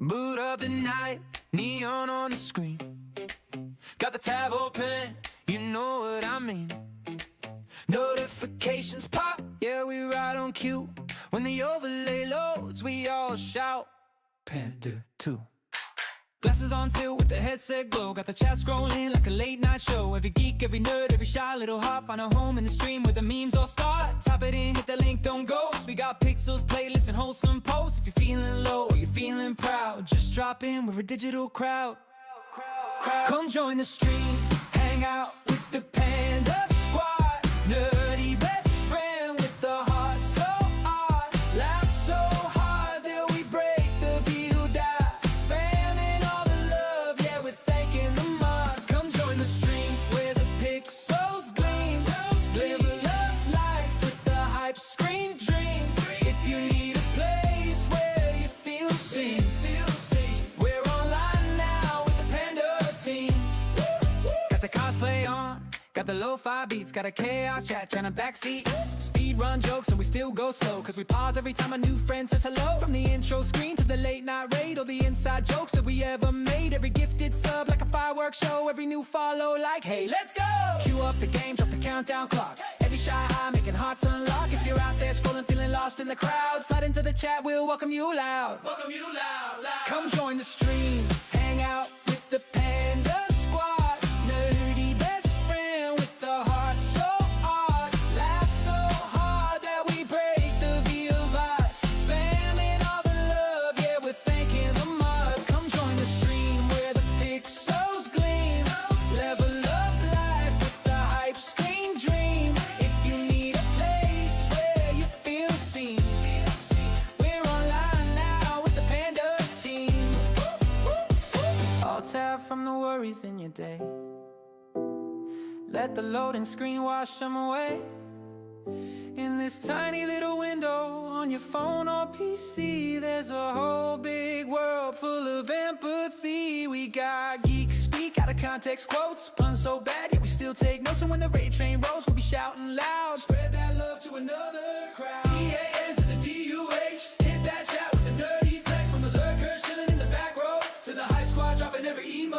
Boot up the night, neon on the screen. Got the tab open, you know what I mean. Notifications pop, yeah, we right on cue. When the overlay loads, we all shout Panda 2. Glasses on tilt with the headset glow. Got the chat scrolling like a late night show. Every geek, every nerd, every shy little heart find a home in the stream where the memes all start. Type it in, hit the link, don't ghost. We got pixels, playlists, and wholesome posts. If you're feeling low or you're feeling proud, just drop in, we're a digital crowd. Come join the stream, hang out with the Panda Squad. Nerdy best friend with the heart so odd. Laugh so hard that we break the view die. Spamming all the love, yeah, we're thanking the mods. Come join the stream where the pixels gleam. Live up life with the hype screen dream. If you need a place where you feel seen, we're online now with the Panda team. Got the cosplay on, got the lo-fi beats, got a chaos chat, trying to backseat. Speed run jokes and we still go slow, cause we pause every time a new friend says hello. From the intro screen to the late night raid, all the inside jokes that we ever made. Every gifted sub like a fireworks show, every new follow like, hey, let's go! Cue up the game, drop the countdown clock. Every shy high, making hearts unlock. If you're out there scrolling, feeling lost in the crowd, slide into the chat, we'll welcome you loud. Welcome you loud, loud. Come join the stream, hang out with the Panda Squad. Nerdy best friend with the heart so odd. Laugh so hard that we break the VI. Spamming all the love, yeah, we're thanking the mods. Come join the stream where the pixels gleam. Level up life with the hype screen dream. If you need a place where you feel seen, we're online now with the Panda team. All tab from the worries in your day. Let the loading screen wash them away. In this tiny little window on your phone or PC, there's a whole big world full of empathy. We got geeks speak out of context quotes, puns so bad yet we still take notes. And when the raid train rolls, we'll be shouting loud. Spread that love to another crowd. EAN to the DUH, hit that chat with the nerdy flex. From the lurkers chilling in the back row to the hype squad dropping every emo.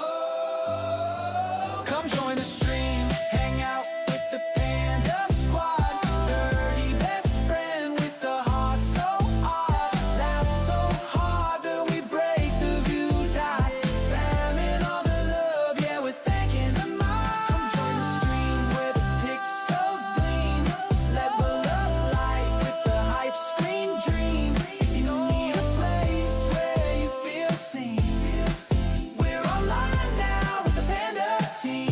Come join the stream, hang out with the Panda Squad. Nerdy best friend with the heart so odd. Laugh so hard that we break the view die. Spamming all the love, yeah, we're thanking the mods. Come join the stream where the pixels gleam. Level up life with the hype screen dream. If you need a place where you feel seen, we're online now with the Panda team.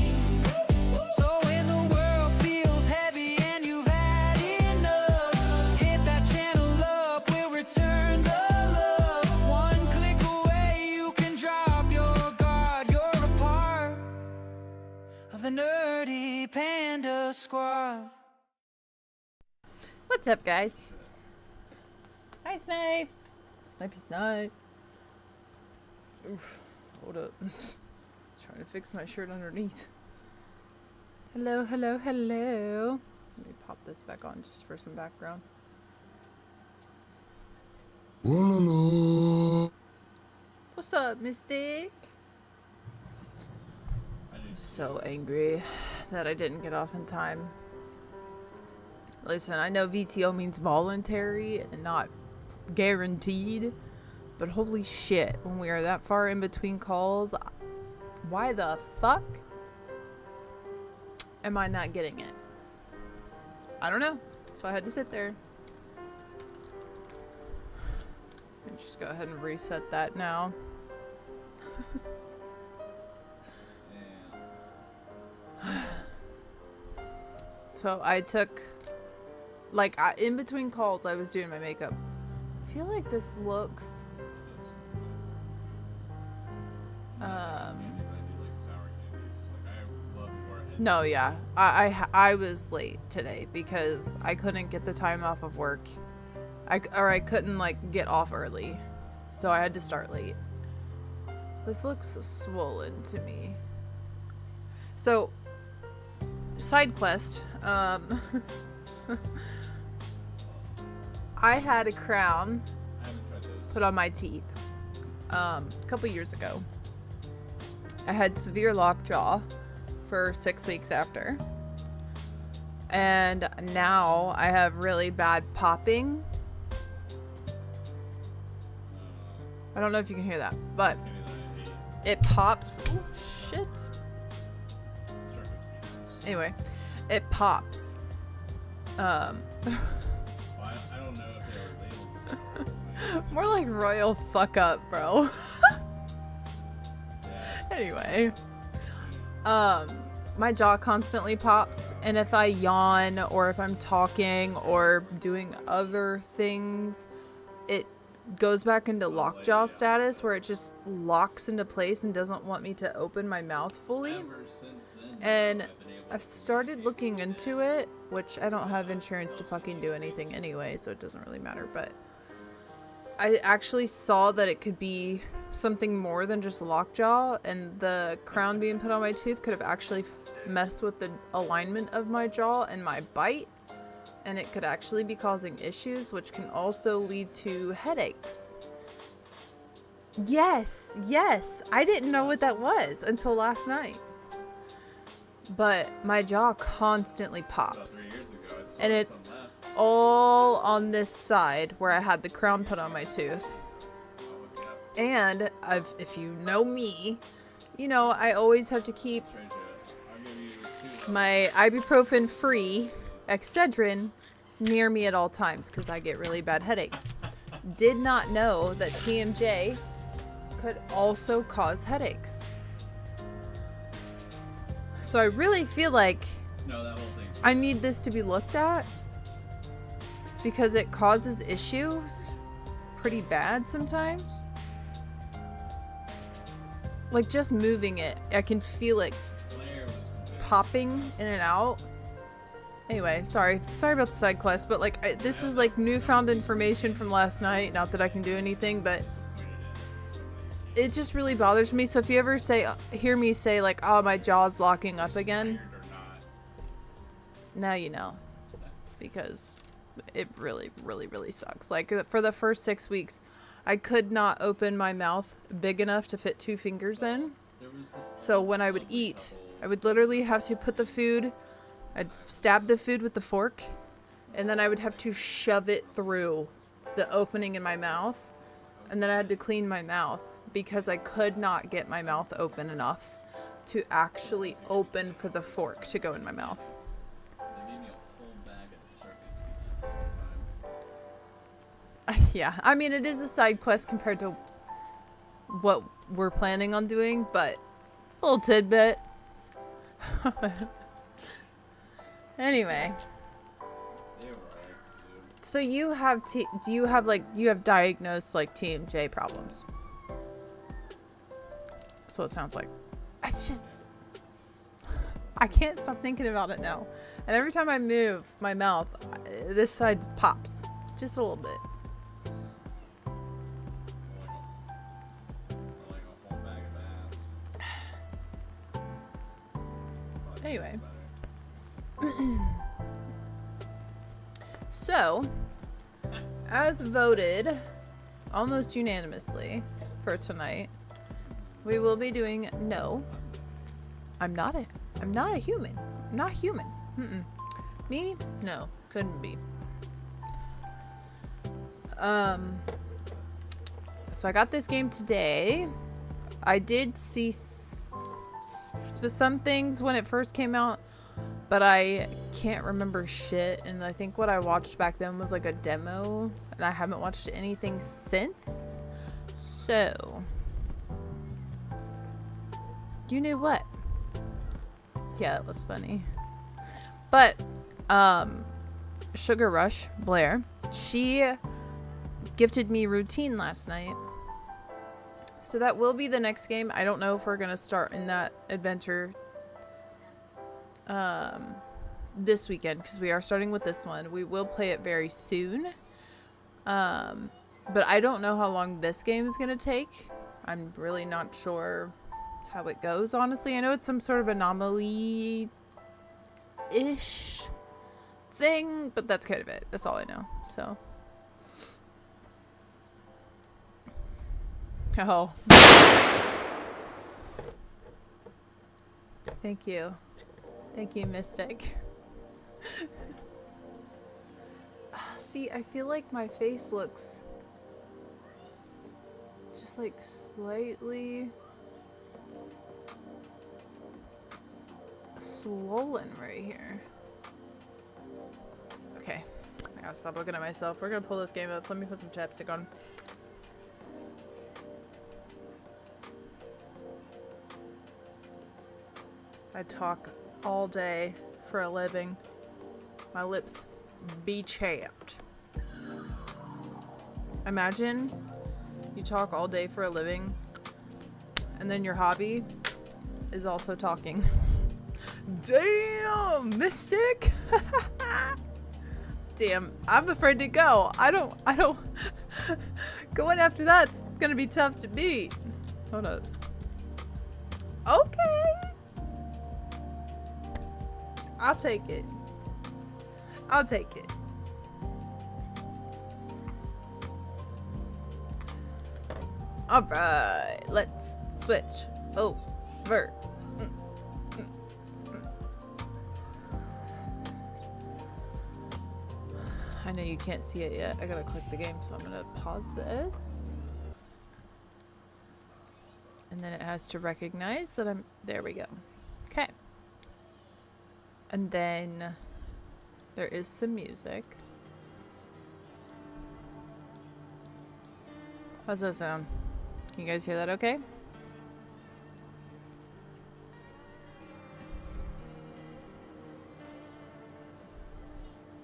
So when the world feels heavy and you've had enough, hit that channel up, we'll return the love. One click away, you can drop your guard. You're a part of the Nerdy Panda Squad. What's up, guys? Hi, Snipes. Snipey Snipes. Oof. Hold up. Trying to fix my shirt underneath. Hello, hello, hello. Let me pop this back on just for some background. What's up, Mystic? I'm so angry that I didn't get off in time. Listen, I know VTO means voluntary and not guaranteed, but holy shit, when we are that far in between calls, why the fuck am I not getting it? I don't know. So I had to sit there. And just go ahead and reset that now. So I took, like, in between calls, I was doing my makeup. I feel like this looks, no, yeah. I was late today because I couldn't get the time off of work. I couldn't, like, get off early. So I had to start late. This looks swollen to me. So, side quest. I had a crown put on my teeth a couple years ago. I had severe lockjaw for 6 weeks after. And now I have really bad popping. I don't know if you can hear that, but it pops. Oh, shit. Anyway, it pops. I don't know if they were labeled so. More like royal fuck up, bro. Yeah. Anyway, my jaw constantly pops, and if I yawn or if I'm talking or doing other things, it goes back into lockjaw status where it just locks into place and doesn't want me to open my mouth fully. Ever since then, And I've been able I've started looking into it, which I don't have insurance to fucking do anything anyway, so it doesn't really matter, but I actually saw that it could be something more than just lockjaw, and the crown being put on my tooth could have actually messed with the alignment of my jaw and my bite, and it could actually be causing issues, which can also lead to headaches. Yes, I didn't know what that was until last night. But my jaw constantly about pops. 3 years ago, I saw And it's some left. all on this side where I had the crown put on my tooth. Oh, yeah. And if you know me, you know I always have to keep Trade you. I'll give you 2. my ibuprofen free Excedrin near me at all times because I get really bad headaches. Did not know that TMJ could also cause headaches. So I really feel like No, that whole thing's I need this to be looked at because it causes issues pretty bad sometimes. Like just moving it, I can feel it Claire was convinced. popping in and out. Anyway, sorry about the side quest, but like this is like newfound information from last night. Not that I can do anything, but it just really bothers me. So if you ever hear me say like, "Oh, my jaw's locking up again," Tired or not. now you know, because it really sucks. Like for the first 6 weeks, I could not open my mouth big enough to fit 2 fingers in. There was this So when I would eat, I would literally have to put the food, I'd stab the food with the fork, and then I would have to shove it through the opening in my mouth, and then I had to clean my mouth because I could not get my mouth open enough to actually open for the fork to go in my mouth. They gave me a whole bag of circus peanuts one time. Yeah, I mean, it is a side quest compared to what we're planning on doing, but a little tidbit. Anyway, They were alright, dude. so you have do you have like you have diagnosed like TMJ problems? That's what it sounds like. It's just I can't stop thinking about it now, and every time I move my mouth, this side pops just a little bit. Like a whole bag of ass. Anyway. So, as voted almost unanimously for tonight, we will be doing no. I'm not a human. I'm not human. Me? No, couldn't be. So I got this game today. I did see some things when it first came out, but I can't remember shit, and I think what I watched back then was like a demo, and I haven't watched anything since. So, you knew what? Yeah, that was funny. But Sugar Rush, Blair, she gifted me Routine last night. So that will be the next game. I don't know if we're going to start in that adventure this weekend, because we are starting with this one. We will play it very soon. But I don't know how long this game is going to take. I'm really not sure how it goes, honestly. I know it's some sort of anomaly-ish thing, but that's kind of it. That's all I know. So. Oh. Thank you. Thank you, Mystic. See, I feel like my face looks just like slightly swollen right here. Okay, I gotta stop looking at myself. We're gonna pull this game up. Let me put some chapstick on. I talk all day for a living. My lips be chapped. Imagine you talk all day for a living and then your hobby is also talking. Damn, Mystic. Damn, I'm afraid to go. I don't going after that's gonna be tough to beat. Hold up. Okay, I'll take it. I'll take it. Alright, let's switch over. I know you can't see it yet. I gotta click the game, so I'm gonna pause this. And then it has to recognize that I'm... There we go. Okay. And then there is some music. How's that sound? Can you guys hear that okay?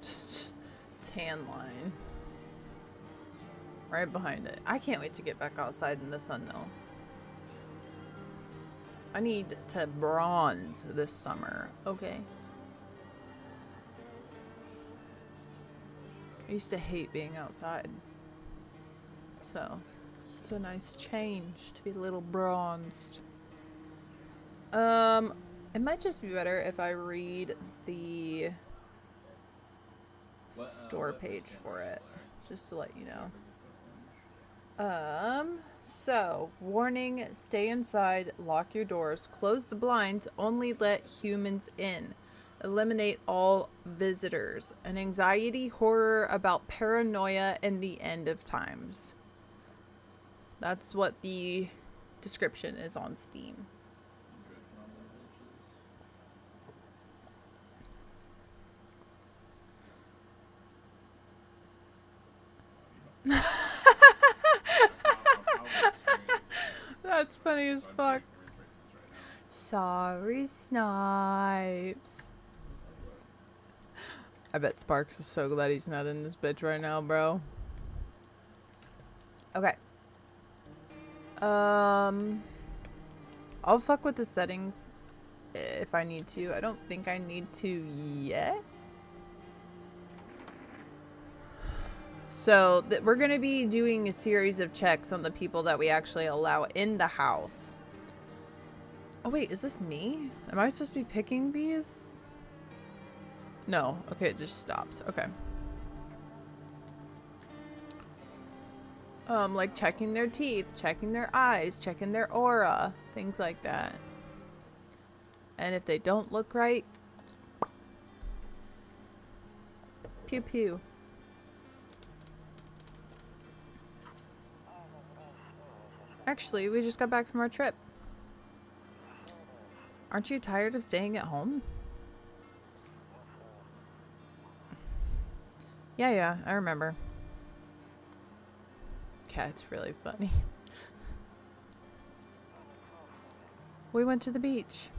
Just tan line. Right behind it. I can't wait to get back outside in the sun though. I need to bronze this summer, okay? I used to hate being outside. So, it's a nice change to be a little bronzed. It might just be better if I read the store page for it, just to let you know. So, warning, stay inside, lock your doors, close the blinds, only let humans in. Eliminate all visitors. An anxiety horror about paranoia and the end of times. That's what the description is on Steam. That's funny as fuck. Sorry, Snipes. I bet Sparks is so glad he's not in this bitch right now, bro. Okay. I'll fuck with the settings if I need to. I don't think I need to yet. So we're going to be doing a series of checks on the people that we actually allow in the house. Oh wait, is this me? Am I supposed to be picking these? No. Okay, it just stops. Okay. Like checking their teeth, checking their eyes, checking their aura, things like that. And if they don't look right, pew pew. Actually, we just got back from our trip. Aren't you tired of staying at home? Yeah, I remember. Cat's really funny. We went to the beach.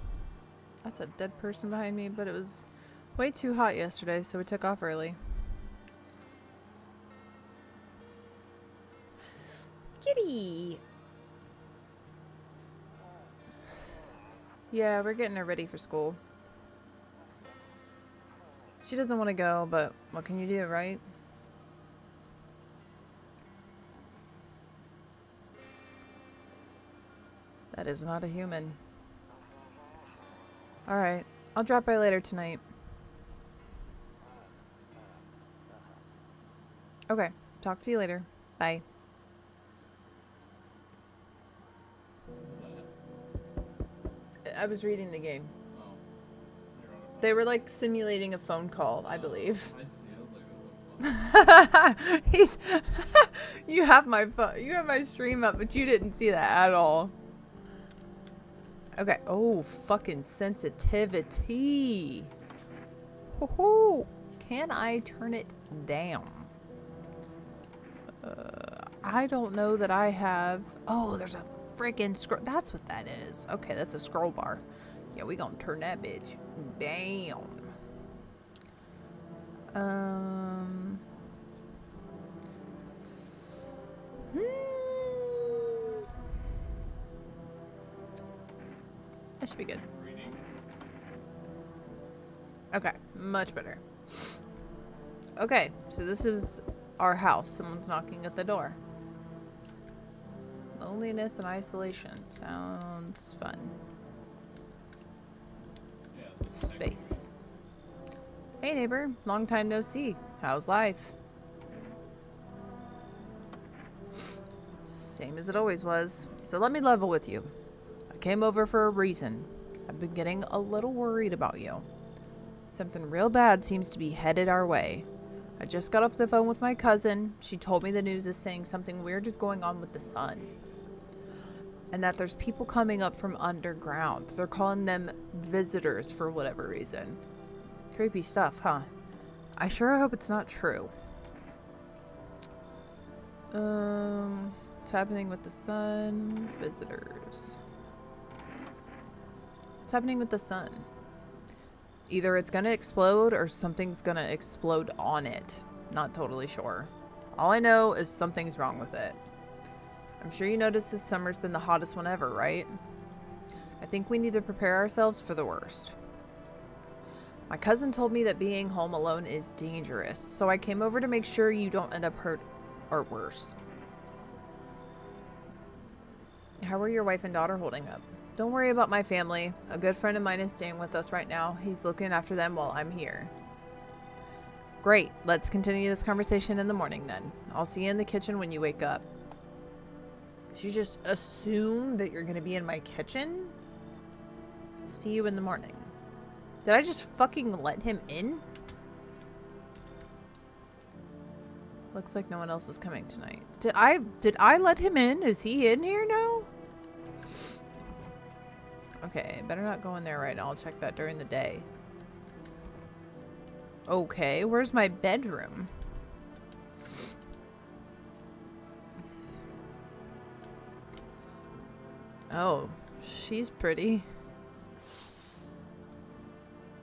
That's a dead person behind me, but it was Way too hot yesterday, so we took off early. Kitty! Yeah, we're getting her ready for school. She doesn't want to go, but what can you do, right? That is not a human. Alright, I'll drop by later tonight. Okay, talk to you later. Bye. I was reading the game. Oh. You're on a phone. They were like simulating a phone call, I believe. I see. I was like, oh, what? He's you have my phone, you have my stream up, but you didn't see that at all. Okay. Oh, fucking sensitivity. Ho-ho. Can I turn it down? I don't know that I have. Oh, there's a freaking scroll. That's what that is. Okay, that's a scroll bar. Yeah, we gonna turn that bitch down. That should be good. Reading. Okay, much better. Okay, so this is our house. Someone's knocking at the door. Loneliness and isolation. Sounds fun. Yeah. this is next. Space. Hey neighbor, long time no see. How's life? Same as it always was. So let me level with you. I came over for a reason. I've been getting a little worried about you. Something real bad seems to be headed our way. I just got off the phone with my cousin. She told me the news is saying something weird is going on with the sun. And that there's people coming up from underground. They're calling them visitors for whatever reason. Creepy stuff, huh? I sure hope it's not true. What's happening with the sun? Visitors. What's happening with the sun? Either it's gonna explode or something's gonna explode on it. Not totally sure. All I know is something's wrong with it. I'm sure you noticed this summer's been the hottest one ever, right? I think we need to prepare ourselves for the worst. My cousin told me that being home alone is dangerous, so I came over to make sure you don't end up hurt or worse. How are your wife and daughter holding up? Don't worry about my family. A good friend of mine is staying with us right now. He's looking after them while I'm here. Great. Let's continue this conversation in the morning then. I'll see you in the kitchen when you wake up. Did you just assume that you're going to be in my kitchen? See you in the morning. Did I just fucking let him in? Looks like no one else is coming tonight. Did I let him in? Is he in here now? Okay, better not go in there right now. I'll check that during the day. Okay, where's my bedroom? Oh, she's pretty.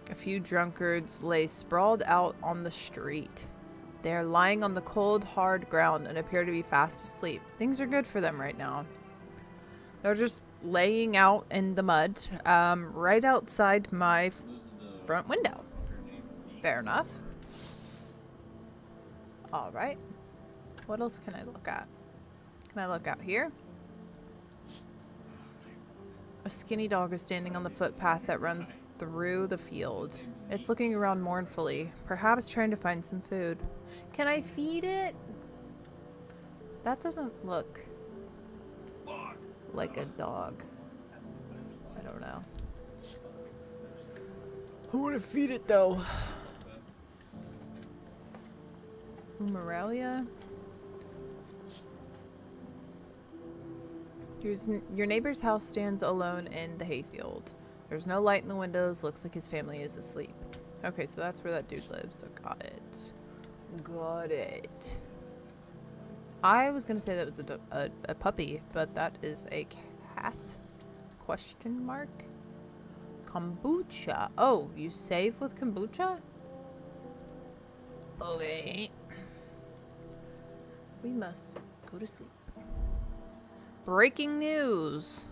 A few drunkards lay sprawled out on the street. They are lying on the cold, hard ground and appear to be fast asleep. Things are good for them right now. They're just laying out in the mud, right outside my front window. Fair enough. All right. What else can I look at? Can I look out here? A skinny dog is standing on the footpath that runs through the field. It's looking around mournfully, perhaps trying to find some food. Can I feed it? That doesn't look like a dog. I don't know. I want to feed it though. Moralia? Your neighbor's house stands alone in the hayfield. There's no light in the windows. Looks like his family is asleep. Okay, so that's where that dude lives. So got it. Got it. I was gonna say that was a puppy, but that is a cat? Question mark? Kombucha. Oh, you save with kombucha? Okay. We must go to sleep. Breaking news.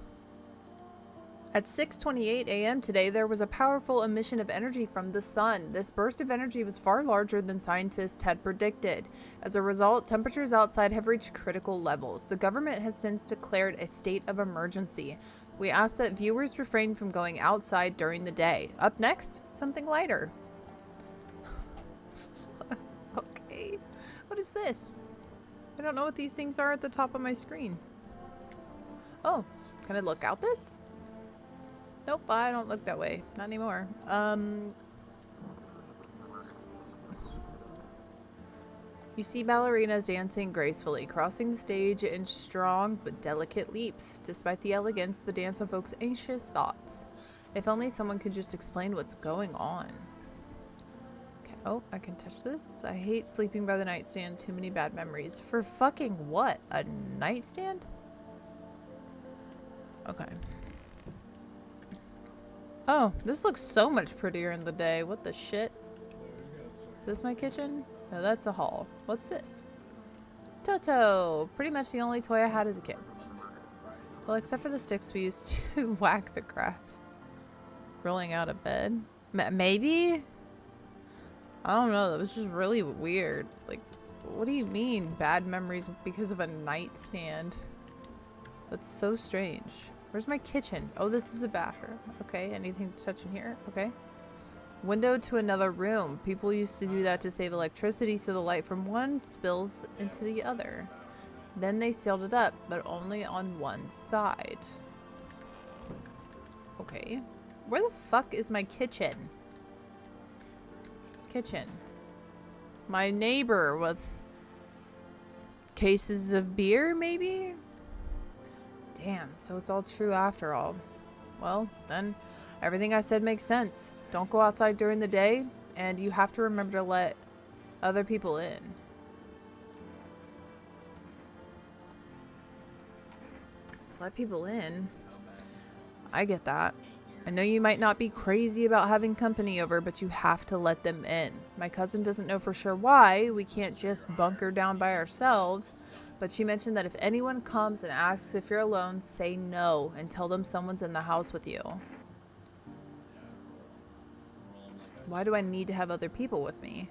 At 6:28 a.m. today, there was a powerful emission of energy from the sun. This burst of energy was far larger than scientists had predicted. As a result, temperatures outside have reached critical levels. The government has since declared a state of emergency. We ask that viewers refrain from going outside during the day. Up next, something lighter. Okay. What is this? I don't know what these things are at the top of my screen. Oh, can I look out this? Nope, I don't look that way. Not anymore. You see ballerinas dancing gracefully, crossing the stage in strong but delicate leaps. Despite the elegance, the dance evokes anxious thoughts. If only someone could just explain what's going on. Okay. Oh, I can touch this. I hate sleeping by the nightstand. Too many bad memories. For fucking what? A nightstand? Okay. Oh, this looks so much prettier in the day. What the shit? Is this my kitchen? No, that's a hall. What's this? Toto! Pretty much the only toy I had as a kid. Well, except for the sticks we used to whack the grass. Rolling out of bed. Maybe? I don't know. That was just really weird. Like, what do you mean bad memories because of a nightstand? That's so strange. Where's my kitchen? Oh, this is a bathroom. Okay, anything to touch in here? Okay. Window to another room. People used to do that to save electricity so the light from one spills into the other. Then they sealed it up, but only on one side. Okay. Where the fuck is my kitchen? Kitchen. My neighbor with cases of beer, maybe? Damn, so it's all true after all. Well, then everything I said makes sense. Don't go outside during the day, and you have to remember to let other people in. Let people in? I get that. I know you might not be crazy about having company over, but you have to let them in. My cousin doesn't know for sure why. We can't just bunker down by ourselves. But she mentioned that if anyone comes and asks if you're alone, say no and tell them someone's in the house with you. Why do I need to have other people with me?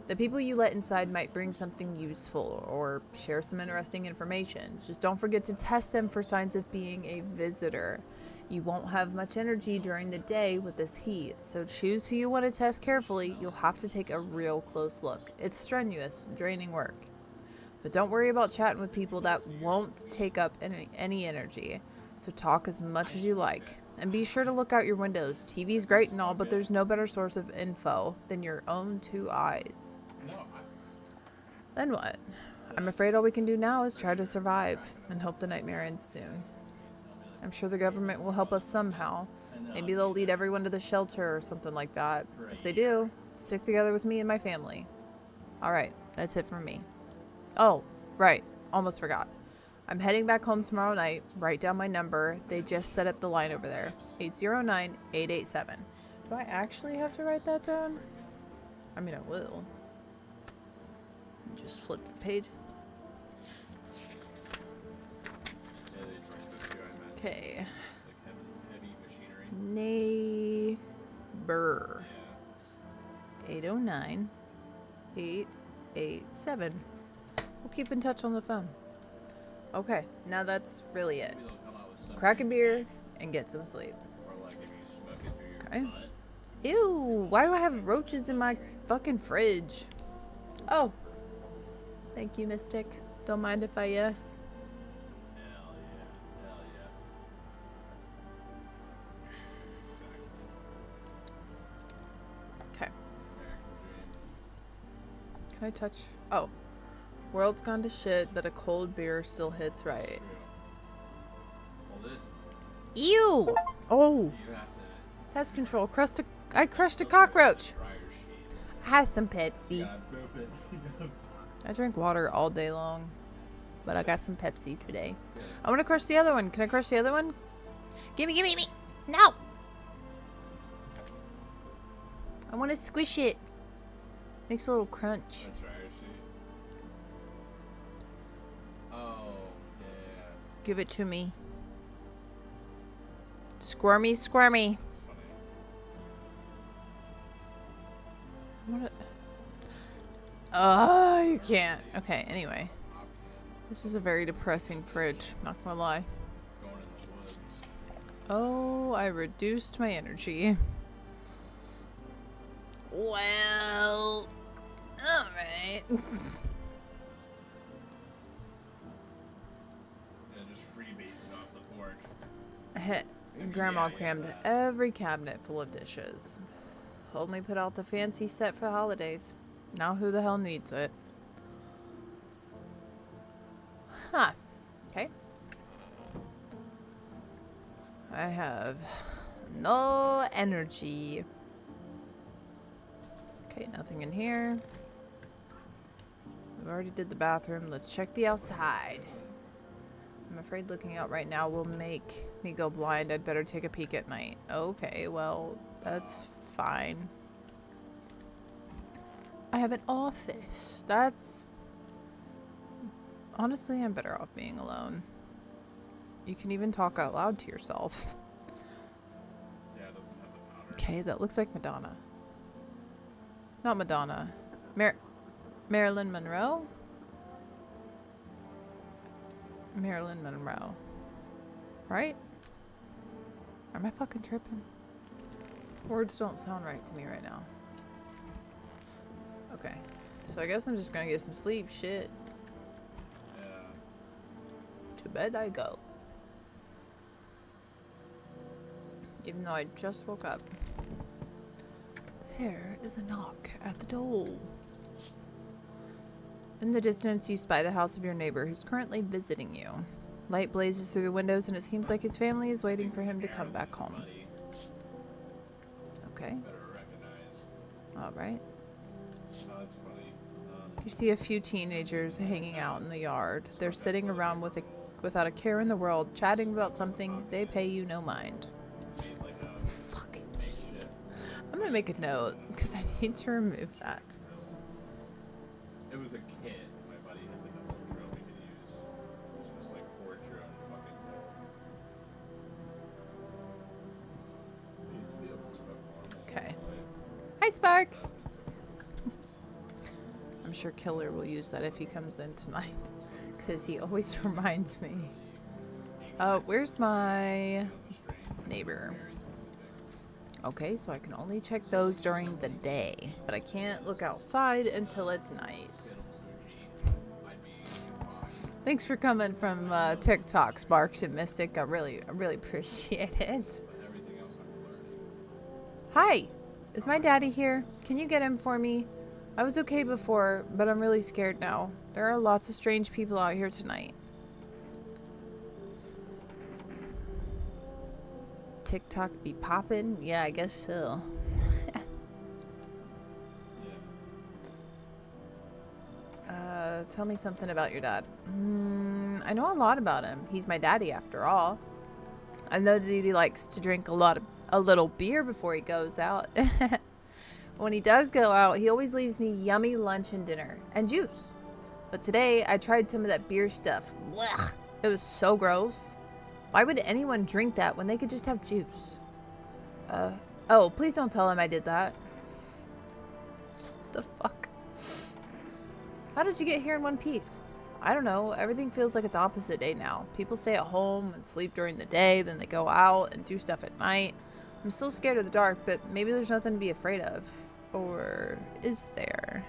The people you let inside might bring something useful or share some interesting information. Just don't forget to test them for signs of being a visitor. You won't have much energy during the day with this heat, so choose who you want to test carefully. You'll have to take a real close look. It's strenuous, draining work. But don't worry about chatting with people that won't take up any energy. So talk as much as you like. And be sure to look out your windows. TV's great and all, but there's no better source of info than your own two eyes. Then what? I'm afraid all we can do now is try to survive and hope the nightmare ends soon. I'm sure the government will help us somehow. Maybe they'll lead everyone to the shelter or something like that. If they do, stick together with me and my family. Alright, that's it from me. Oh, right. Almost forgot. I'm heading back home tomorrow night. Write down my number. They just set up the line over there. 809-887. Do I actually have to write that down? I mean, I will. Just flip the page. Okay. Neighbor. 809-887. We'll keep in touch on the phone. Okay, now that's really it. Crack a beer and get some sleep. Okay. Ew, why do I have roaches in my fucking fridge? Oh. Thank you, Mystic. Don't mind if I yes. Okay. Can I touch? Oh. World's gone to shit, but a cold beer still hits right. Well, this. Ew! Oh! You have to. Pest control. I crushed a cockroach. Dryer sheet. I have some Pepsi. You gotta poop it. I drink water all day long, but I got some Pepsi today. I want to crush the other one. Can I crush the other one? Gimme! No! I want to squish it. Makes a little crunch. That's right, oh, yeah. Give it to me. Squirmy, squirmy. That's funny. What? Oh, you can't. Okay, anyway. This is a very depressing fridge. Not gonna lie. Going in the woods. Oh, I reduced my energy. Well, alright. Yeah, just freebasing off the fork. Grandma crammed every cabinet full of dishes. Only put out the fancy set for holidays. Now who the hell needs it? Huh. Okay. I have no energy. Okay, nothing in here. We already did the bathroom. Let's check the outside. I'm afraid looking out right now will make me go blind. I'd better take a peek at night. Okay, well, that's fine. I have an office. That's... Honestly, I'm better off being alone. You can even talk out loud to yourself. Yeah, it doesn't have the powder. Okay, that looks like Madonna. Not Madonna. Marilyn Monroe? Marilyn Monroe. Right? Am I fucking tripping? Words don't sound right to me right now. Okay. So I guess I'm just gonna get some sleep. Shit. Yeah. To bed I go. Even though I just woke up. There is a knock at the door. In the distance, you spy the house of your neighbor who's currently visiting you. Light blazes through the windows and it seems like his family is waiting for him to come back home. Buddy, Okay. better recognize. Alright. Oh, that's funny. You see a few teenagers hanging out in the yard. They're sitting around without a care in the world, chatting about something they pay you no mind. Made like a Fuck. shit. I'm gonna make a note, because I need to remove that. It was a kit. My buddy had like a little drill we could use. It was just like forge your own fucking. I used to be able to smoke normal. Okay. Hi, Sparks! I'm sure Killer will use that if he comes in tonight, because he always reminds me. Where's my neighbor? Okay, so I can only check those during the day, but I can't look outside until it's night. Thanks for coming from TikTok, Sparks and Mystic. I really appreciate it. Hi, is my daddy here? Can you get him for me? I was okay before, but I'm really scared now. There are lots of strange people out here tonight. TikTok be poppin'? Yeah, I guess so. Tell me something about your dad. I know a lot about him. He's my daddy after all. I know that he likes to drink a little beer before he goes out. When he does go out, he always leaves me yummy lunch and dinner and juice. But today I tried some of that beer stuff. Blech. It was so gross. Why would anyone drink that when they could just have juice? Oh, please don't tell him I did that. What the fuck? How did you get here in one piece? I don't know. Everything feels like it's opposite day now. People stay at home and sleep during the day, then they go out and do stuff at night. I'm still scared of the dark, but maybe there's nothing to be afraid of. Or is there?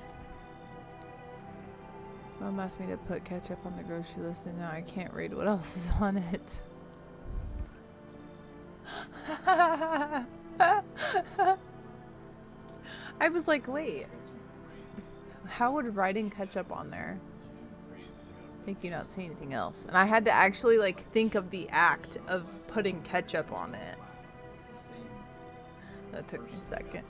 Mom asked me to put ketchup on the grocery list and now I can't read what else is on it. I was like, wait. How would writing ketchup on there make you not see anything else? And I had to actually like think of the act of putting ketchup on it. That took me a second.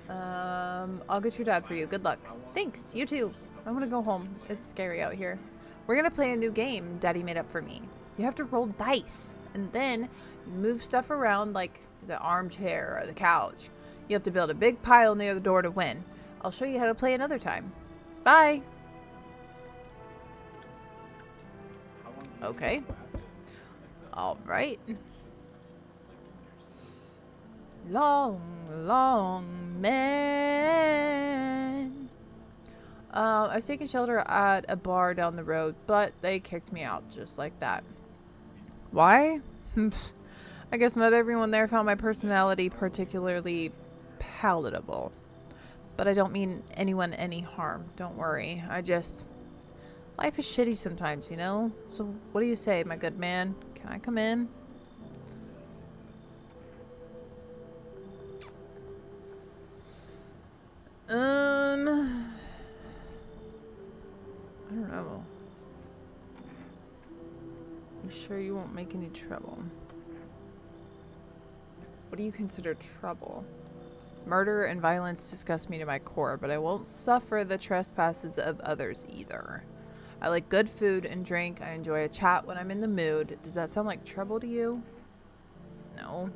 I'll get your dad for you. Good luck. Thanks. You too. I want to go home. It's scary out here. We're going to play a new game Daddy made up for me. You have to roll dice and then move stuff around like the armchair or the couch. You have to build a big pile near the door to win. I'll show you how to play another time. Bye. How long do you Okay. think this lasted? All right. Long, long man. I was taking shelter at a bar down the road, but they kicked me out just like that. Why? I guess not everyone there found my personality particularly palatable. But I don't mean anyone any harm. Don't worry. Life is shitty sometimes, you know? So what do you say, my good man? Can I come in? I don't know. You sure you won't make any trouble? What do you consider trouble? Murder and violence disgust me to my core, but I won't suffer the trespasses of others either. I like good food and drink. I enjoy a chat when I'm in the mood. Does that sound like trouble to you? No.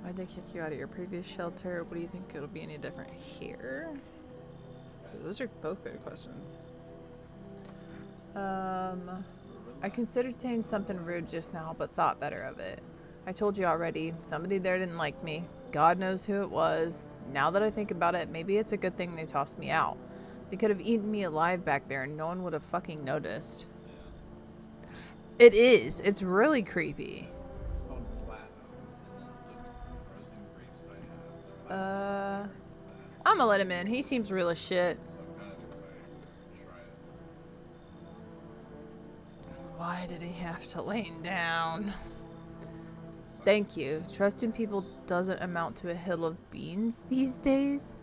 Why'd they kick you out of your previous shelter? What do you think it'll be any different here? Those are both good questions. I considered saying something rude just now, but thought better of it. I told you already, somebody there didn't like me. God knows who it was. Now that I think about it, maybe it's a good thing they tossed me out. They could have eaten me alive back there and no one would have fucking noticed. It is. It's really creepy. It's called platinum. And the frozen grapes that I have. I'm gonna let him in. He seems real as shit. So I'm kind of excited to try it. Why did he have to lay down? Thank you. Trusting people doesn't amount to a hill of beans these days.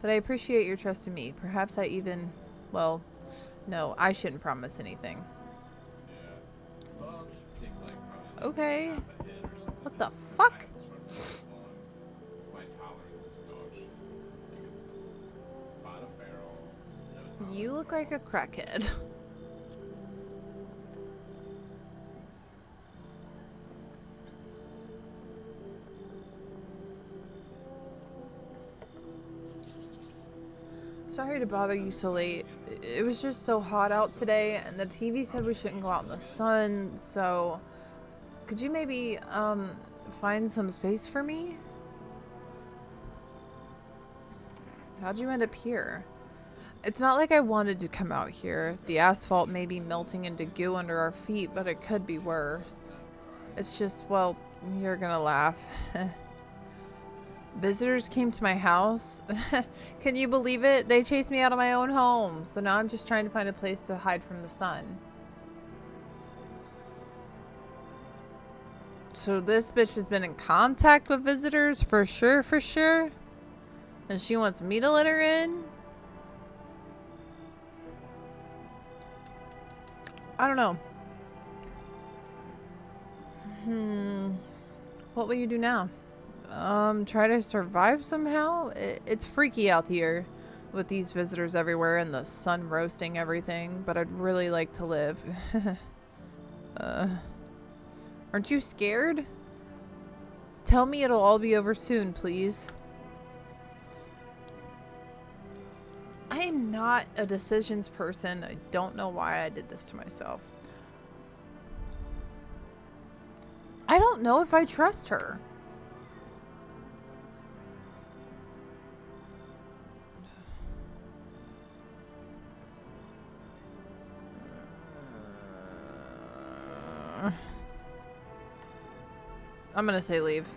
But I appreciate your trust in me. Perhaps I even... Well, no, I shouldn't promise anything. Yeah. Well, I'll just take like probably Okay. half a hit or something. What the fuck? My tolerance is dog shit. Like, bottom barrel. No You look like a crackhead. Sorry to bother you so late. It was just so hot out today, and the TV said we shouldn't go out in the sun, so... Could you maybe, find some space for me? How'd you end up here? It's not like I wanted to come out here. The asphalt may be melting into goo under our feet, but it could be worse. It's just, well, you're gonna laugh. Visitors came to my house. Can you believe it? They chased me out of my own home. So now I'm just trying to find a place to hide from the sun. So this bitch has been in contact with visitors for sure, for sure. And she wants me to let her in? I don't know. What will you do now? Try to survive somehow? It's freaky out here with these visitors everywhere and the sun roasting everything, but I'd really like to live. Aren't you scared? Tell me it'll all be over soon, please. I am not a decisions person. I don't know why I did this to myself. I don't know if I trust her. I'm gonna say leave.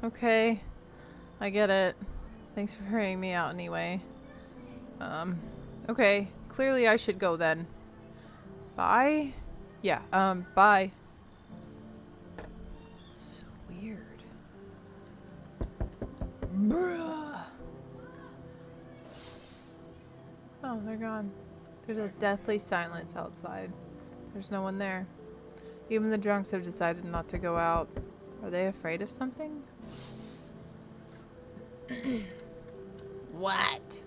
Okay. I get it. Thanks for hearing me out anyway. Okay. Clearly I should go then. Bye? Yeah, bye. So weird. Bruh. Oh, they're gone. There's a deathly silence outside. There's no one there. Even the drunks have decided not to go out. Are they afraid of something? What?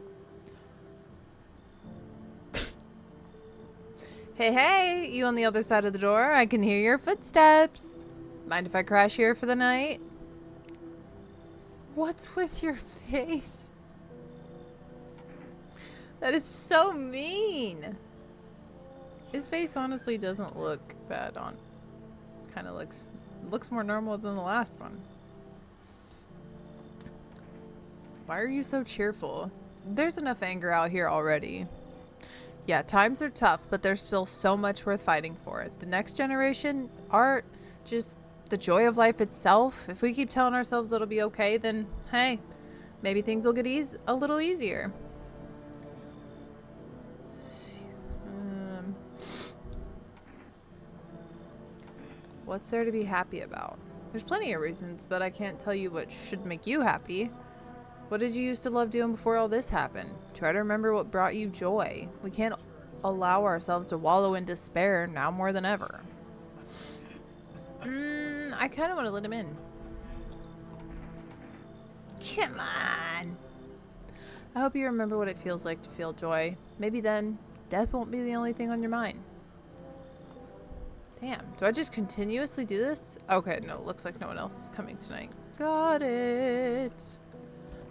Hey, hey! You on the other side of the door? I can hear your footsteps. Mind if I crash here for the night? What's with your face? That is so mean. His face honestly doesn't look bad on. Kind of looks more normal than the last one. Why are you so cheerful? There's enough anger out here already. Yeah, times are tough, but there's still so much worth fighting for. The next generation, art, just the joy of life itself. If we keep telling ourselves it'll be okay, then hey, maybe things will get a little easier. What's there to be happy about? There's plenty of reasons, but I can't tell you what should make you happy. What did you used to love doing before all this happened? Try to remember what brought you joy. We can't allow ourselves to wallow in despair now more than ever. I kind of want to let him in. Come on. I hope you remember what it feels like to feel joy. Maybe then, death won't be the only thing on your mind. Damn, do I just continuously do this? Okay, no, looks like no one else is coming tonight. Got it.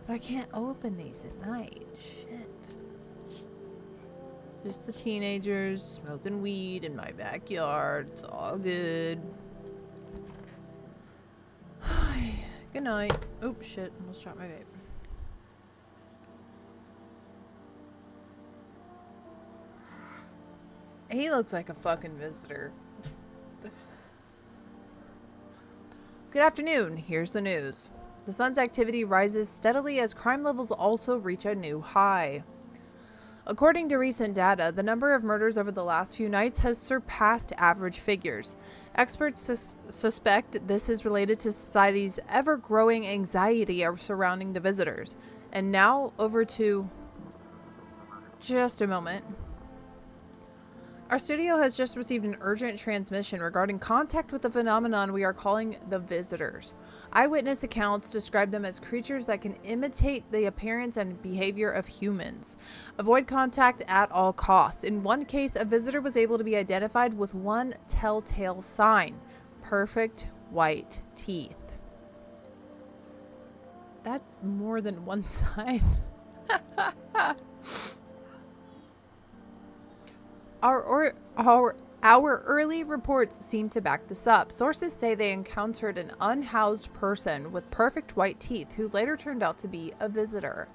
But I can't open these at night. Shit. Just the teenagers smoking weed in my backyard. It's all good. Good night. Oh, shit. Almost dropped my vape. He looks like a fucking visitor. Good afternoon. Here's the news. The sun's activity rises steadily as crime levels also reach a new high. According to recent data, the number of murders over the last few nights has surpassed average figures. Experts suspect this is related to society's ever-growing anxiety surrounding the visitors. And now, over to... just a moment. Our studio has just received an urgent transmission regarding contact with the phenomenon we are calling the visitors. Eyewitness accounts describe them as creatures that can imitate the appearance and behavior of humans. Avoid contact at all costs. In one case, a visitor was able to be identified with one telltale sign: perfect white teeth. That's more than one sign. Our early reports seem to back this up. Sources say they encountered an unhoused person with perfect white teeth who later turned out to be a visitor.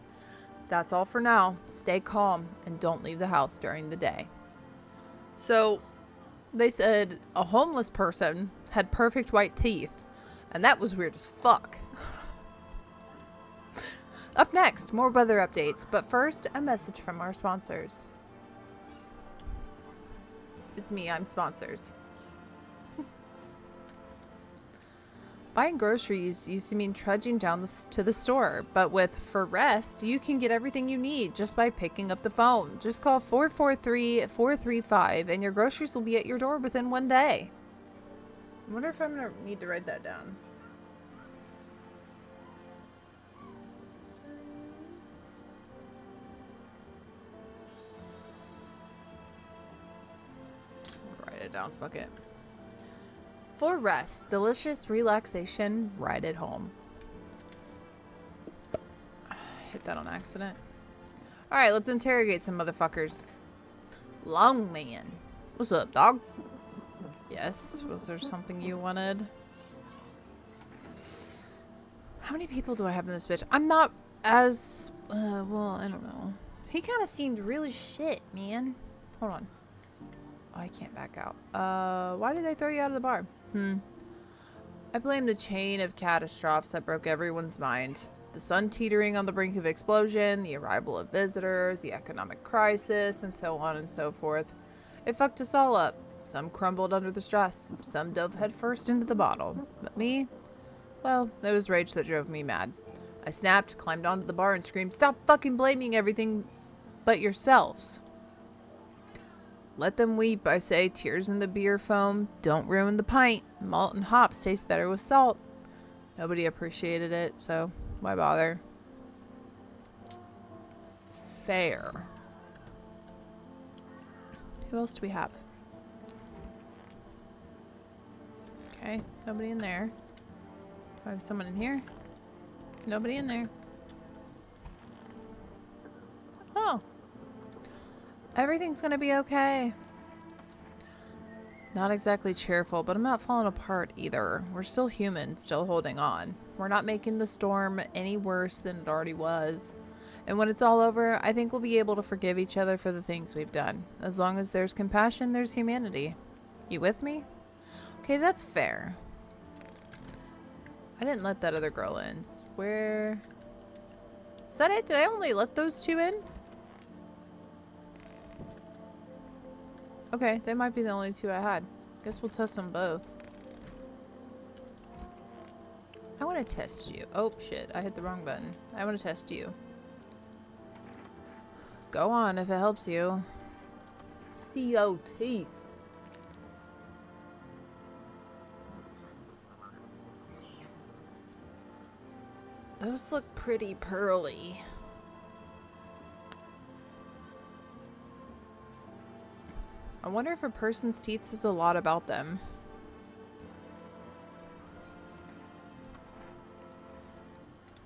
That's all for now. Stay calm and don't leave the house during the day. So, they said a homeless person had perfect white teeth, and that was weird as fuck. Up next, more weather updates, but first, a message from our sponsors. It's me, I'm sponsors. Buying groceries used to mean trudging down to the store, but with For Rest, you can get everything you need just by picking up the phone. Just call 443-435 and your groceries will be at your door within one day. I wonder if I'm going to need to write that down. Write it down, fuck it. For Rest, delicious relaxation right at home. Hit that on accident. Alright, let's interrogate some motherfuckers. Long man. What's up, dog? Yes, was there something you wanted? How many people do I have in this bitch? I'm not as... well, I don't know. He kind of seemed really shit, man. Hold on. Oh, I can't back out. Why did they throw you out of the bar? I blame the chain of catastrophes that broke everyone's mind. The sun teetering on the brink of explosion, the arrival of visitors, the economic crisis, and so on and so forth. It fucked us all up. Some crumbled under the stress. Some dove headfirst into the bottle. But me? Well, it was rage that drove me mad. I snapped, climbed onto the bar, and screamed, "Stop fucking blaming everything but yourselves." Let them weep, I say. Tears in the beer foam. Don't ruin the pint. Malt and hops taste better with salt. Nobody appreciated it, so why bother? Fair. Who else do we have? Okay, nobody in there. Do I have someone in here? Nobody in there. Oh. Everything's gonna be okay. Not exactly cheerful, but I'm not falling apart either. We're still human, still holding on. We're not making the storm any worse than it already was. And when it's all over, I think we'll be able to forgive each other for the things we've done. As long as there's compassion, there's humanity. You with me? Okay, that's fair. I didn't let that other girl in. Where... Is that it? Did I only let those two in? Okay, they might be the only two I had. Guess we'll test them both. I want to test you. Oh, shit. I hit the wrong button. I want to test you. Go on if it helps you. CO teeth. Those look pretty pearly. I wonder if a person's teeth says a lot about them.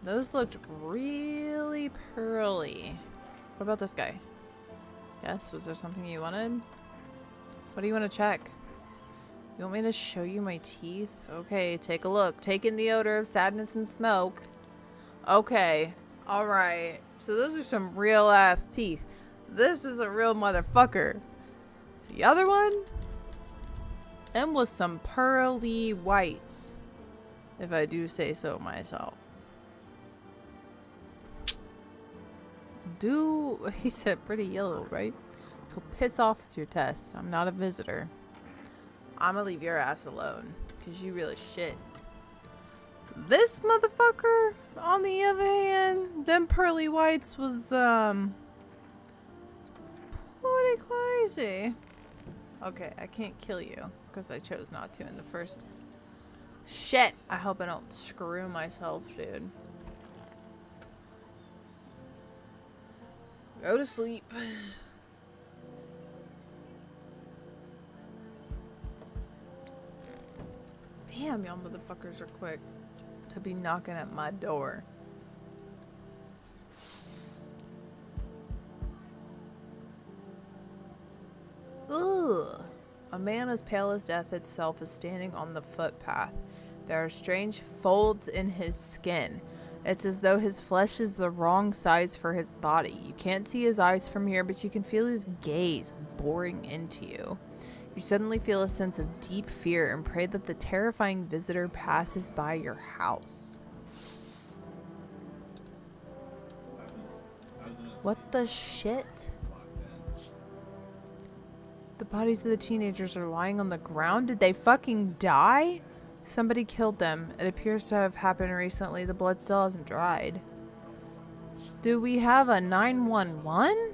Those looked really pearly. What about this guy? Yes, was there something you wanted? What do you want to check? You want me to show you my teeth? Okay, take a look. Take in the odor of sadness and smoke. Okay, alright. So those are some real ass teeth. This is a real motherfucker. The other one? Them was some pearly whites. If I do say so myself. He said pretty yellow, right? So piss off with your tests. I'm not a visitor. I'm gonna leave your ass alone. Because you really shit. This motherfucker, on the other hand, them pearly whites was, pretty crazy. Okay, I can't kill you. Because I chose not to in the first... Shit! I hope I don't screw myself, dude. Go to sleep. Damn, y'all motherfuckers are quick to be knocking at my door. Ugh. A man as pale as death itself is standing on the footpath. There are strange folds in his skin. It's as though his flesh is the wrong size for his body. You can't see his eyes from here, but you can feel his gaze boring into you. You suddenly feel a sense of deep fear and pray that the terrifying visitor passes by your house. What the shit? The bodies of the teenagers are lying on the ground. Did they fucking die? Somebody killed them. It appears to have happened recently. The blood still hasn't dried. Do we have a 911?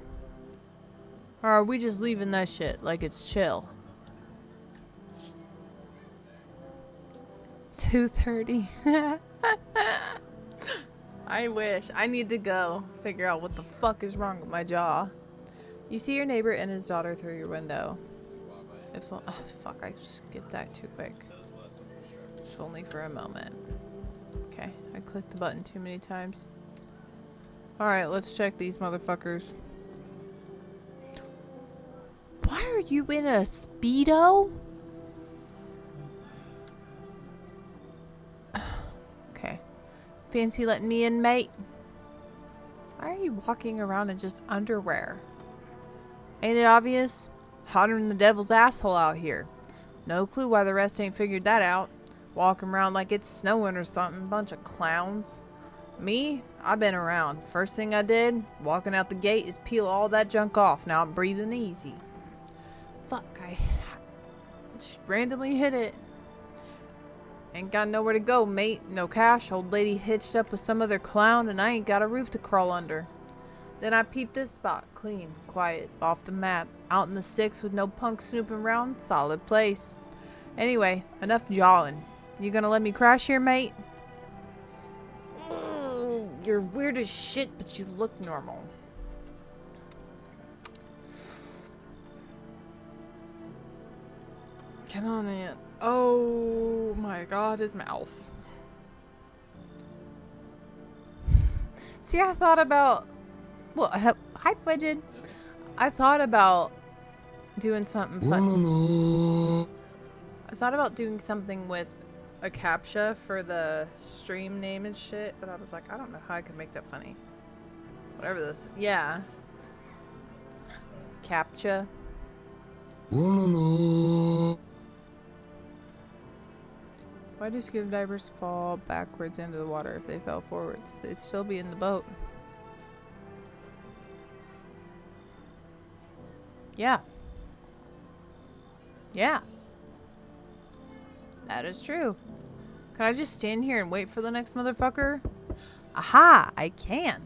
Or are we just leaving that shit like it's chill? 2:30. I wish. I need to go figure out what the fuck is wrong with my jaw. You see your neighbor and his daughter through your window. If oh, fuck, I skipped that too quick. If only for a moment. Okay, I clicked the button too many times. Alright, let's check these motherfuckers. Why are you in a Speedo? Okay. Fancy letting me in, mate? Why are you walking around in just underwear? Ain't it obvious? Hotter than the devil's asshole out here. No clue why the rest ain't figured that out. Walking around like it's snowing or something. Bunch of clowns. Me? I've been around. First thing I did, walking out the gate, is peel all that junk off. Now I'm breathing easy. Fuck, I just randomly hit it. Ain't got nowhere to go, mate. No cash. Old lady hitched up with some other clown, and I ain't got a roof to crawl under. Then I peeped this spot. Clean, quiet, off the map. Out in the sticks with no punk snooping around. Solid place. Anyway, enough jawing. You gonna let me crash here, mate? You're weird as shit, but you look normal. Come on in. Oh my god, his mouth. See, I thought about. Well, hi, Fidget. I thought about doing something fun. I thought about doing something with a CAPTCHA for the stream name and shit, but I was like, I don't know how I could make that funny. Whatever this. Yeah. CAPTCHA. Why do scuba divers fall backwards into the water? If they fell forwards, they'd still be in the boat. Yeah. Yeah. That is true. Can I just stand here and wait for the next motherfucker? Aha! I can.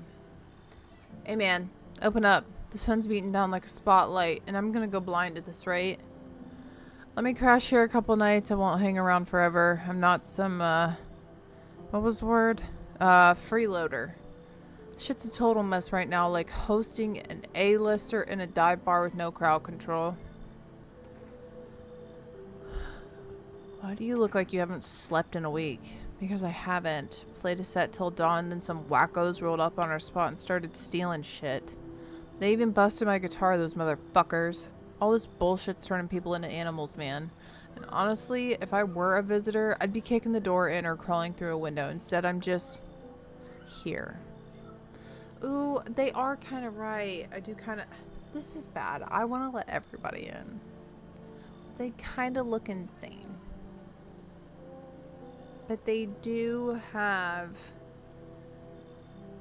Hey man, open up. The sun's beating down like a spotlight, and I'm gonna go blind at this rate. Let me crash here a couple nights. I won't hang around forever. I'm not some, what was the word? Freeloader. Shit's a total mess right now, like hosting an A-lister in a dive bar with no crowd control. Why do you look like you haven't slept in a week? Because I haven't. Played a set till dawn, then some wackos rolled up on our spot and started stealing shit. They even busted my guitar, those motherfuckers. All this bullshit's turning people into animals, man. And honestly, if I were a visitor, I'd be kicking the door in or crawling through a window. Instead, I'm just here. Ooh, they are kind of right. I do kind of... This is bad. I want to let everybody in. They kind of look insane. But they do have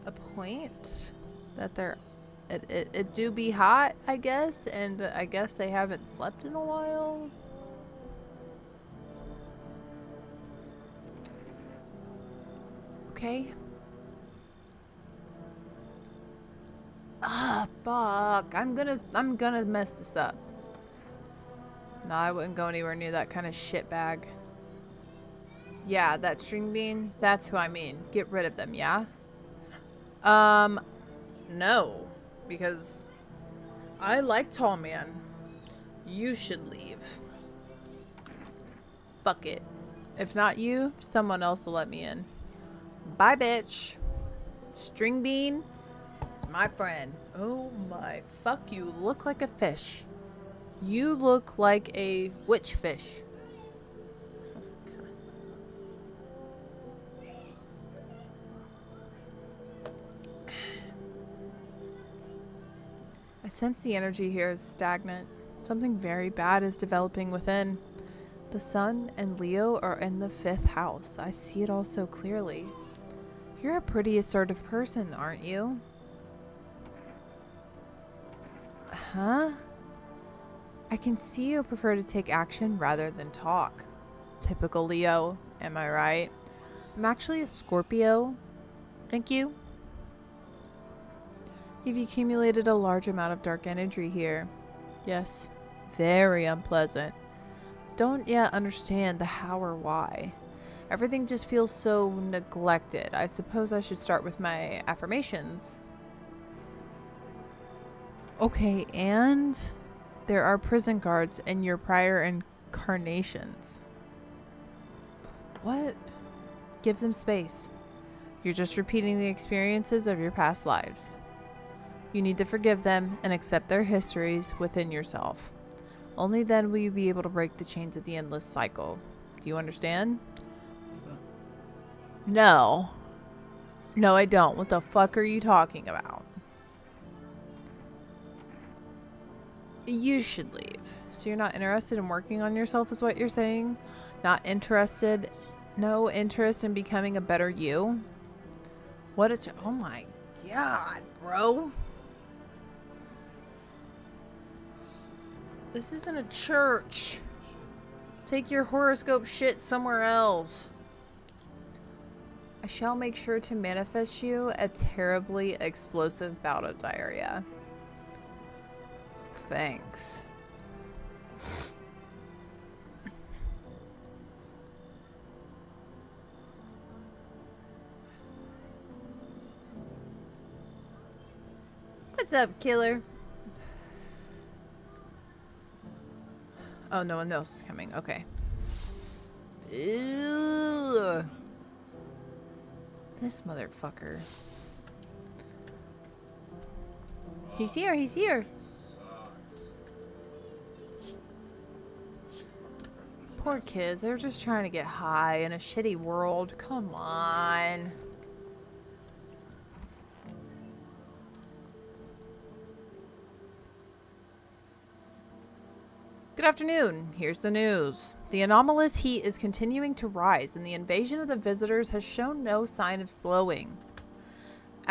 a point that they're... It do be hot, I guess, and I guess they haven't slept in a while. Okay. Ah, fuck. I'm gonna mess this up. No, I wouldn't go anywhere near that kind of shit bag. Yeah, that string bean, that's who I mean. Get rid of them, yeah? No. Because I like Tall Man. You should leave. Fuck it. If not you, someone else will let me in. Bye, bitch. String bean is my friend. Oh my, fuck, you look like a fish. You look like a witch fish. I sense the energy here is stagnant. Something very bad is developing within. The sun and Leo are in the 5th house. I see it all so clearly. You're a pretty assertive person, aren't you? Huh? I can see you prefer to take action rather than talk. Typical Leo, am I right? I'm actually a Scorpio. Thank you. You've accumulated a large amount of dark energy here. Yes, very unpleasant. Don't yet understand the how or why. Everything just feels so neglected. I suppose I should start with my affirmations. Okay, and there are prison guards in your prior incarnations. What? Give them space. You're just repeating the experiences of your past lives. You need to forgive them and accept their histories within yourself. Only then will you be able to break the chains of the endless cycle. Do you understand? No. No, I don't. What the fuck are you talking about? You should leave. So you're not interested in working on yourself is what you're saying? Not interested? No interest in becoming a better you? What a... Oh my god, bro. This isn't a church. Take your horoscope shit somewhere else. I shall make sure to manifest you a terribly explosive bout of diarrhea. Thanks. What's up, killer? Oh, no one else is coming. Okay. Ew. This motherfucker. He's here, he's here. Sucks. Poor kids, they're just trying to get high in a shitty world. Come on. Good afternoon. Here's the news. The anomalous heat is continuing to rise, and the invasion of the visitors has shown no sign of slowing.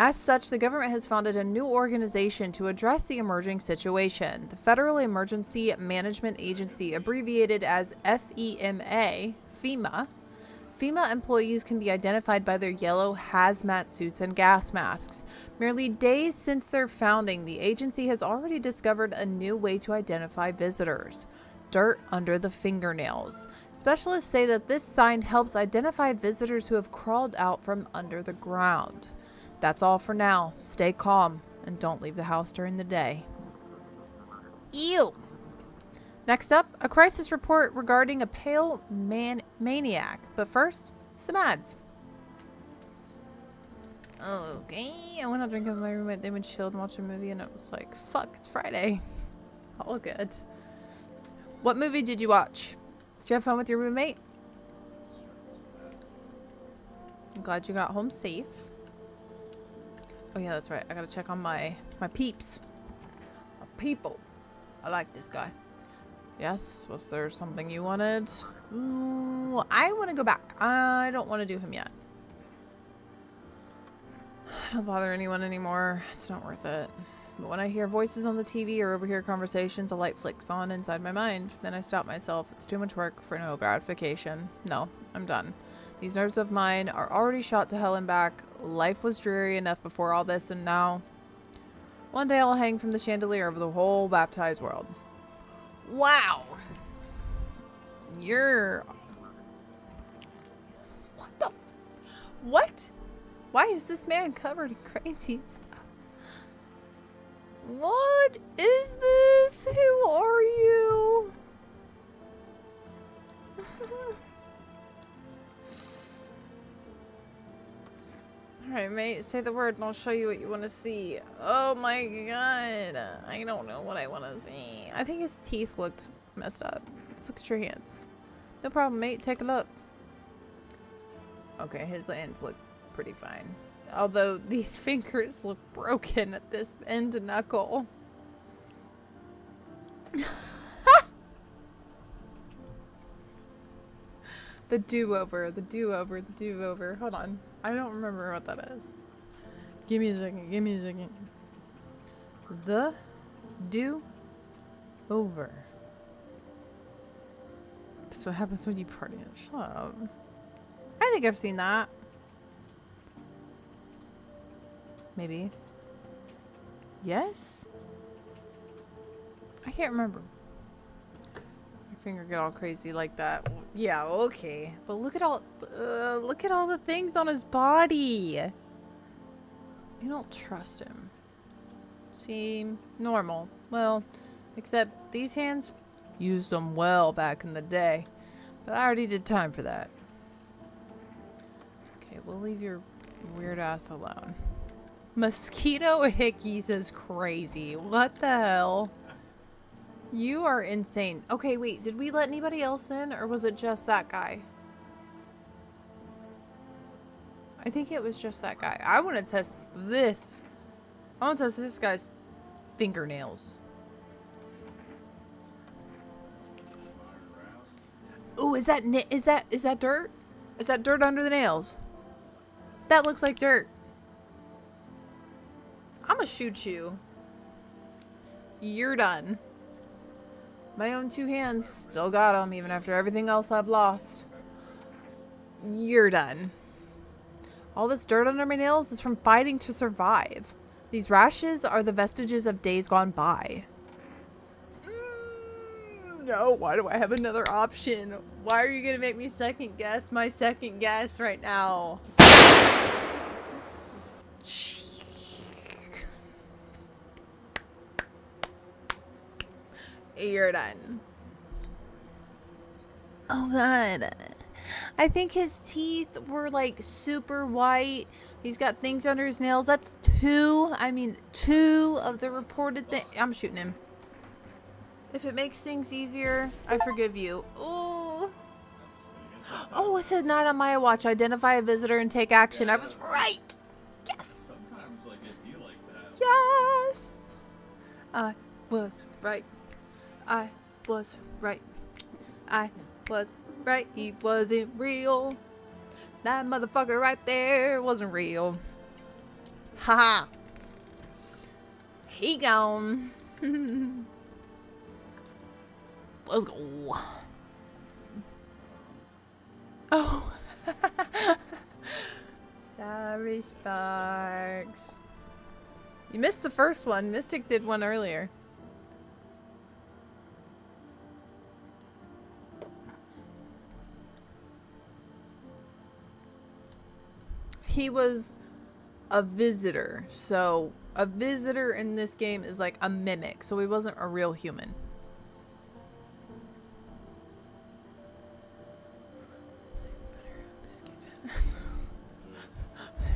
As such, the government has founded a new organization to address the emerging situation. The Federal Emergency Management Agency, abbreviated as FEMA, FEMA. FEMA employees can be identified by their yellow hazmat suits and gas masks. Merely days since their founding, the agency has already discovered a new way to identify visitors: dirt under the fingernails. Specialists say that this sign helps identify visitors who have crawled out from under the ground. That's all for now. Stay calm and don't leave the house during the day. Ew! Next up, a crisis report regarding a pale maniac. But first, some ads. Okay, I went out drinking with my roommate. They went chilled and watched a movie, and it was like, fuck, it's Friday. All good. What movie did you watch? Did you have fun with your roommate? I'm glad you got home safe. Oh yeah, that's right. I gotta check on my peeps. My people. I like this guy. Yes, was there something you wanted? I want to go back. I don't want to do him yet. I don't bother anyone anymore. It's not worth it. But when I hear voices on the TV or overhear conversations, a light flicks on inside my mind. Then I stop myself. It's too much work for no gratification. No, I'm done. These nerves of mine are already shot to hell and back. Life was dreary enough before all this, and now one day I'll hang from the chandelier over the whole baptized world. Wow. You're... What the... What? Why is this man covered in crazy stuff? What is this? Who are you? Alright, mate, say the word and I'll show you what you want to see. Oh my god. I don't know what I want to see. I think his teeth looked messed up. Let's look at your hands. No problem, mate. Take a look. Okay, his hands look pretty fine. Although these fingers look broken at this end knuckle. The do-over, the do-over, the do-over. Hold on. I don't remember what that is. Give me a second. Give me a second. The do-over. That's what happens when you party. Shut up. I think I've seen that. Maybe. Yes? I can't remember. My finger get all crazy like that. Yeah, okay. But look at all the things on his body. You don't trust him. Seem normal. Well, except these hands used them well back in the day. But I already did time for that. Okay, we'll leave your weird ass alone. Mosquito hickeys is crazy. What the hell? You are insane. Okay, wait. Did we let anybody else in, or was it just that guy? I think it was just that guy. I want to test this. I want to test this guy's fingernails. Oh, is that dirt? Is that dirt under the nails? That looks like dirt. I'ma shoot you. You're done. My own two hands still got him, even after everything else I've lost. You're done. All this dirt under my nails is from fighting to survive. These rashes are the vestiges of days gone by. No, why do I have another option? Why are you gonna make me second guess my second guess right now? You're done. Oh god. I think his teeth were like super white. He's got things under his nails. That's two of the reported things. I'm shooting him. If it makes things easier, I forgive you. Oh. Oh, it says not on my watch. Identify a visitor and take action. I was right. Yes. Sometimes like it'd be like that. Yes. I was right. I was right. I was right. He wasn't real. That motherfucker right there wasn't real. Haha. He gone. Let's go. Oh. Sorry, Sparks. You missed the first one. Mystic did one earlier. He was a visitor. So a visitor in this game is like a mimic. So he wasn't a real human.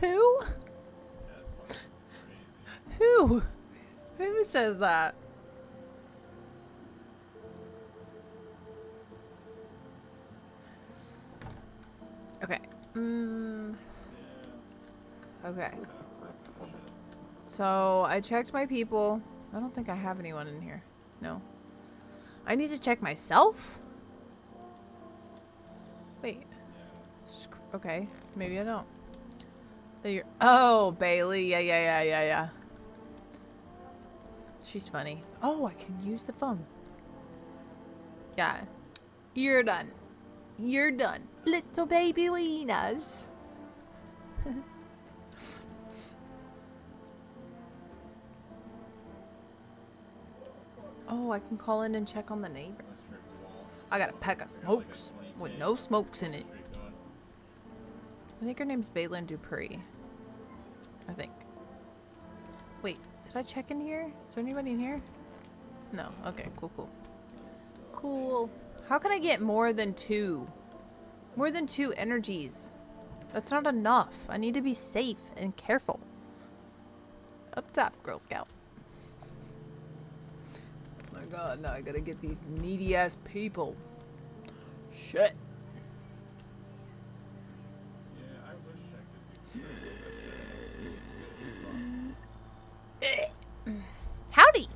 Who? Who? Who says that? Okay. Okay. So I checked my people. I don't think I have anyone in here. No. I need to check myself? Wait. Okay. Maybe I don't. Oh, Bailey. Yeah. She's funny. Oh, I can use the phone. Yeah. You're done. You're done. Little baby wieners. Oh, I can call in and check on the neighbor. I got a pack of smokes with no smokes in it. I think her name's Baylin Dupree. I think. Wait, did I check in here? Is there anybody in here? No. Okay, cool. Cool. How can I get more than two? More than 2 energies. That's not enough. I need to be safe and careful. Up top, Girl Scout. Oh my god, now I gotta get these needy ass people. Shit. Yeah, I wish I could be. Howdy!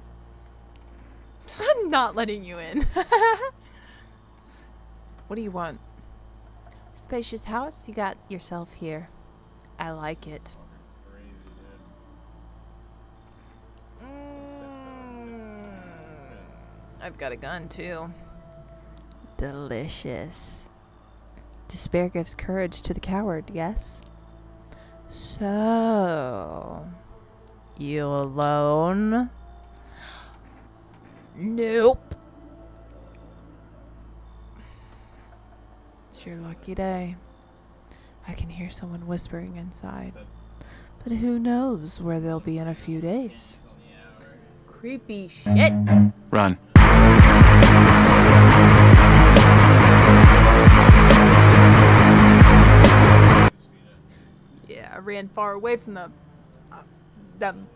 I'm not letting you in. What do you want? Spacious house you got yourself here. I like it. I've got a gun too. Delicious. Despair gives courage to the coward, yes? So, you alone? Nope. It's your lucky day. I can hear someone whispering inside. But who knows where they'll be in a few days. Creepy shit. Run. Yeah, I ran far away from them. Them.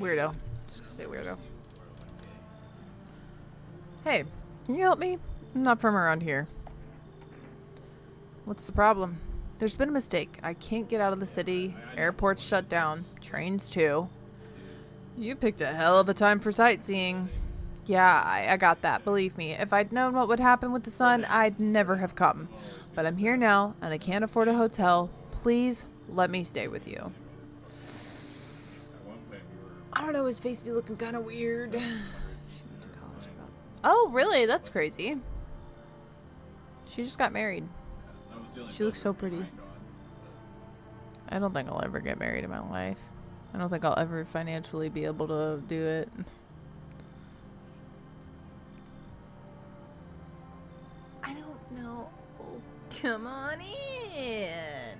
Weirdo. Just say weirdo. Hey, can you help me? I'm not from around here. What's the problem? There's been a mistake. I can't get out of the city. Airport's shut down. Trains too. You picked a hell of a time for sightseeing. Yeah, I got that. Believe me. If I'd known what would happen with the sun, I'd never have come. But I'm here now, and I can't afford a hotel. Please let me stay with you. I don't know, his face be looking kind of weird. She went to college. Oh, really? That's crazy. She just got married. She looks so pretty. I don't think I'll ever get married in my life. I don't think I'll ever financially be able to do it. I don't know. Oh, come on in.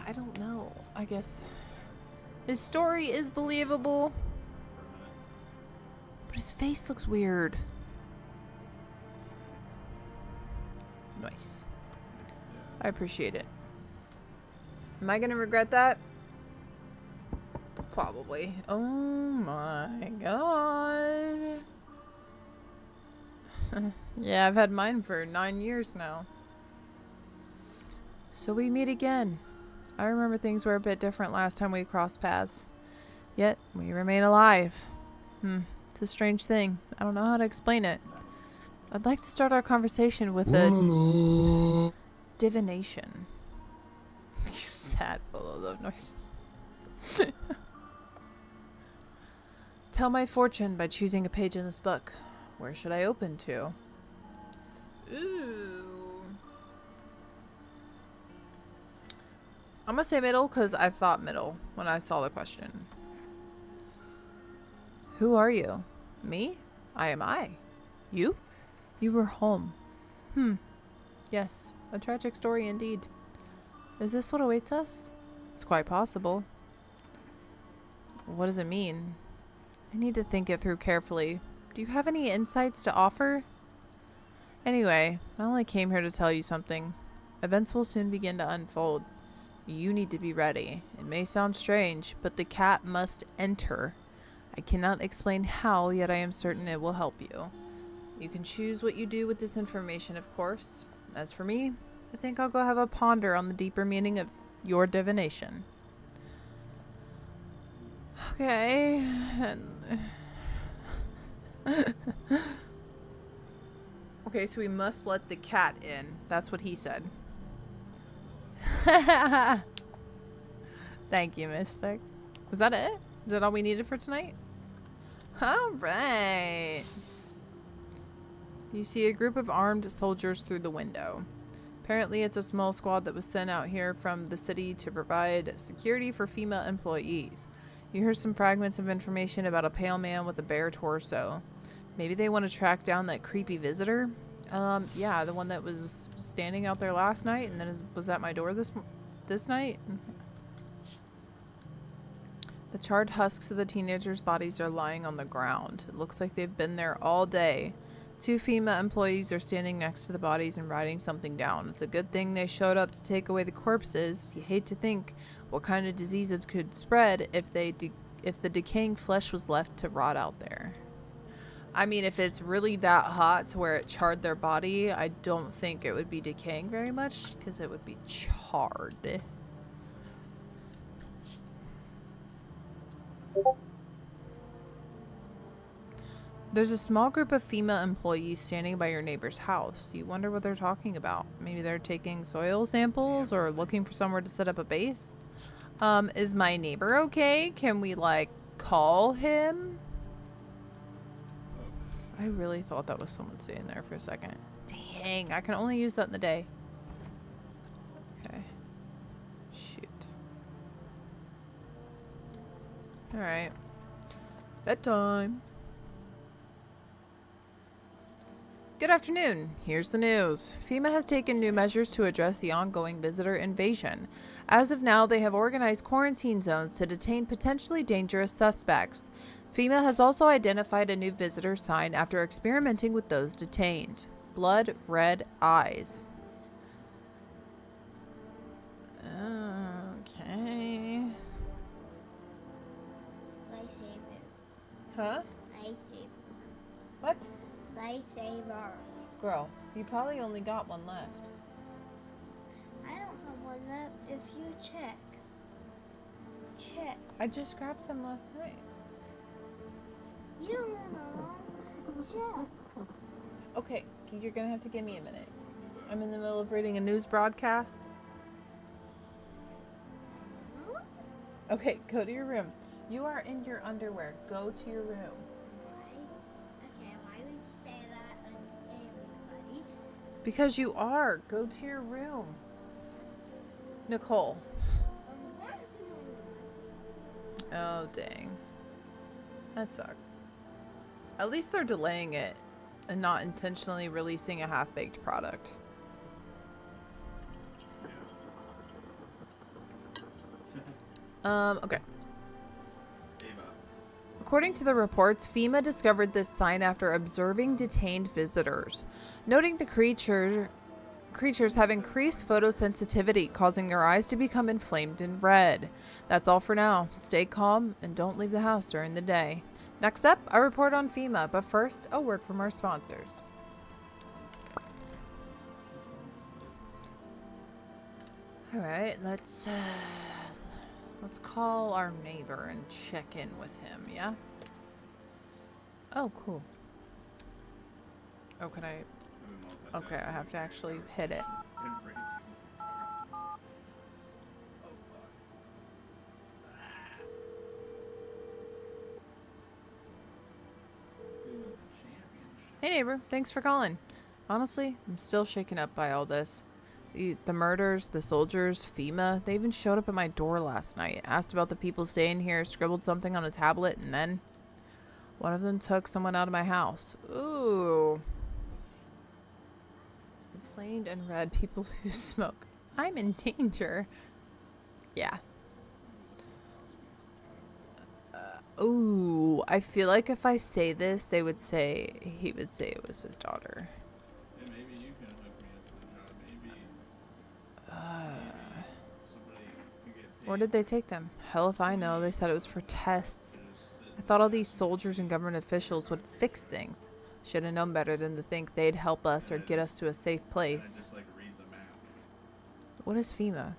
I don't know. I guess his story is believable. But his face looks weird. Nice. I appreciate it. Am I gonna regret that? Probably. Oh my god. Yeah, I've had mine for 9 years now. So we meet again. I remember things were a bit different last time we crossed paths. Yet, we remain alive. It's a strange thing. I don't know how to explain it. I'd like to start our conversation with a divination. Sad full of those noises. Tell my fortune by choosing a page in this book. Where should I open to? Ooh. I'm gonna say middle because I thought middle when I saw the question. Who are you? Me? I am I. You? You were home. Yes, a tragic story indeed. Is this what awaits us? It's quite possible. What does it mean? I need to think it through carefully. Do you have any insights to offer? Anyway, I only came here to tell you something. Events will soon begin to unfold. You need to be ready. It may sound strange, but the cat must enter. I cannot explain how, yet I am certain it will help you. You can choose what you do with this information, of course. As for me, I think I'll go have a ponder on the deeper meaning of your divination. Okay. Okay, so we must let the cat in. That's what he said. Thank you, Mystic. Was that it? Is that all we needed for tonight? Alright. You see a group of armed soldiers through the window. Apparently it's a small squad that was sent out here from the city to provide security for female employees. You hear some fragments of information about a pale man with a bare torso. Maybe they want to track down that creepy visitor? Yeah, the one that was standing out there last night and then was at my door this night? The charred husks of the teenagers' bodies are lying on the ground. It looks like they've been there all day. 2 female employees are standing next to the bodies and writing something down. It's a good thing they showed up to take away the corpses. You hate to think what kind of diseases could spread if the decaying flesh was left to rot out there. I mean, if it's really that hot to where it charred their body, I don't think it would be decaying very much because it would be charred. There's a small group of female employees standing by your neighbor's house. You wonder what they're talking about. Maybe they're taking soil samples or looking for somewhere to set up a base. Is my neighbor okay? Can we, like, call him? I really thought that was someone sitting there for a second. Dang, I can only use that in the day. Okay. Shoot. Alright. Bedtime. Good afternoon. Here's the news. FEMA has taken new measures to address the ongoing visitor invasion. As of now, they have organized quarantine zones to detain potentially dangerous suspects. FEMA has also identified a new visitor sign after experimenting with those detained. Blood red eyes. Okay. Lightsaber. Huh? Lightsaber. What? Lightsaber. Girl, you probably only got one left. I don't have one left if you check. Check. I just grabbed some last night. You don't know. Check. Okay, you're gonna have to give me a minute. I'm in the middle of reading a news broadcast. Huh? Okay, go to your room. You are in your underwear. Go to your room. Okay, why would you say that, everybody? Because you are. Go to your room. Nicole. Oh, dang. That sucks. At least they're delaying it and not intentionally releasing a half-baked product. Okay. Ava. According to the reports, FEMA discovered this sign after observing detained visitors, noting the creatures have increased photosensitivity, causing their eyes to become inflamed and red. That's all for now. Stay calm and don't leave the house during the day. Next up, a report on FEMA, but first, a word from our sponsors. All right, let's call our neighbor and check in with him, yeah? Oh, cool. Oh, can I? Okay, I have to actually hit it. Hey neighbor, thanks for calling. Honestly, I'm still shaken up by all this. The murders, the soldiers, FEMA, they even showed up at my door last night, asked about the people staying here, scribbled something on a tablet, and then one of them took someone out of my house. Ooh. Inflamed and red, people who smoke. I'm in danger. Yeah. Ooh, I feel like if I say this, he would say it was his daughter. Yeah, maybe you can hook me up to the job. Maybe somebody can get paid. Where did they take them? Hell if I know. They said it was for tests. I thought all these soldiers and government officials would fix things. Should have known better than to think they'd help us or get us to a safe place. Just like read the map. What is FEMA?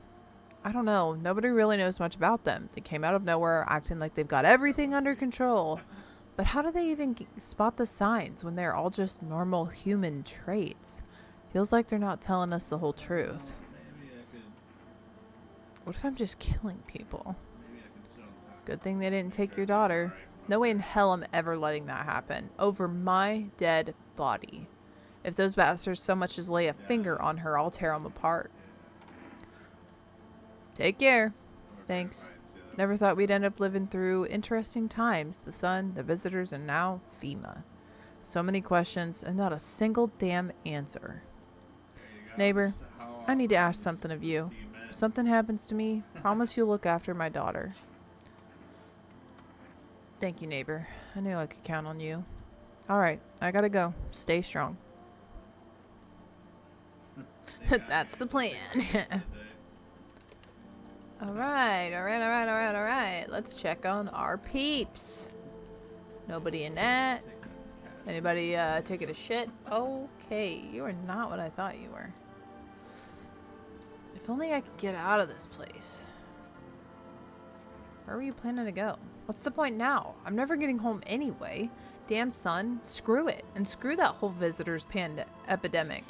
I don't know. Nobody really knows much about them. They came out of nowhere acting like they've got everything under control. But how do they even spot the signs when they're all just normal human traits? Feels like they're not telling us the whole truth. Maybe I could. What if I'm just killing people? Maybe I could sit on top. Good thing they didn't take your daughter. No way in hell I'm ever letting that happen. Over my dead body. If those bastards so much as lay a finger on her, I'll tear them apart. Take care. Thanks. Never thought we'd end up living through interesting times. The sun, the visitors, and now FEMA. So many questions and not a single damn answer. Neighbor, I need to ask something of you. If something happens to me, promise you'll look after my daughter. Thank you, neighbor. I knew I could count on you. Alright, I gotta go. Stay strong. That's the plan. Alright. Let's check on our peeps. Nobody in that. Anybody taking a shit? Okay, you are not what I thought you were. If only I could get out of this place. Where were you planning to go? What's the point now? I'm never getting home anyway. Damn son, screw it. And screw that whole visitors epidemic.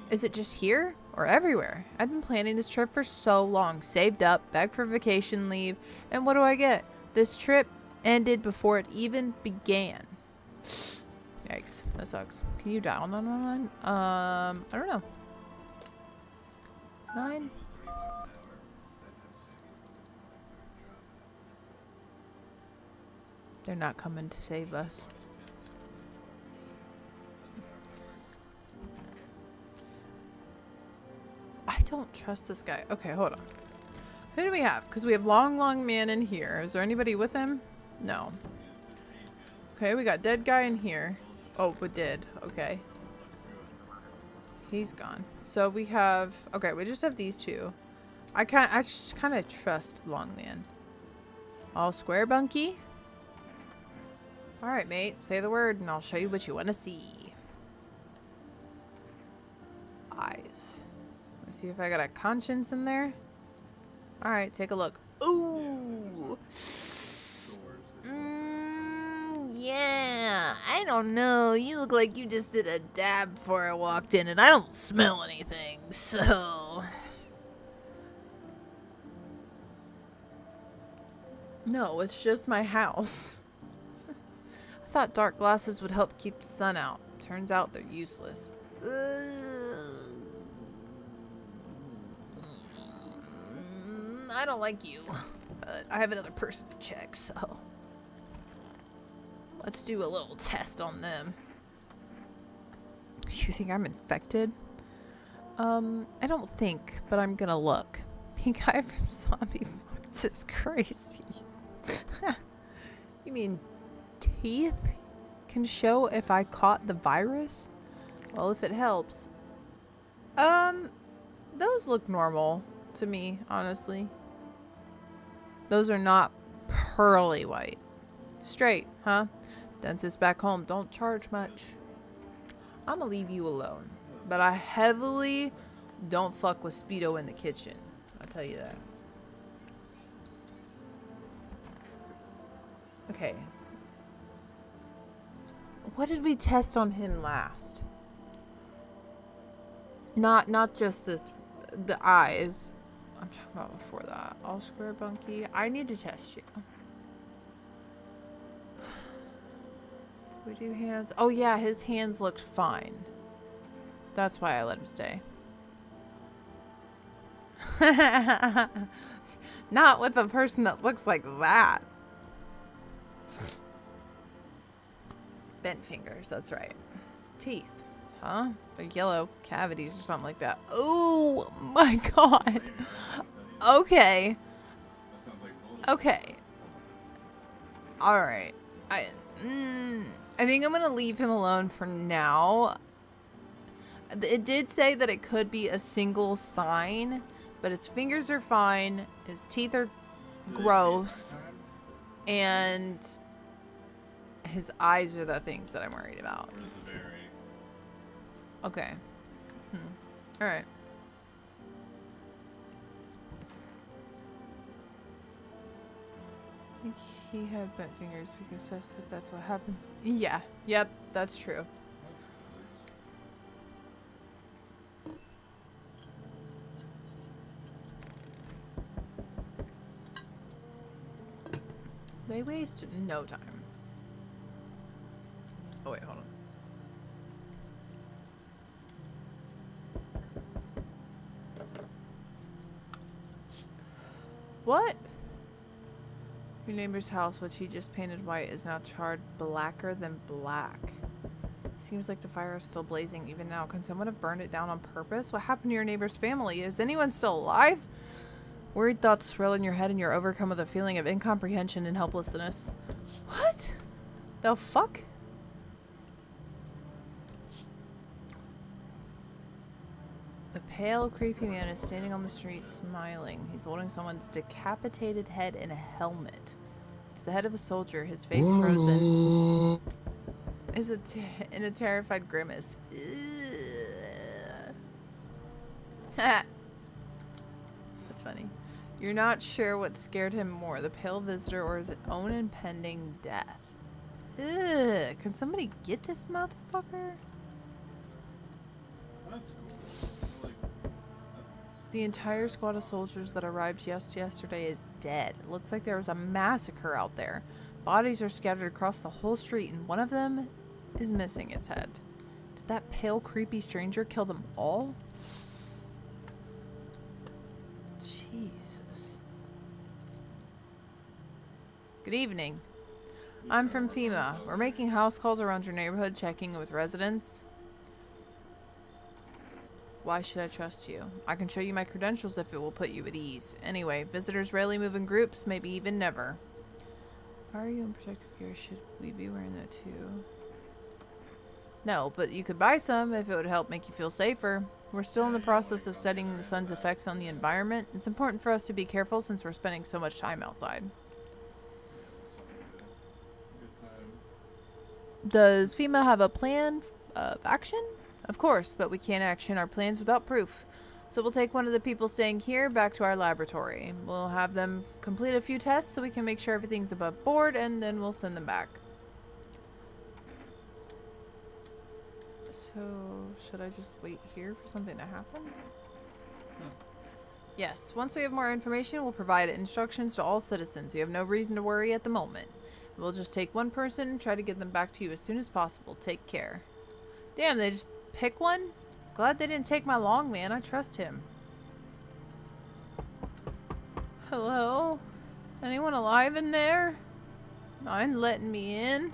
Is it just here or everywhere? I've been planning this trip for so long. Saved up, begged for vacation leave, and what do I get? This trip ended before it even began. Yikes, that sucks. Can you dial 911? I don't know. 9? They're not coming to save us. I don't trust this guy. Okay, hold on. Who do we have? Because we have Long Man in here. Is there anybody with him? No. Okay, we got dead guy in here. Oh, we did. Okay. He's gone. So we have... Okay, we just have these two. I just kind of trust Long Man. All square, Bunky? Alright, mate. Say the word and I'll show you what you want to see. Eyes. Let's see if I got a conscience in there. Alright, take a look. Ooh! Yeah, I don't know. You look like you just did a dab before I walked in and I don't smell anything, so... No, it's just my house. I thought dark glasses would help keep the sun out. Turns out they're useless. I don't like you. But I have another person to check, so... Let's do a little test on them. You think I'm infected? I don't think, but I'm gonna look. Pink Eye from Zombie Farts is crazy. You mean teeth can show if I caught the virus? Well, if it helps. Those look normal to me, honestly. Those are not pearly white. Straight, huh? Dentist back home, don't charge much. I'm gonna leave you alone. But I heavily don't fuck with Speedo in the kitchen. I'll tell you that. Okay. What did we test on him last? Not just this, the eyes. I'm talking about before that. All square bunky. I need to test you. Did we do hands? Oh yeah, his hands looked fine. That's why I let him stay. Not with a person that looks like that. Bent fingers, that's right. Teeth. Huh? They're yellow cavities or something like that. Oh my god. Okay. That sounds like bullshit. Okay. Alright. I think I'm gonna leave him alone for now. It did say that it could be a single sign, but his fingers are fine, his teeth are gross, and his eyes are the things that I'm worried about. Or does it vary? Okay. Alright. I think he had bent fingers because that's what happens. Yeah. Yep, that's true. They waste no time. Oh wait, hold on. What? Your neighbor's house, which he just painted white, is now charred blacker than black. Seems like the fire is still blazing even now. Can someone have burned it down on purpose? What happened to your neighbor's family? Is anyone still alive? Worried thoughts swirl in your head and you're overcome with a feeling of incomprehension and helplessness. What? The fuck? A pale, creepy man is standing on the street smiling. He's holding someone's decapitated head in a helmet. It's the head of a soldier, his face frozen. Is in a terrified grimace. That's funny. You're not sure what scared him more, the pale visitor or his own impending death. Ugh. Can somebody get this motherfucker? That's cool. Like, The entire squad of soldiers that arrived yesterday is dead. It looks like there was a massacre out there. Bodies are scattered across the whole street, and one of them is missing its head. Did that pale, creepy stranger kill them all? Jesus. Good evening. I'm from FEMA. We're making house calls around your neighborhood, checking with residents. Why should I trust you? I can show you my credentials if it will put you at ease. Anyway, visitors rarely move in groups, maybe even never. Why are you in protective gear? Should we be wearing that too? No, but you could buy some if it would help make you feel safer. We're still in the process of studying the sun's effects on the environment. It's important for us to be careful since we're spending so much time outside. good time. Does FEMA have a plan of action? Of course, but we can't action our plans without proof. So we'll take one of the people staying here back to our laboratory. We'll have them complete a few tests so we can make sure everything's above board, and then we'll send them back. So, should I just wait here for something to happen? Yes, once we have more information, we'll provide instructions to all citizens. You have no reason to worry at the moment. We'll just take one person and try to get them back to you as soon as possible. Take care. Damn, they just pick one? Glad they didn't take my long man. I trust him. Hello? Anyone alive in there? Mind letting me in?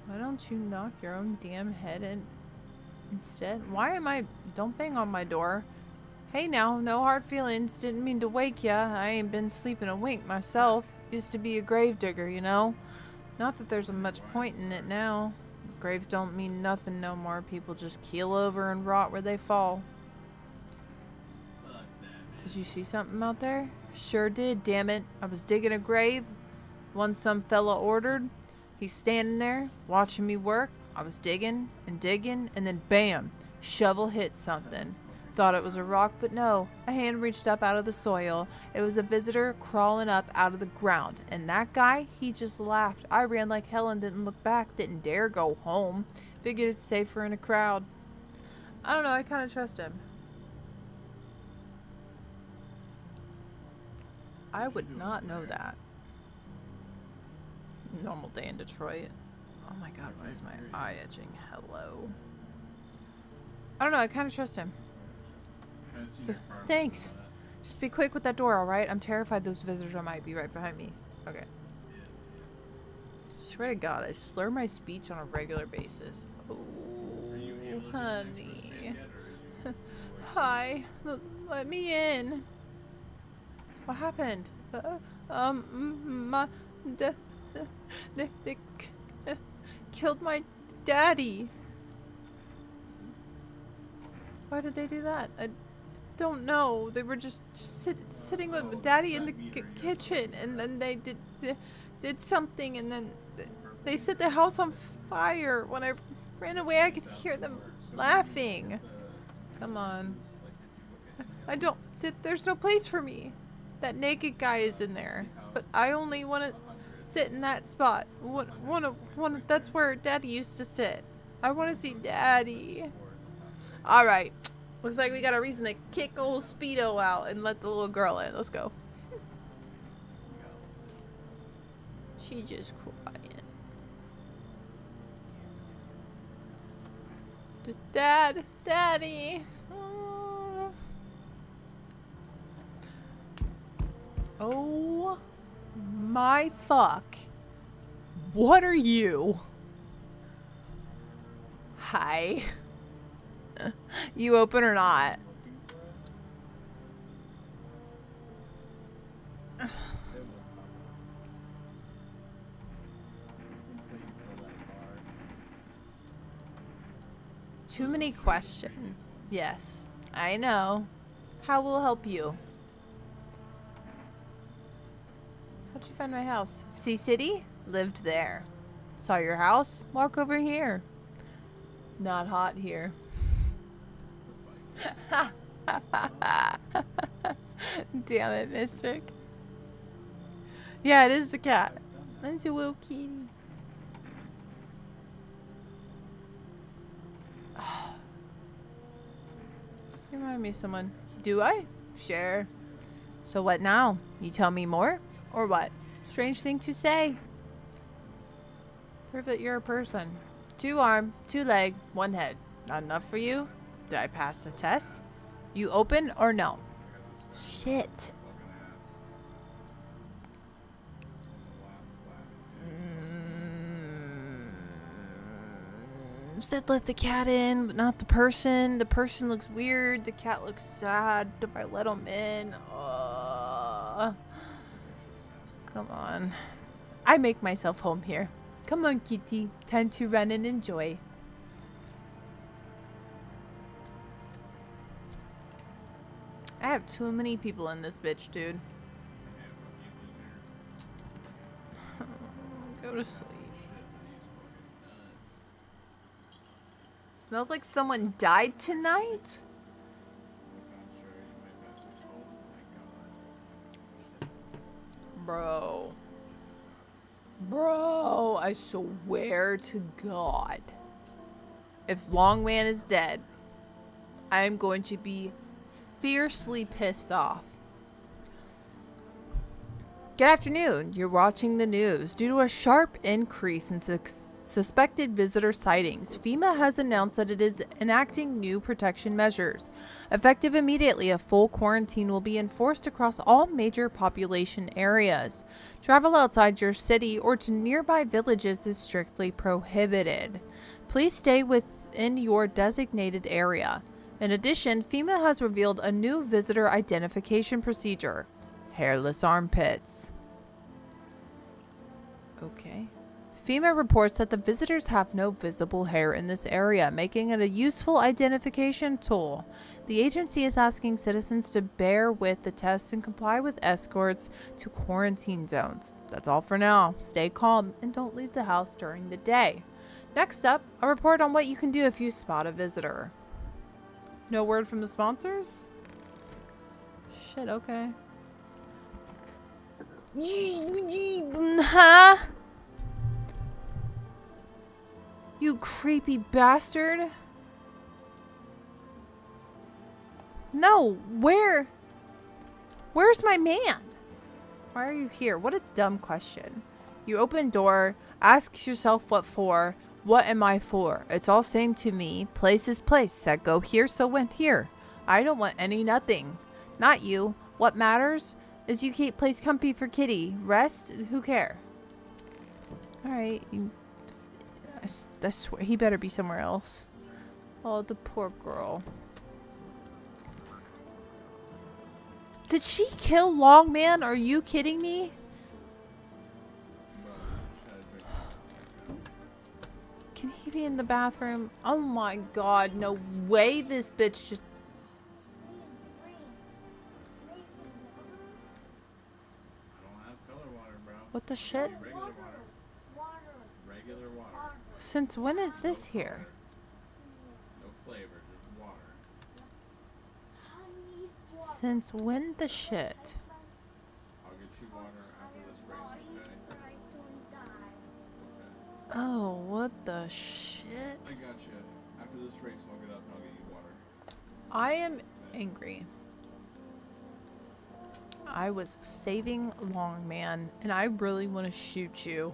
Why don't you knock your own damn head in instead? Why am I... Don't bang on my door. Hey now, no hard feelings. Didn't mean to wake ya. I ain't been sleeping a wink myself. Used to be a grave digger, you know? Not that there's much point in it now. Graves don't mean nothing no more. People just keel over and rot where they fall. Did you see something out there? Sure did, damn it. I was digging a grave. One some fella ordered. He's standing there, watching me work. I was digging, and then bam! Shovel hit something. Thought it was a rock, but no. A hand reached up out of the soil. It was a visitor crawling up out of the ground. And that guy, he just laughed. I ran like hell and didn't look back. Didn't dare go home. Figured it's safer in a crowd. I don't know, I kind of trust him. I would not know that. Normal day in Detroit. Oh my god, why is my eye itching? Hello. I don't know, I kind of trust him. Thanks. Just be quick with that door, alright? I'm terrified those visitors might be right behind me. Okay. Swear to God, I slur my speech on a regular basis. Oh, honey. Hi. Let me in. What happened? They killed my daddy. Why did they do that? I don't know. They were just sitting with my daddy in the kitchen, and then they did something, and then they set the house on fire. When I ran away, I could hear them laughing. Come on. There's no place for me. That naked guy is in there, but I only want to sit in that spot. That's where Daddy used to sit. I want to see Daddy. All right, looks like we got a reason to kick old Speedo out and let the little girl in. Let's go. She just crying. Daddy. Oh my fuck. What are you? Hi. You open or not? Too many questions. Yes, I know. How will help you? How'd you find my house? Sea City? Lived there. Saw your house? Walk over here. Not hot here. Damn it, Mystic. Yeah, it is the cat. That's a little kitty. You remind me of someone. Do I? Sure. So what now? You tell me more? Or what? Strange thing to say. Prove that you're a person. 2 arm, 2 leg, 1 head. Not enough for you? Did I pass the test? You open or no? Shit. Said let the cat in, but not the person. The person looks weird. The cat looks sad. If I let him in. Come on. I make myself home here. Come on, kitty. Time to run and enjoy. I have too many people in this bitch, dude. Go to sleep. Smells like someone died tonight? Bro. Bro, I swear to God. If Longman is dead, I am going to be fiercely pissed off. Good afternoon. You're watching the news. Due to a sharp increase in suspected visitor sightings, FEMA has announced that it is enacting new protection measures. Effective immediately, a full quarantine will be enforced across all major population areas. Travel outside your city or to nearby villages is strictly prohibited. Please stay within your designated area. In addition, FEMA has revealed a new visitor identification procedure. Hairless armpits. Okay. FEMA reports that the visitors have no visible hair in this area, making it a useful identification tool. The agency is asking citizens to bear with the tests and comply with escorts to quarantine zones. That's all for now. Stay calm and don't leave the house during the day. Next up, a report on what you can do if you spot a visitor. No word from the sponsors? Shit, okay. Huh? You creepy bastard. No, where's my man? Why are you here? What a dumb question. You open door, ask yourself what for. What am I for? It's all same to me. Place is place. Said go here, so went here. I don't want any nothing. Not you. What matters is you keep place comfy for kitty. Rest, who care? Alright, I swear, he better be somewhere else. Oh, the poor girl. Did she kill Longman? Are you kidding me? Can he be in the bathroom? Oh my god, no way this bitch just... I don't have color water, bro. What the shit? Regular water. Regular water. Since when is this here? No flavor, just water. Since when the shit? I'll get you water after this race, okay? Oh, what the shit? I got you. After this race, I'll get up and I'll get you water. I am angry. I was saving Longman, and I really want to shoot you.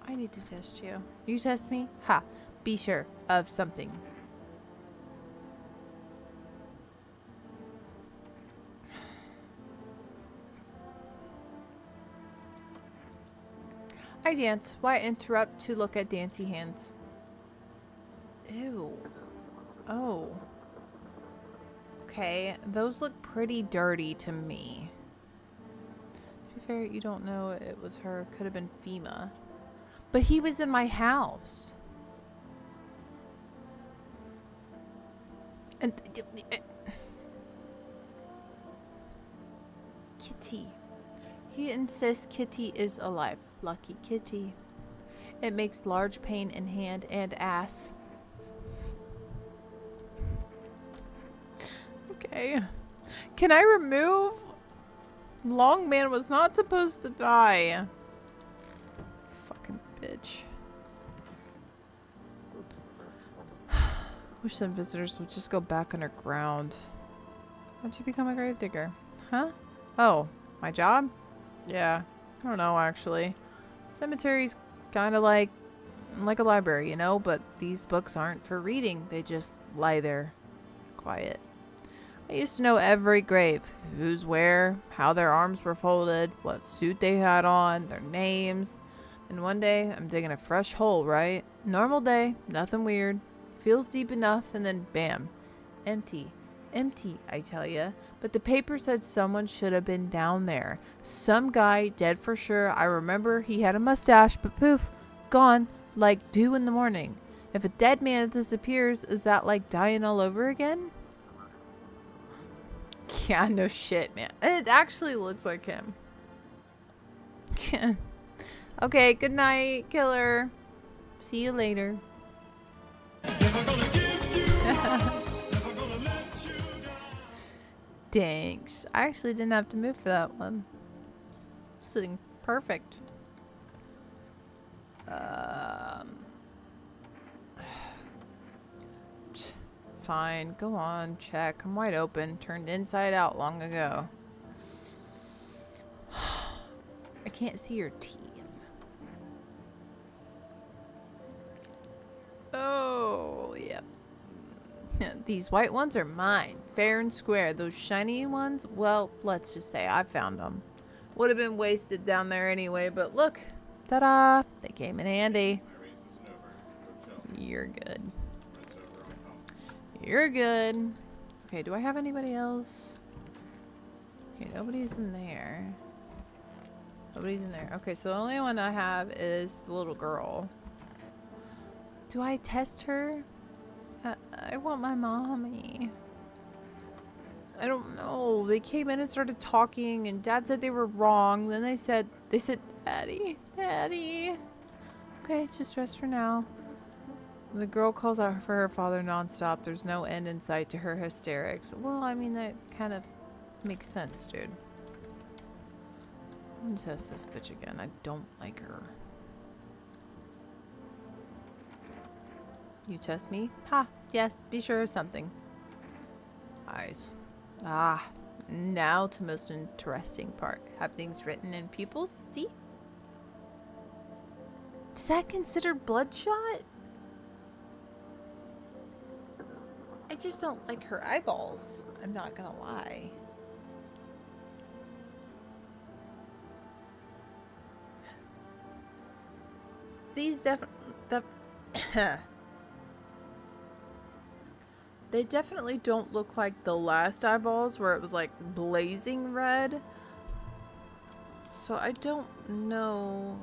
I need to test you. You test me? Ha! Be sure of something. I dance. Why interrupt to look at dancey hands? Ew. Oh. Okay, those look pretty dirty to me. To be fair, you don't know it was her. Could have been FEMA. But he was in my house. And Kitty. He insists Kitty is alive. Lucky Kitty. It makes large pain in hand and ass. Okay. Can I remove? Longman was not supposed to die. Fucking bitch. Wish some visitors would just go back underground. Why'd you become a gravedigger? Huh? Oh, my job? Yeah. I don't know, actually. Cemetery's kind of like a library, you know? But these books aren't for reading. They just lie there. Quiet. I used to know every grave. Who's where, how their arms were folded, what suit they had on, their names. And one day, I'm digging a fresh hole, right? Normal day, nothing weird. Feels deep enough, and then bam. Empty. Empty, I tell ya. But the paper said someone should have been down there. Some guy, dead for sure. I remember he had a mustache, but poof, gone, like dew in the morning. If a dead man disappears, is that like dying all over again? Yeah, no shit, man. It actually looks like him. Okay, good night, killer. See you later. Thanks. I actually didn't have to move for that one. Sitting perfect. Fine. Go on. Check. I'm wide open. Turned inside out long ago. I can't see your teeth. Oh, yep. These white ones are mine. Fair and square. Those shiny ones, well, let's just say I found them. Would have been wasted down there anyway, but look. Ta-da! They came in handy. My race isn't over. Go chill. You're good. It's over. You're good. Okay, do I have anybody else? Okay, nobody's in there. Nobody's in there. Okay, so the only one I have is the little girl. Do I test her? I want my mommy. I don't know. They came in and started talking and Dad said they were wrong. Then they said, Daddy, Daddy. Okay, just rest for now. The girl calls out for her father nonstop. There's no end in sight to her hysterics. Well, I mean, that kind of makes sense, dude. I'm gonna test this bitch again. I don't like her. You test me? Ha! Yes, be sure of something. Eyes. Ah, now to most interesting part. Have things written in pupils? See? Is that considered bloodshot? I just don't like her eyeballs. I'm not gonna lie. These they definitely don't look like the last eyeballs where it was like blazing red. So I don't know.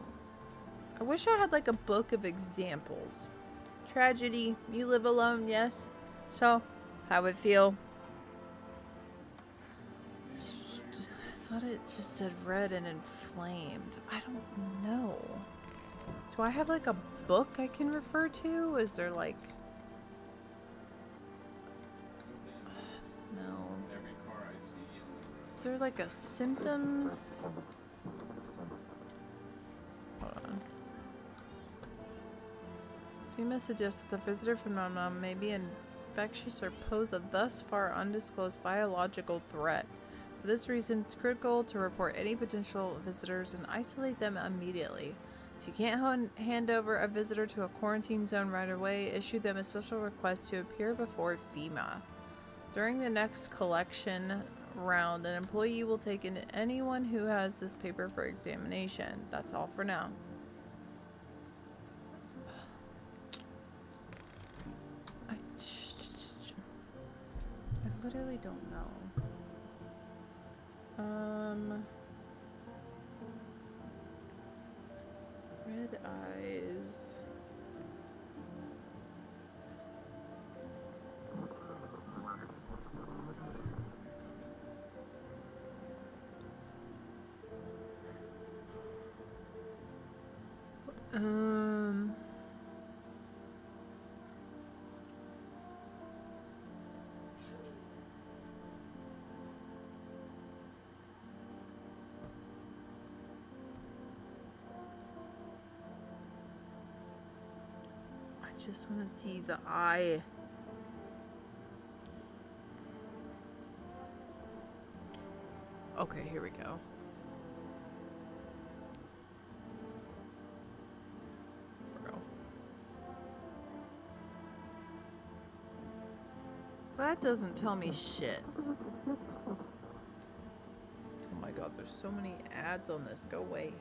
I wish I had like a book of examples. Tragedy, you live alone, yes? So, how would it feel? I thought it just said red and inflamed. I don't know. Do I have like a book I can refer to? Is there like... No. Every car I see. Is there like a symptoms? Hold on. FEMA suggests that the visitor phenomenon may be infectious or pose a thus far undisclosed biological threat. For this reason, it's critical to report any potential visitors and isolate them immediately. If you can't hand over a visitor to a quarantine zone right away, issue them a special request to appear before FEMA. During the next collection round, an employee will take in anyone who has this paper for examination. That's all for now. I literally don't know. Red eyes. I just want to see the eye. Okay, here we go. Bro. That doesn't tell me shit. Oh my god, there's so many ads on this. Go away.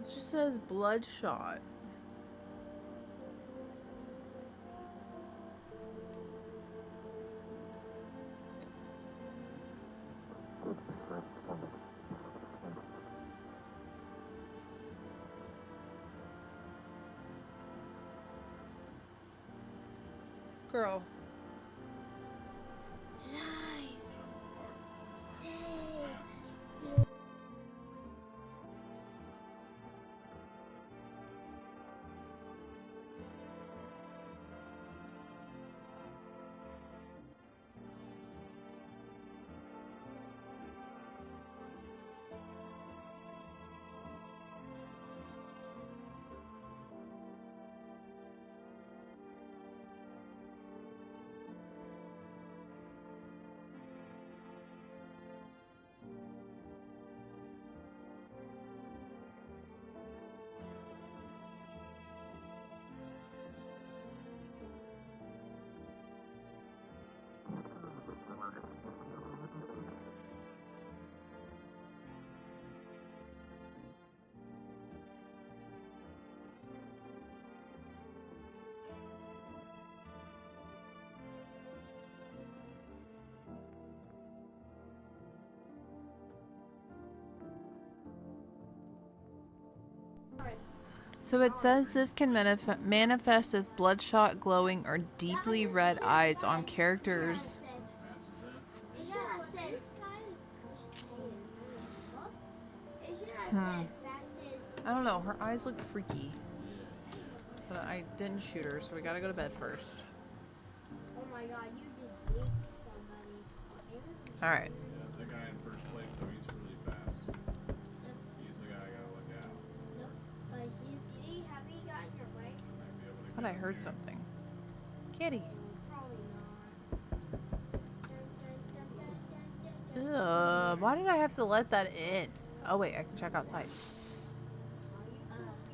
It just says bloodshot. Girl. Life. Save. So it says this can manifest as bloodshot, glowing, or deeply red eyes on characters. I don't know. Her eyes look freaky. But I didn't shoot her, so we gotta go to bed first. Oh my god, you just ate somebody. Alright. Yeah, the guy in first place, though, he's really fast. He's the guy I gotta look out. Nope. But have you gotten your way? Might be able to Thought I heard something. Kitty. Probably not. Why did I have to let that in? Oh wait, I can check outside.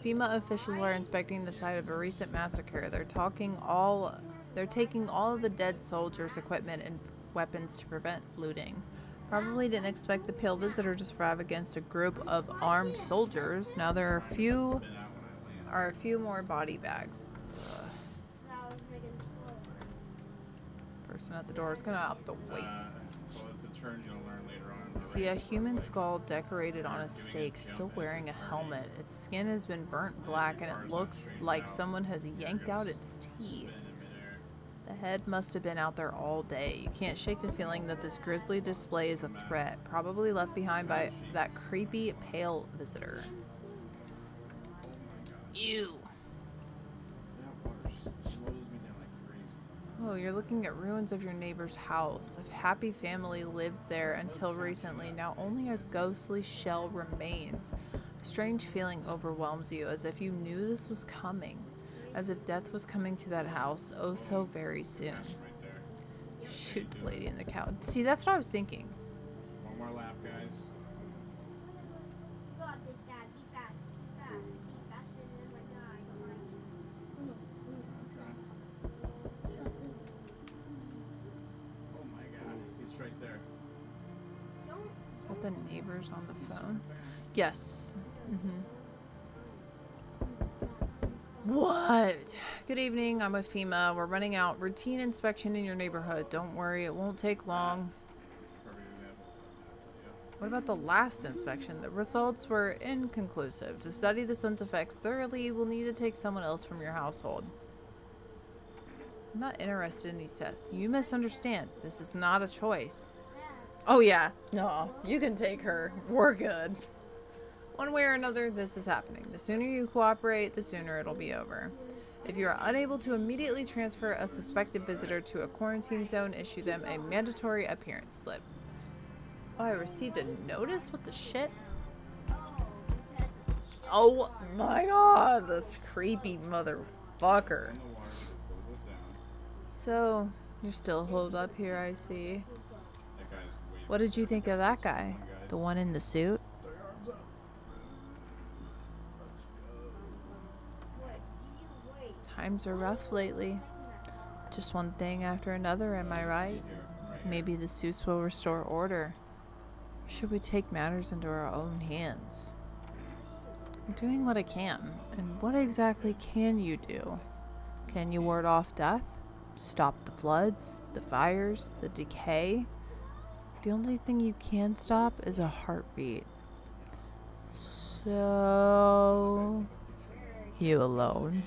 FEMA officials are inspecting the site of a recent massacre. They're taking all of the dead soldiers' equipment and weapons to prevent looting. Probably didn't expect the pale visitor to survive against a group of armed soldiers. Now there are a few more body bags. Person at the door is gonna have to wait. Well, it's a turn you'll learn later on. See a human skull decorated on a stake, still wearing a helmet. Its skin has been burnt black and it looks like someone has yanked out its teeth. The head must have been out there all day. You can't shake the feeling that this grisly display is a threat, probably left behind by that creepy pale visitor. Ew. Oh, you're looking at ruins of your neighbor's house. A happy family lived there until recently. Now only a ghostly shell remains. A strange feeling overwhelms you, as if you knew this was coming. As if death was coming to that house, oh so very soon. Shoot the lady in the couch. See, that's what I was thinking. One more lap, guys. You got this, Dad. Be fast. Be fast. Be faster than my guy behind you. You got this. Oh my god, he's right there. Don't. Is that the neighbors on the phone? Yes. What? Good evening, I'm with FEMA. We're running out. Routine inspection in your neighborhood. Don't worry, it won't take long. What about the last inspection? The results were inconclusive. To study the sun's effects thoroughly, we'll need to take someone else from your household. I'm not interested in these tests. You misunderstand. This is not a choice. Oh yeah. No, you can take her. We're good. One way or another, this is happening. The sooner you cooperate, the sooner it'll be over. If you are unable to immediately transfer a suspected visitor to a quarantine zone, issue them a mandatory appearance slip. Oh, I received a notice? What the shit? Oh my god, this creepy motherfucker. So, you're still holed up here, I see. What did you think of that guy? The one in the suit? Times are rough lately. Just one thing after another, am I right? Maybe the suits will restore order. Or should we take matters into our own hands? I'm doing what I can. And what exactly can you do? Can you ward off death? Stop the floods, the fires, the decay? The only thing you can stop is a heartbeat. So... you alone?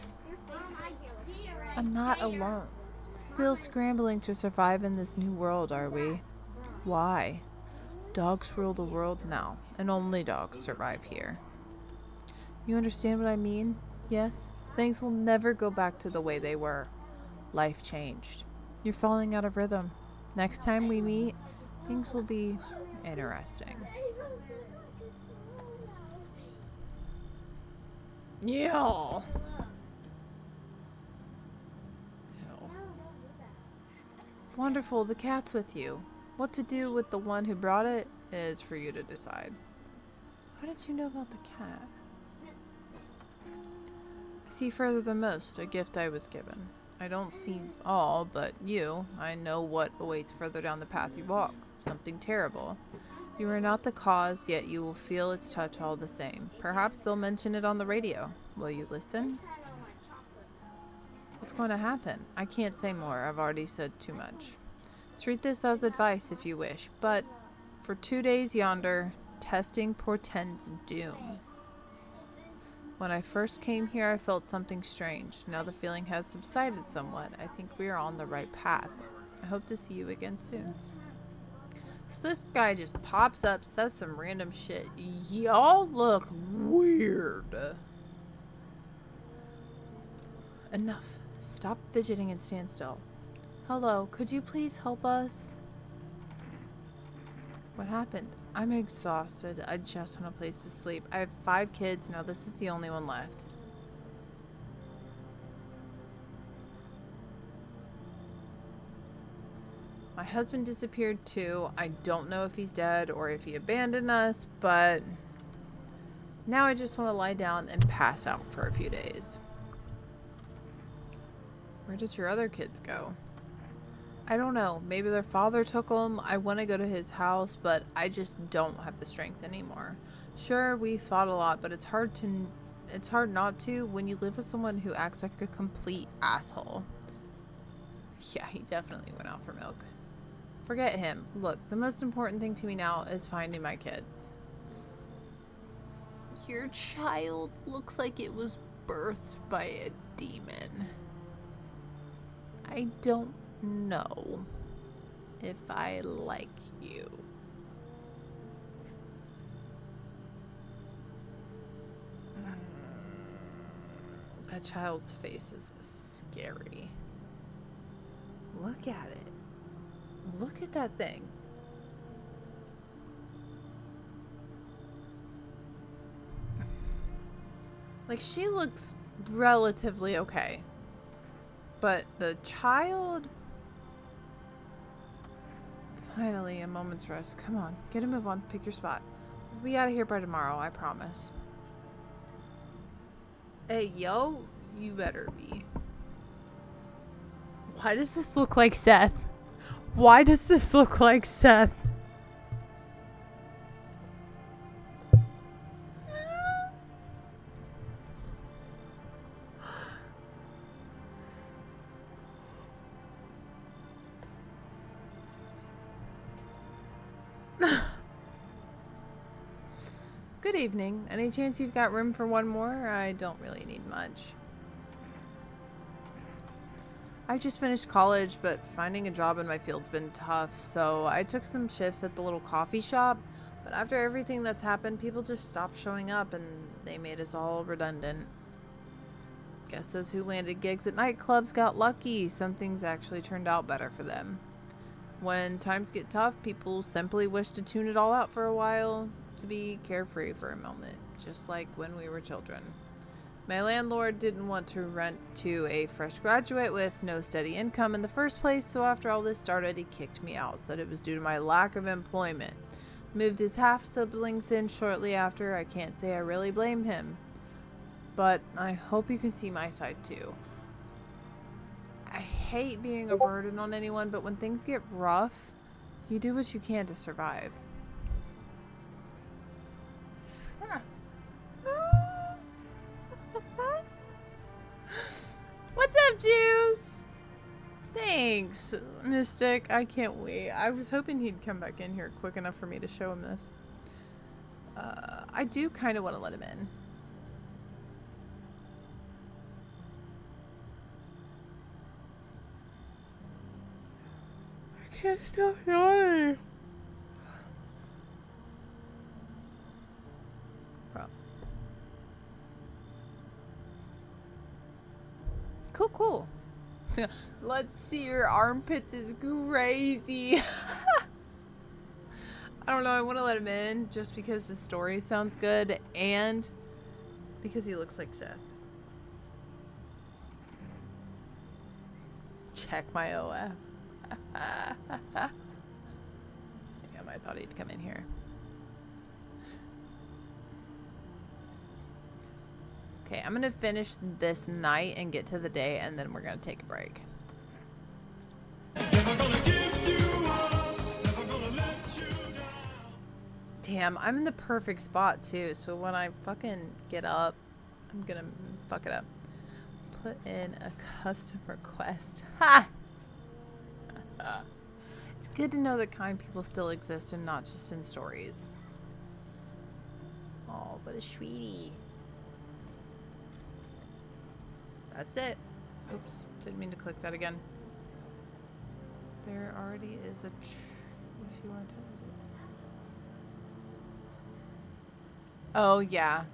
I'm not alone. Still scrambling to survive in this new world, are we? Why? Dogs rule the world now, and only dogs survive here. You understand what I mean? Yes? Things will never go back to the way they were. Life changed. You're falling out of rhythm. Next time we meet, things will be interesting. Yeah. Wonderful, the cat's with you. What to do with the one who brought it is for you to decide. How did you know about the cat? I see further than most, a gift I was given. I don't see all, but you, I know what awaits further down the path you walk. Something terrible. You are not the cause, yet you will feel its touch all the same. Perhaps they'll mention it on the radio. Will you listen? What's going to happen? I can't say more. I've already said too much. Treat this as advice if you wish, but for 2 days yonder, testing portends doom. When I first came here, I felt something strange. Now the feeling has subsided somewhat. I think we are on the right path. I hope to see you again soon. So this guy just pops up, says some random shit. Y'all look weird. Enough. Stop fidgeting and stand still. Hello, could you please help us? What happened? I'm exhausted. I just want a place to sleep. I have 5 kids. Now this is the only one left. My husband disappeared too. I don't know if he's dead or if he abandoned us, but now I just want to lie down and pass out for a few days. Where did your other kids go? I don't know. Maybe their father took them. I want to go to his house, but I just don't have the strength anymore. Sure, we fought a lot, but it's hard not to when you live with someone who acts like a complete asshole. Yeah, he definitely went out for milk. Forget him. Look, the most important thing to me now is finding my kids. Your child looks like it was birthed by a demon. I don't know if I like you. That child's face is scary. Look at it. Look at that thing. Like, she looks relatively okay. But the child... Finally, a moment's rest. Come on, get a move on. Pick your spot. We'll be out of here by tomorrow, I promise. Hey, yo, you better be. Why does this look like Seth? Why does this look like Seth? Good evening. Any chance you've got room for one more? I don't really need much. I just finished college, but finding a job in my field's been tough, so I took some shifts at the little coffee shop, but after everything that's happened, people just stopped showing up and they made us all redundant. Guess those who landed gigs at nightclubs got lucky. Some things actually turned out better for them. When times get tough, people simply wish to tune it all out for a while, to be carefree for a moment, just like when we were children. My landlord didn't want to rent to a fresh graduate with no steady income in the first place, so after all this started, he kicked me out, said it was due to my lack of employment. Moved his half-siblings in shortly after. I can't say I really blame him, but I hope you can see my side too. I hate being a burden on anyone, but when things get rough, you do what you can to survive. What's up, Juice? Thanks, Mystic. I can't wait. I was hoping he'd come back in here quick enough for me to show him this. I do kind of want to let him in. I can't stop yawning. Cool. Let's see your armpits is crazy. I don't know. I want to let him in just because the story sounds good and because he looks like Seth. Check my OF. Damn, I thought he'd come in here. Okay, I'm gonna finish this night and get to the day, and then we're gonna take a break. Damn, I'm in the perfect spot too, so when I fucking get up, I'm gonna fuck it up. Put in a custom request. Ha! It's good to know that kind people still exist and not just in stories. Oh, but a sweetie. That's it. Oops, didn't mean to click that again. There already is a if you want to. Oh, yeah.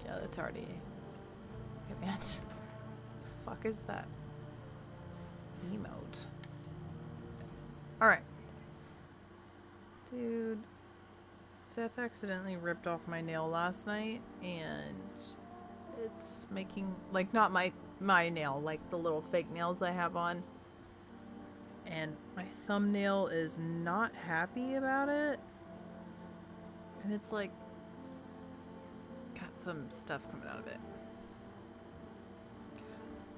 Yeah, that's already command. The fuck is that? Emote. Alright. Dude. Seth accidentally ripped off my nail last night, and it's making, like, not my nail, like the little fake nails I have on. And my thumbnail is not happy about it. And it's like, got some stuff coming out of it.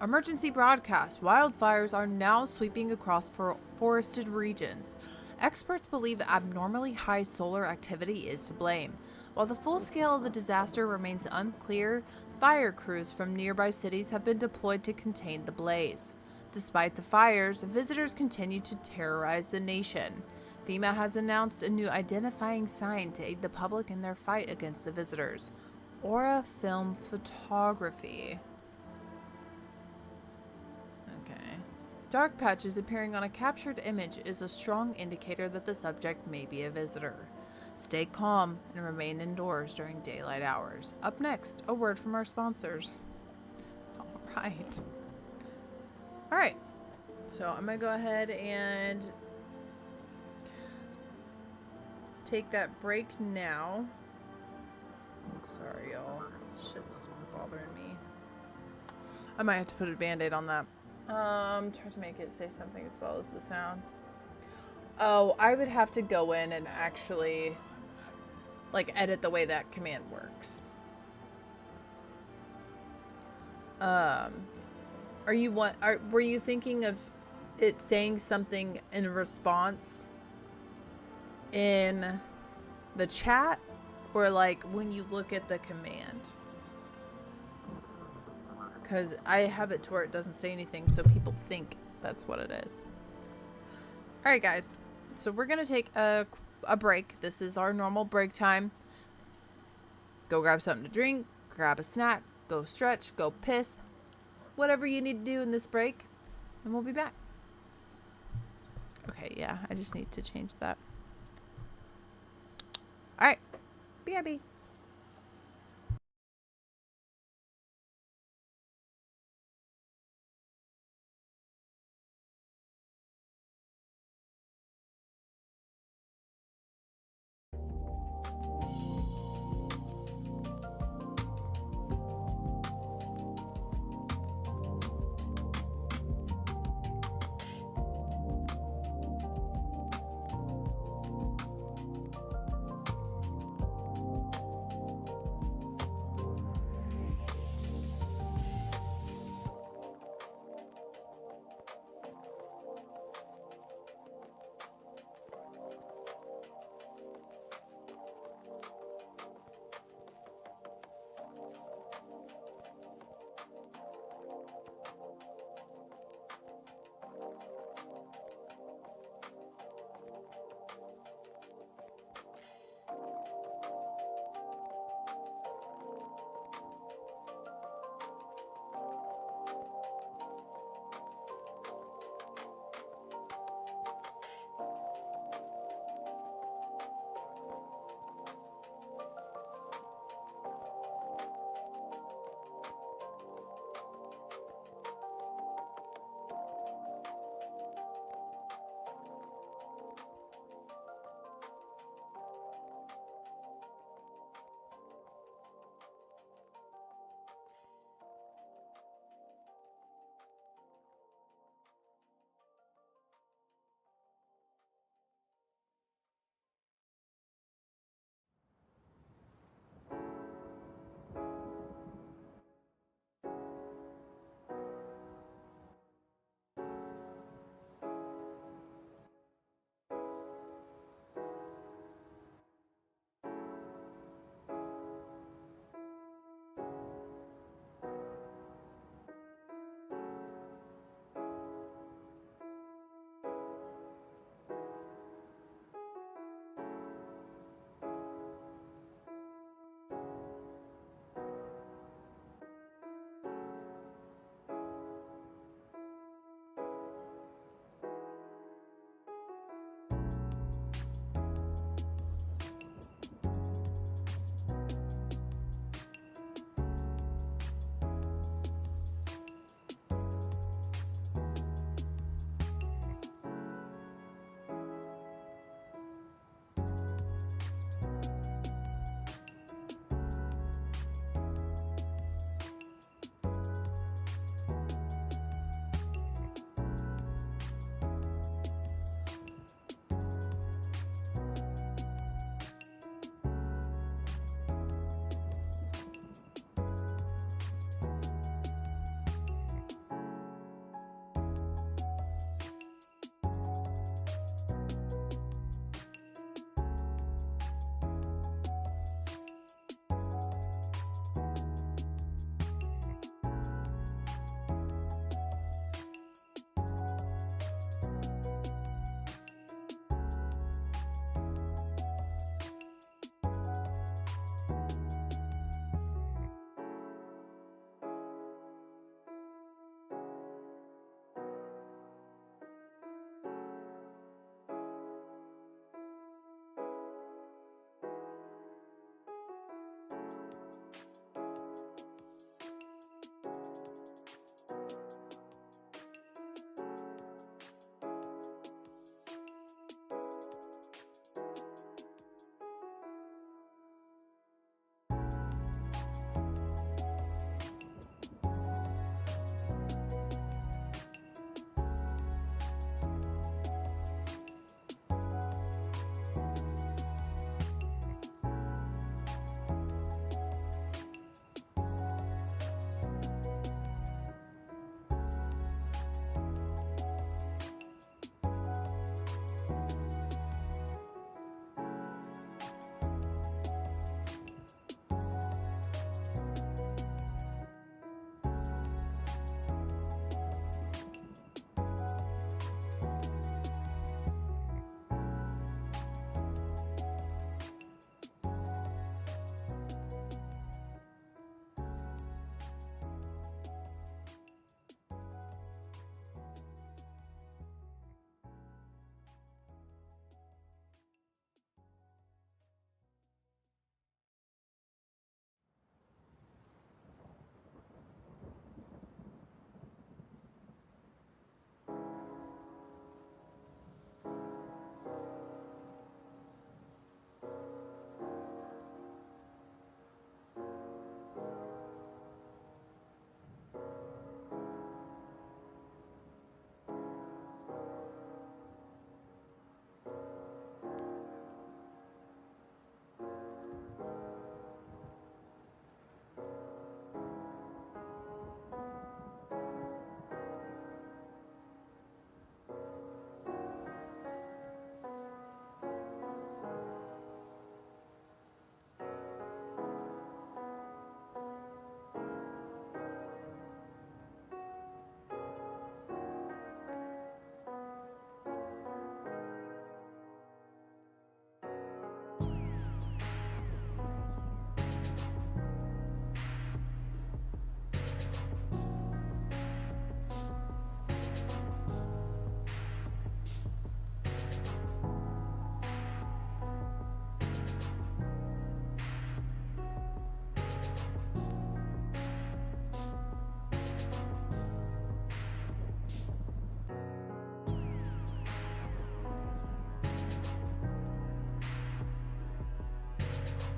Emergency broadcast. Wildfires are now sweeping across forested regions. Experts believe abnormally high solar activity is to blame. While the full scale of the disaster remains unclear, fire crews from nearby cities have been deployed to contain the blaze. Despite the fires, visitors continue to terrorize the nation. FEMA has announced a new identifying sign to aid the public in their fight against the visitors. Aura Film Photography. Okay. Dark patches appearing on a captured image is a strong indicator that the subject may be a visitor. Stay calm and remain indoors during daylight hours. Up next, a word from our sponsors. Alright. Alright. So I'm going to go ahead and take that break now. Sorry, y'all. Shit's bothering me. I might have to put a band-aid on that. Try to make it say something as well as the sound. Oh, I would have to go in and actually, like, edit the way that command works. Were you thinking of it saying something in response in the chat, or like when you look at the command? Because I have it to where it doesn't say anything, so people think that's what it is. Alright, guys. So we're going to take a break. This is our normal break time. Go grab something to drink, grab a snack, go stretch, go piss. Whatever you need to do in this break, and we'll be back. Okay, yeah, I just need to change that. Alright. BRB.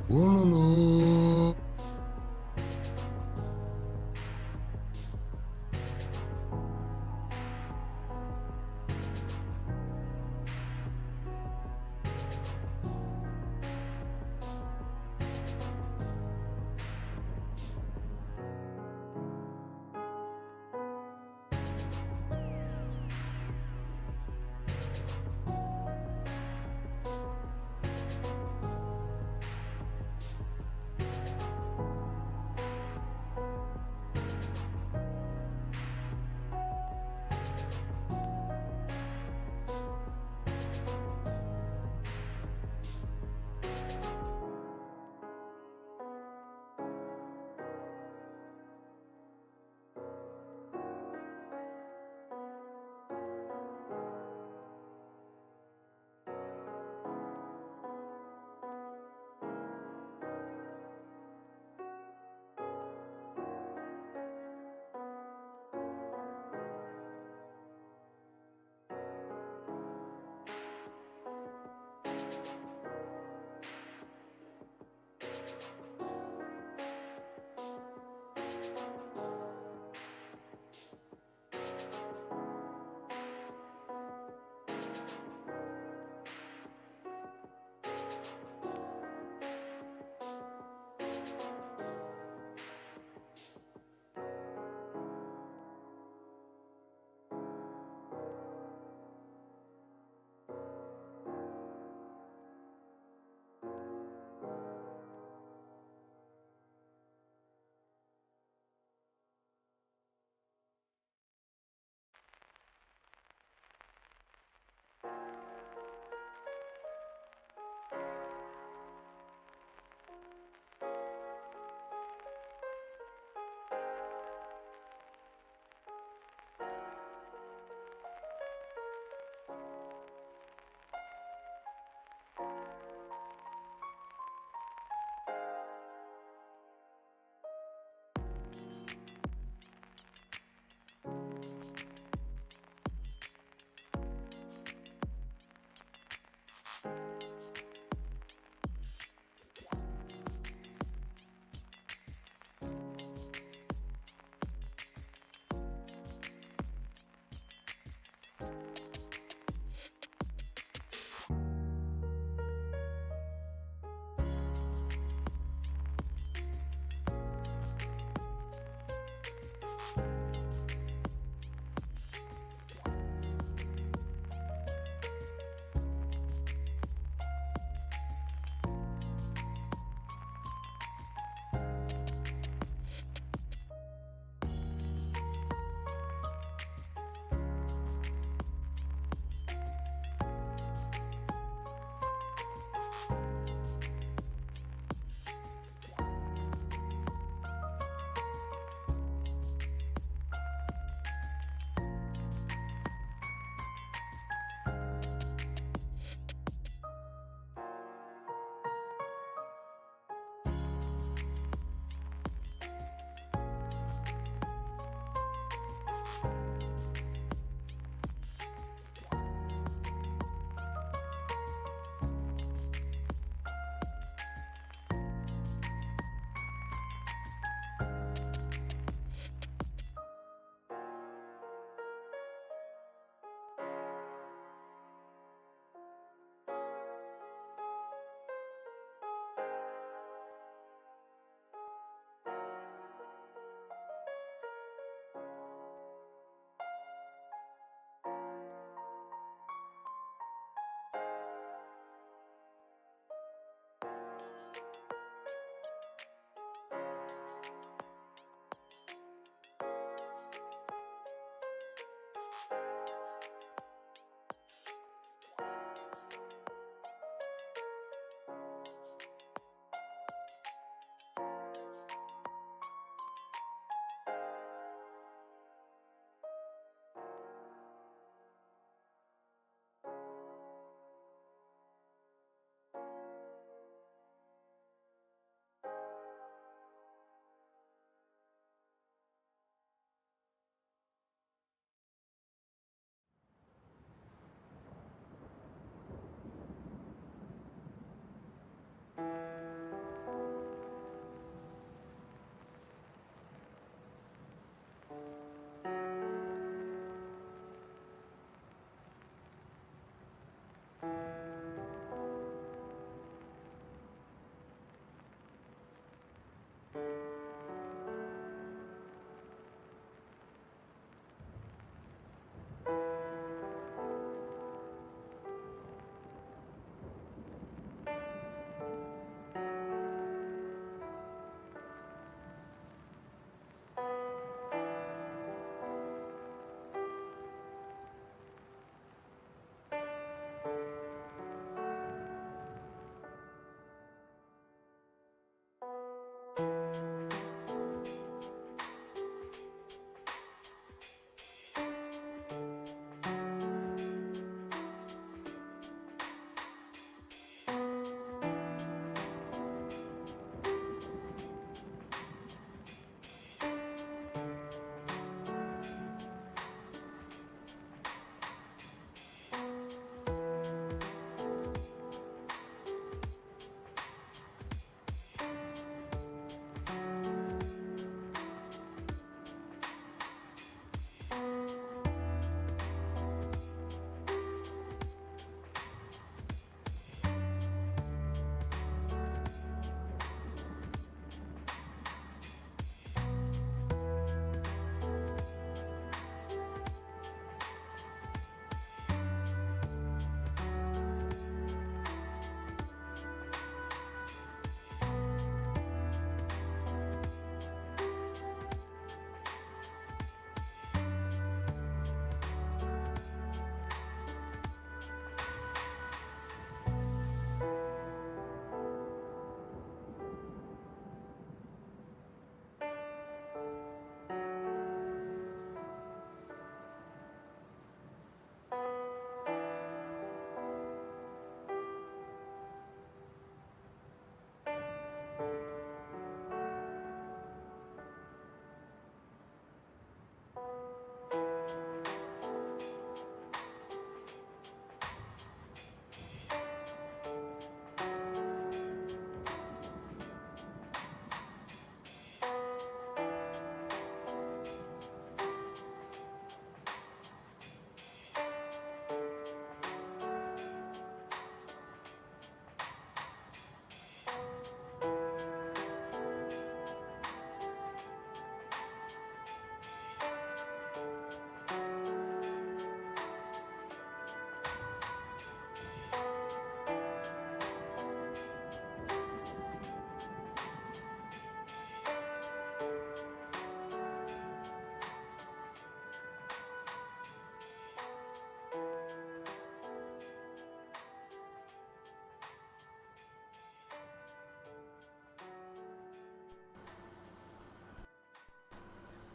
Whoa.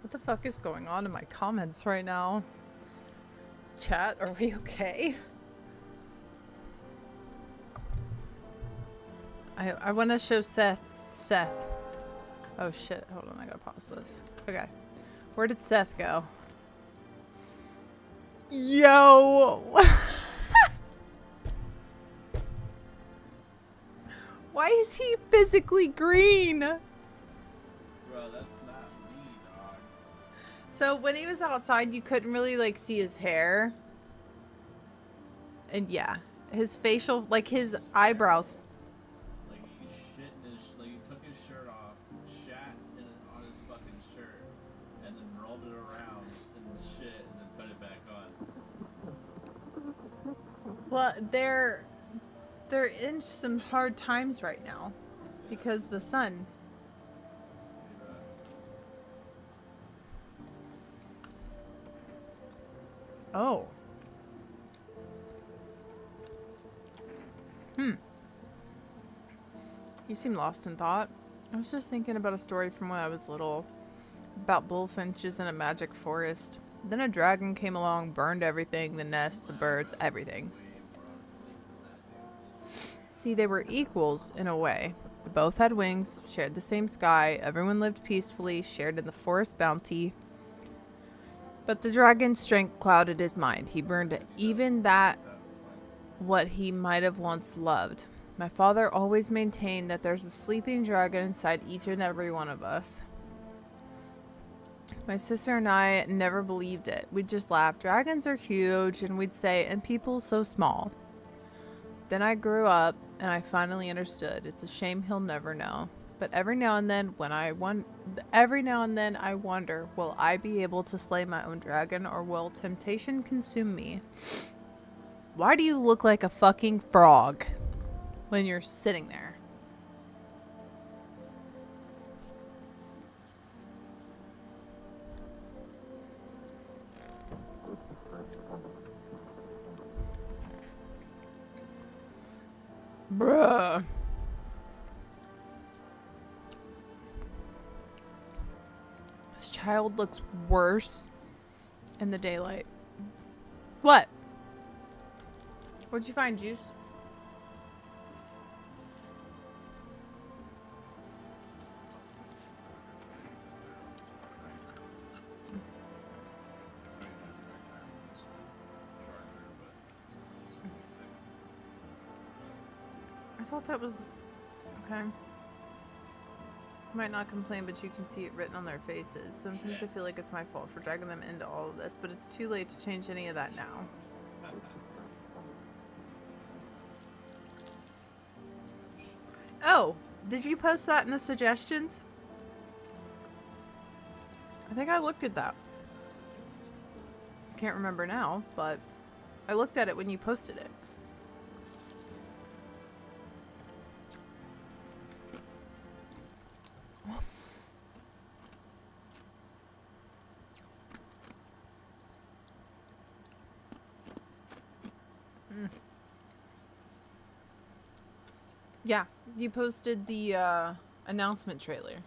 What the fuck is going on in my comments right now? Chat, are we okay? I want to show Seth. Oh shit, hold on, I gotta pause this. Okay. Where did Seth go? Yo! Why is he physically green? Bro, that's not me, dog. So when he was outside, you couldn't really like see his hair. And yeah, his facial, like his eyebrows. Like he shit in his, like he took his shirt off, shat on his fucking shirt, and then rolled it around in the shit, and then put it back on. Well, they're in some hard times right now because the sun. Oh. You seem lost in thought. I was just thinking about a story from when I was little about bullfinches in a magic forest. Then a dragon came along, burned everything, the nest, the birds, everything. See, they were equals in a way. They both had wings, shared the same sky, everyone lived peacefully, shared in the forest bounty. But the dragon's strength clouded his mind. He burned even that what he might have once loved. My father always maintained that there's a sleeping dragon inside each and every one of us. My sister and I never believed it. We'd just laugh. Dragons are huge, and we'd say, and people so small. Then I grew up, and I finally understood. It's a shame he'll never know. But every now and then I wonder, will I be able to slay my own dragon, or will temptation consume me? Why do you look like a fucking frog when you're sitting there? Bruh. This child looks worse in the daylight. What? What'd you find, Juice? I thought that was okay. Might not complain, but you can see it written on their faces. Sometimes I feel like it's my fault for dragging them into all of this, but it's too late to change any of that now. Oh, did you post that in the suggestions? I think I looked at that. Can't remember now, but I looked at it when you posted it. Yeah, you posted the announcement trailer.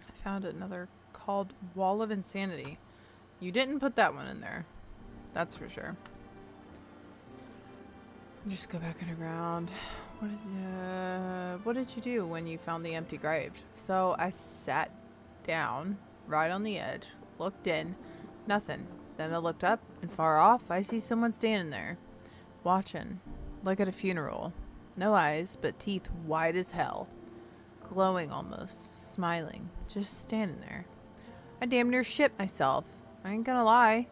I found another called Wall of Insanity. You didn't put that one in there. That's for sure. Just go back underground. What did you do when you found the empty grave? So I sat down right on the edge, looked in, nothing. Then I looked up, and far off, I see someone standing there, watching, like at a funeral. No eyes, but teeth white as hell, glowing almost, smiling, just standing there. I damn near shit myself. I ain't gonna lie.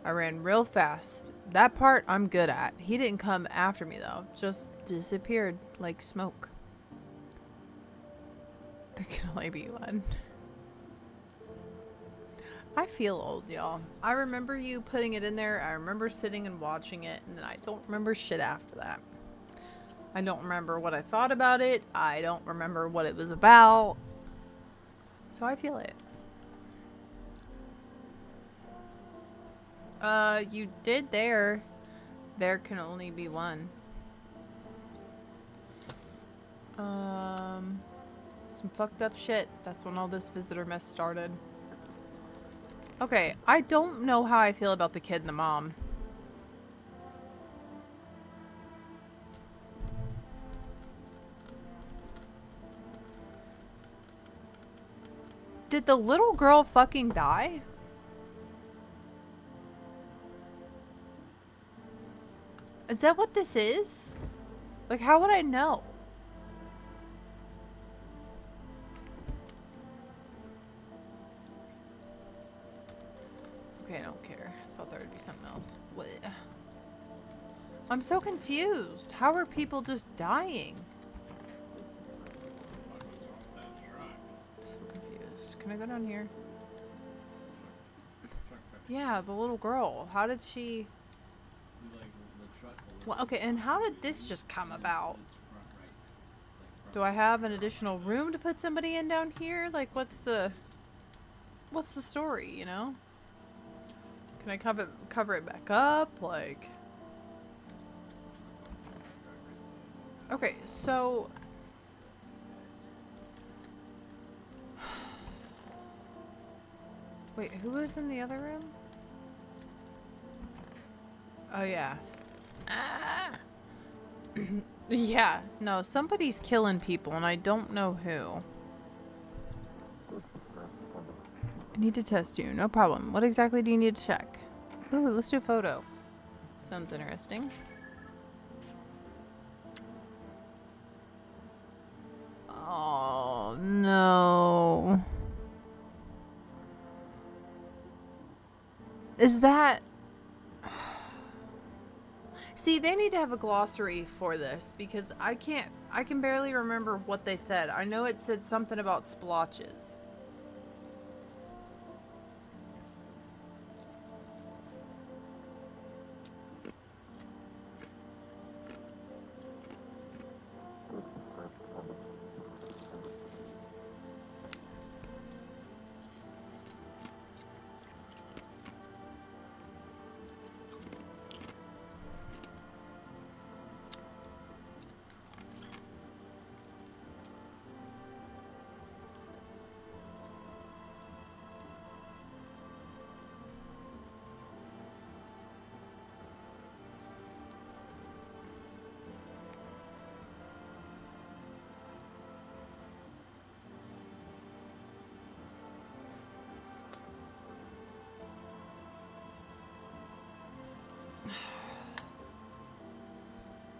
I ran real fast. That part I'm good at. He didn't come after me though, just disappeared like smoke. There can only be one. I feel old, y'all. I remember you putting it in there. I remember sitting and watching it, and then I don't remember shit after that. I don't remember what I thought about it. I don't remember what it was about. So I feel it. You did there. There can only be one. Some fucked up shit. That's when all this visitor mess started. Okay, I don't know how I feel about the kid and the mom. Did the little girl fucking die? Is that what this is? Like, how would I know? Okay, I don't care. I thought there would be something else. What? I'm so confused. How are people just dying? What was wrong with that truck? So confused. Can I go down here? Truck. Yeah, the little girl. How did she... Like the truck. Well, okay, and how did this just come about? It's front right. Like Do I have an additional room to put somebody in down here? Like, what's the story, you know? Can I cover it back up? Like... Okay, so... Wait, who was in the other room? Oh, yeah. Ah! Yeah, no, somebody's killing people, and I don't know who. I need to test you. No problem. What exactly do you need to check? Ooh, let's do a photo. Sounds interesting. Oh, no. Is that... See, they need to have a glossary for this because I can barely remember what they said. I know it said something about splotches.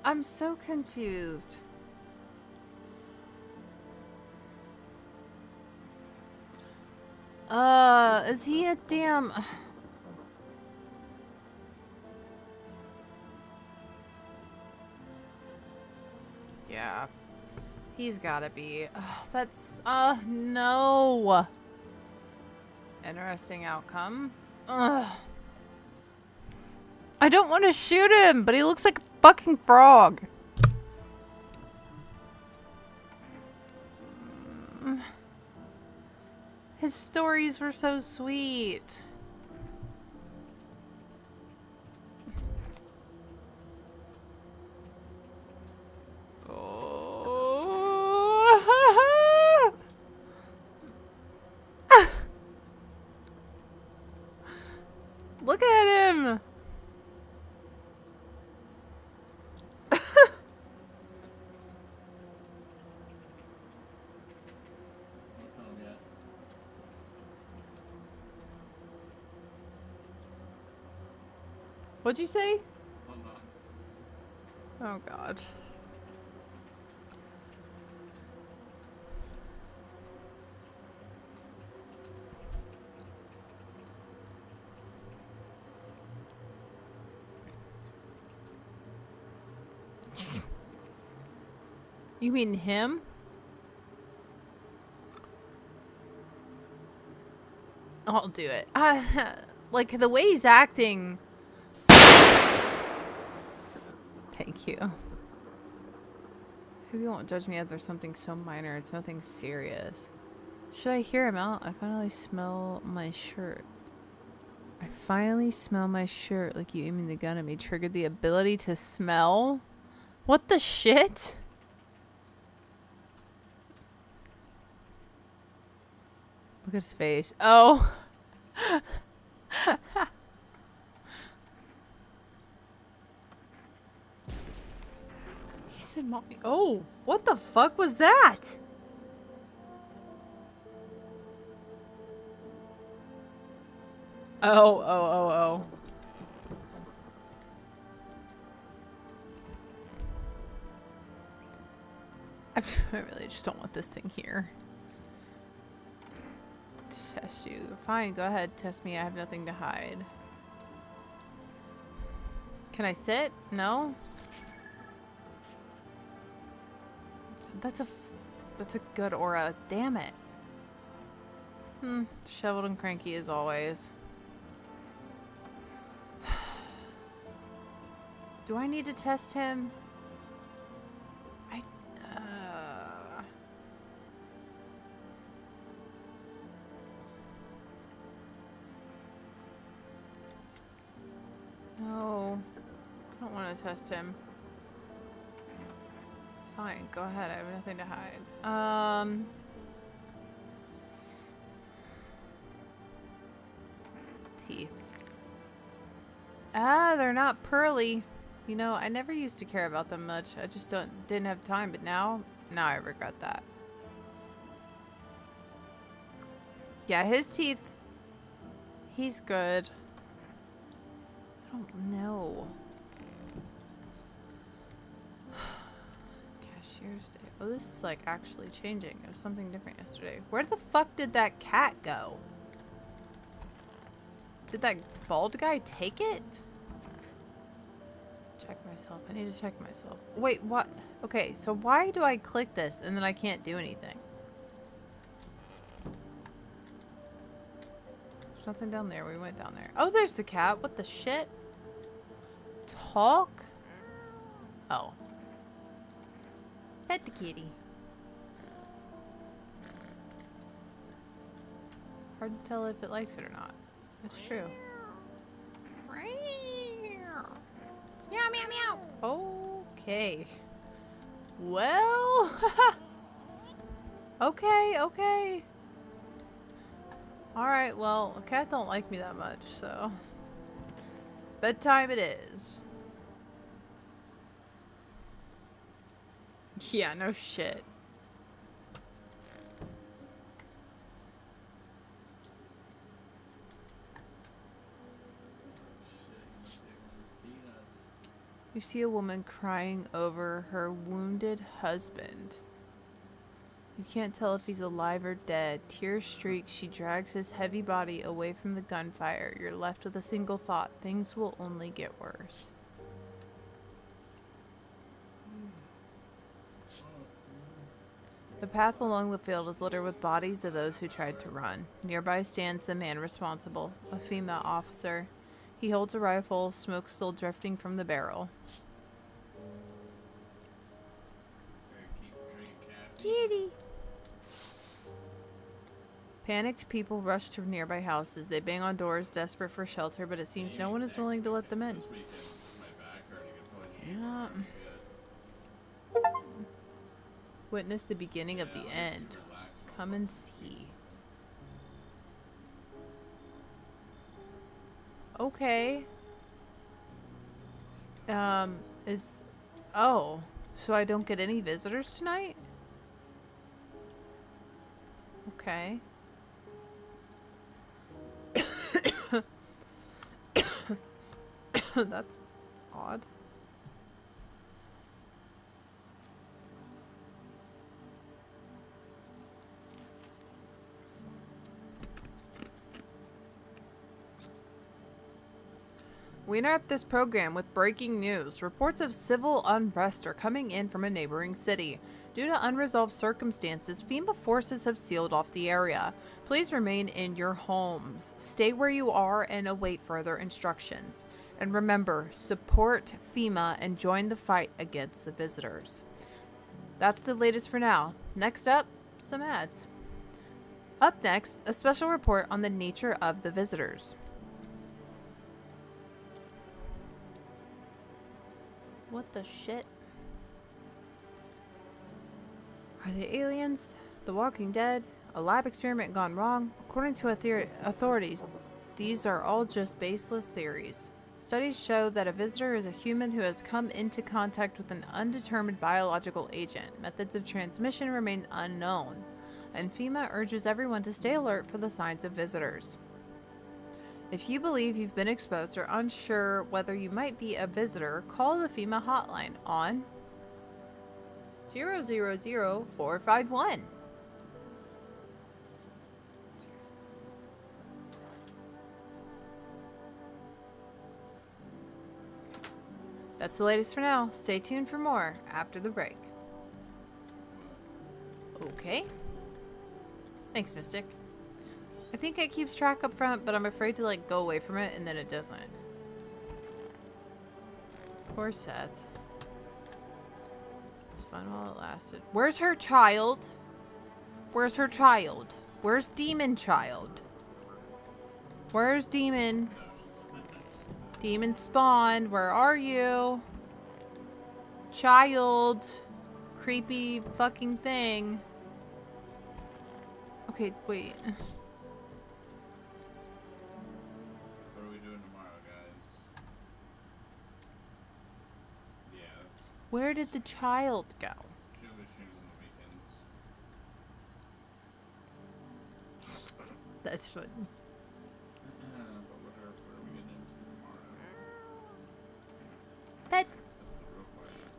I'm so confused. Is he a damn... Yeah. He's gotta be. That's... no. Interesting outcome. Ugh. I don't want to shoot him, but he looks like a fucking frog. His stories were so sweet. Oh. Look at him. What'd you say? Oh God. You mean him? I'll do it. Like the way he's acting. Thank you. Maybe you won't judge me if there's something so minor. It's nothing serious. Should I hear him out? I finally smell my shirt. I finally smell my shirt. Like you aiming the gun at me triggered the ability to smell? What the shit? Look at his face. Oh. He said mommy. Oh, what the fuck was that? Oh. I really just don't want this thing here. Test you. Fine, go ahead. Test me. I have nothing to hide. Can I sit? No? That's a good aura. Damn it. Disheveled and cranky as always. Do I need to test him? No. I don't want to test him. Fine, go ahead. I have nothing to hide. Teeth. Ah, they're not pearly. You know, I never used to care about them much. I just didn't have time, but now I regret that. Yeah, his teeth. He's good. I don't know. Cashier's day. Oh, this is like actually changing. It was something different yesterday. Where the fuck did that cat go? Did that bald guy take it? Check myself. I need to check myself. Wait, what? Okay, so why do I click this and then I can't do anything? There's nothing down there. We went down there. Oh, there's the cat. What the shit? Talk? Oh. Pet the kitty. Hard to tell if it likes it or not. It's true. Meow, meow, meow. Okay. Well. Okay. Alright, well, a cat don't like me that much, so. Bedtime it is. Yeah, no shit. You see a woman crying over her wounded husband. You can't tell if he's alive or dead. Tears streak. She drags his heavy body away from the gunfire. You're left with a single thought. Things will only get worse. The path along the field is littered with bodies of those who tried to run. Nearby stands the man responsible, a female officer. He holds a rifle, smoke still drifting from the barrel. Kitty. Panicked people rush to nearby houses. They bang on doors, desperate for shelter, but it seems no one is willing to let them in. Yeah. Witness the beginning of the end. Come and see. Okay. Oh, so I don't get any visitors tonight? Okay. That's odd. We interrupt this program with breaking news. Reports of civil unrest are coming in from a neighboring city. Due to unresolved circumstances, FEMA forces have sealed off the area. Please remain in your homes. Stay where you are and await further instructions. And remember, support FEMA and join the fight against the visitors. That's the latest for now. Next up, some ads. Up next, a special report on the nature of the visitors. What the shit? Are they aliens? The Walking Dead? A lab experiment gone wrong? According to authorities, these are all just baseless theories. Studies show that a visitor is a human who has come into contact with an undetermined biological agent. Methods of transmission remain unknown, and FEMA urges everyone to stay alert for the signs of visitors. If you believe you've been exposed or unsure whether you might be a visitor, call the FEMA hotline on 000451. That's the latest for now. Stay tuned for more after the break. Okay. Thanks, Mystic. I think it keeps track up front, but I'm afraid to like go away from it and then it doesn't. Poor Seth. It's fun while it lasted. Where's her child? Where's her child? Where's Demon Child? Where's Demon? Demon spawned. Where are you? Child. Creepy fucking thing. Okay, wait. What are we doing tomorrow, guys? Yeah, that's Where did the child go? Sugar streams on the weekends. That's funny. But what are we getting into tomorrow? Pet. That's the real question.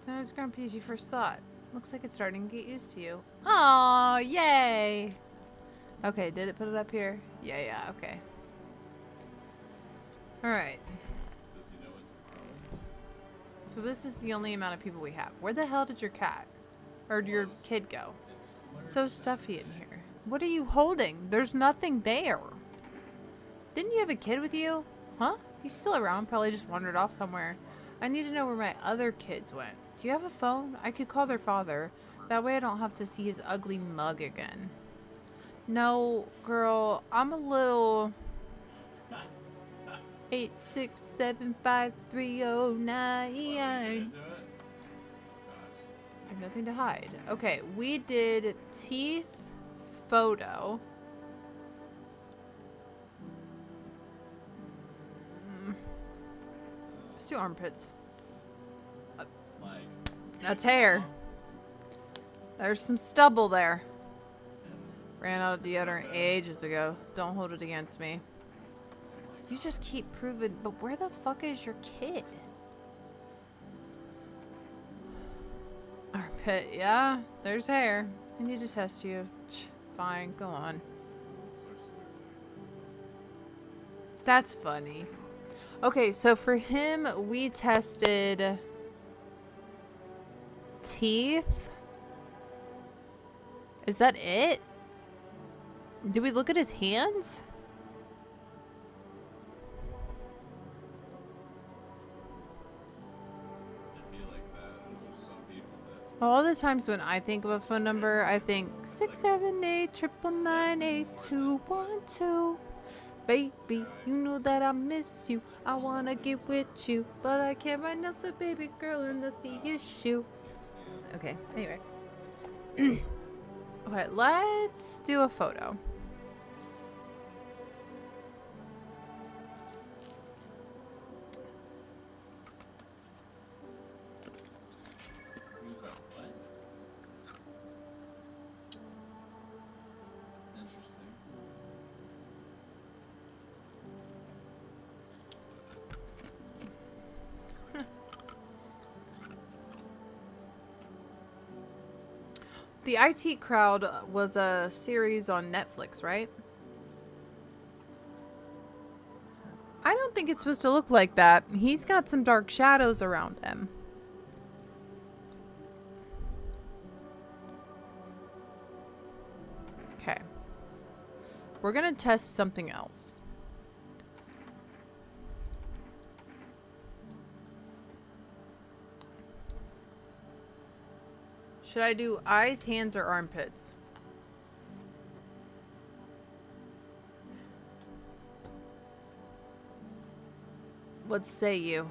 Sometimes grumpy as you first thought. Looks like it's starting to get used to you. Aw, yay! Okay, did it put it up here? Yeah, okay. Alright. Does he know when tomorrow is? So this is the only amount of people we have. Where the hell did your cat or your kid go? It's So stuffy in here. What are you holding? There's nothing there. Didn't you have a kid with you? Huh? He's still around. Probably just wandered off somewhere. I need to know where my other kids went. Do you have a phone? I could call their father. That way I don't have to see his ugly mug again. No, girl. I'm a little... 8675309. You gonna do it? Gosh. I have nothing to hide. Okay, we did teeth, photo. Let's do armpits. Like, That's hair. There's some stubble there. Ran out of deodorant ages ago. Don't hold it against me. You just keep proving, but where the fuck is your kid? Armpit, yeah. There's hair. I need to test you. Fine, go on. That's funny. Okay, so for him, we tested teeth. Is that it? Did we look at his hands? it'd be like that. There's some people that All the times when I think of a phone number, I think 678-999-8212. Baby, you know that I miss you. I wanna get with you, but I can't right now, so baby girl, and that's the issue. Okay, anyway. Okay, let's do a photo. use that what? Interesting. The IT Crowd was a series on Netflix, right? I don't think it's supposed to look like that. He's got some dark shadows around him. Okay. We're gonna test something else. Should I do eyes, hands, or armpits? What say you?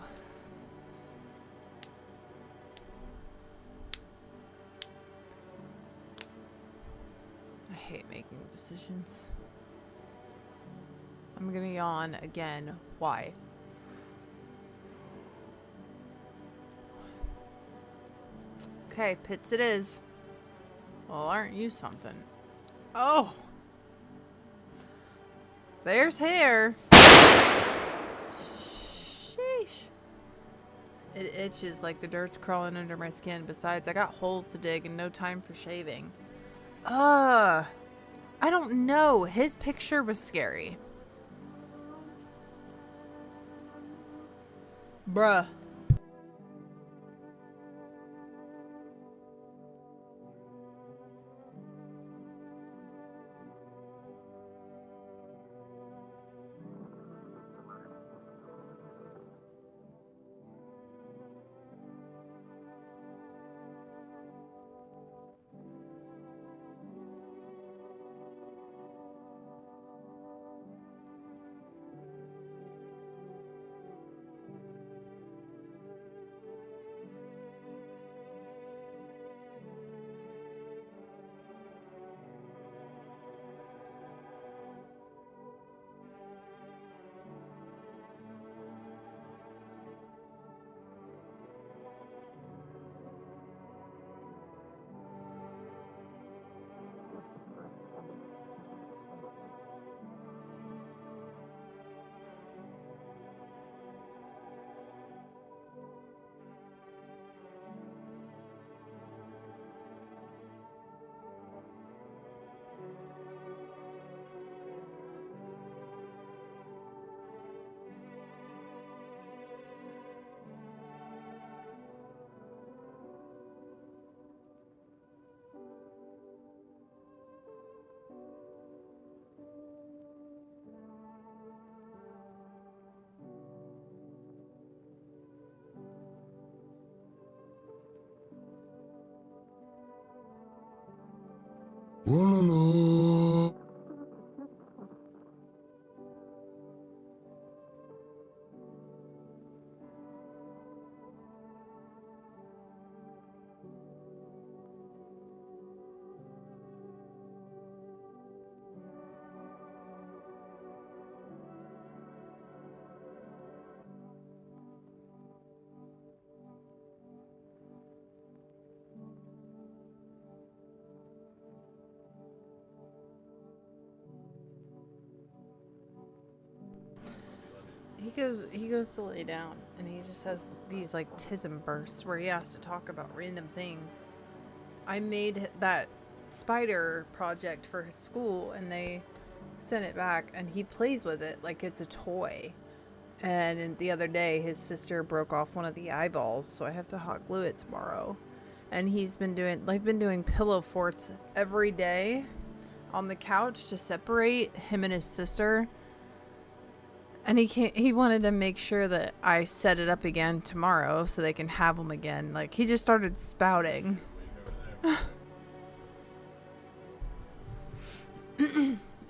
making decisions. I'm gonna yawn again. Why? Okay, pits it is. Well, aren't you something? Oh! There's hair! Sheesh. It itches like the dirt's crawling under my skin. Besides, I got holes to dig and no time for shaving. I don't know. His picture was scary. Bruh. He goes to lay down and he just has these like tism bursts where he has to talk about random things. I made that spider project for his school and they sent it back and he plays with it like it's a toy. And the other day his sister broke off one of the eyeballs, so I have to hot glue it tomorrow. And they've been doing pillow forts every day on the couch to separate him and his sister. And he wanted to make sure that I set it up again tomorrow so they can have them again. Like, he just started spouting.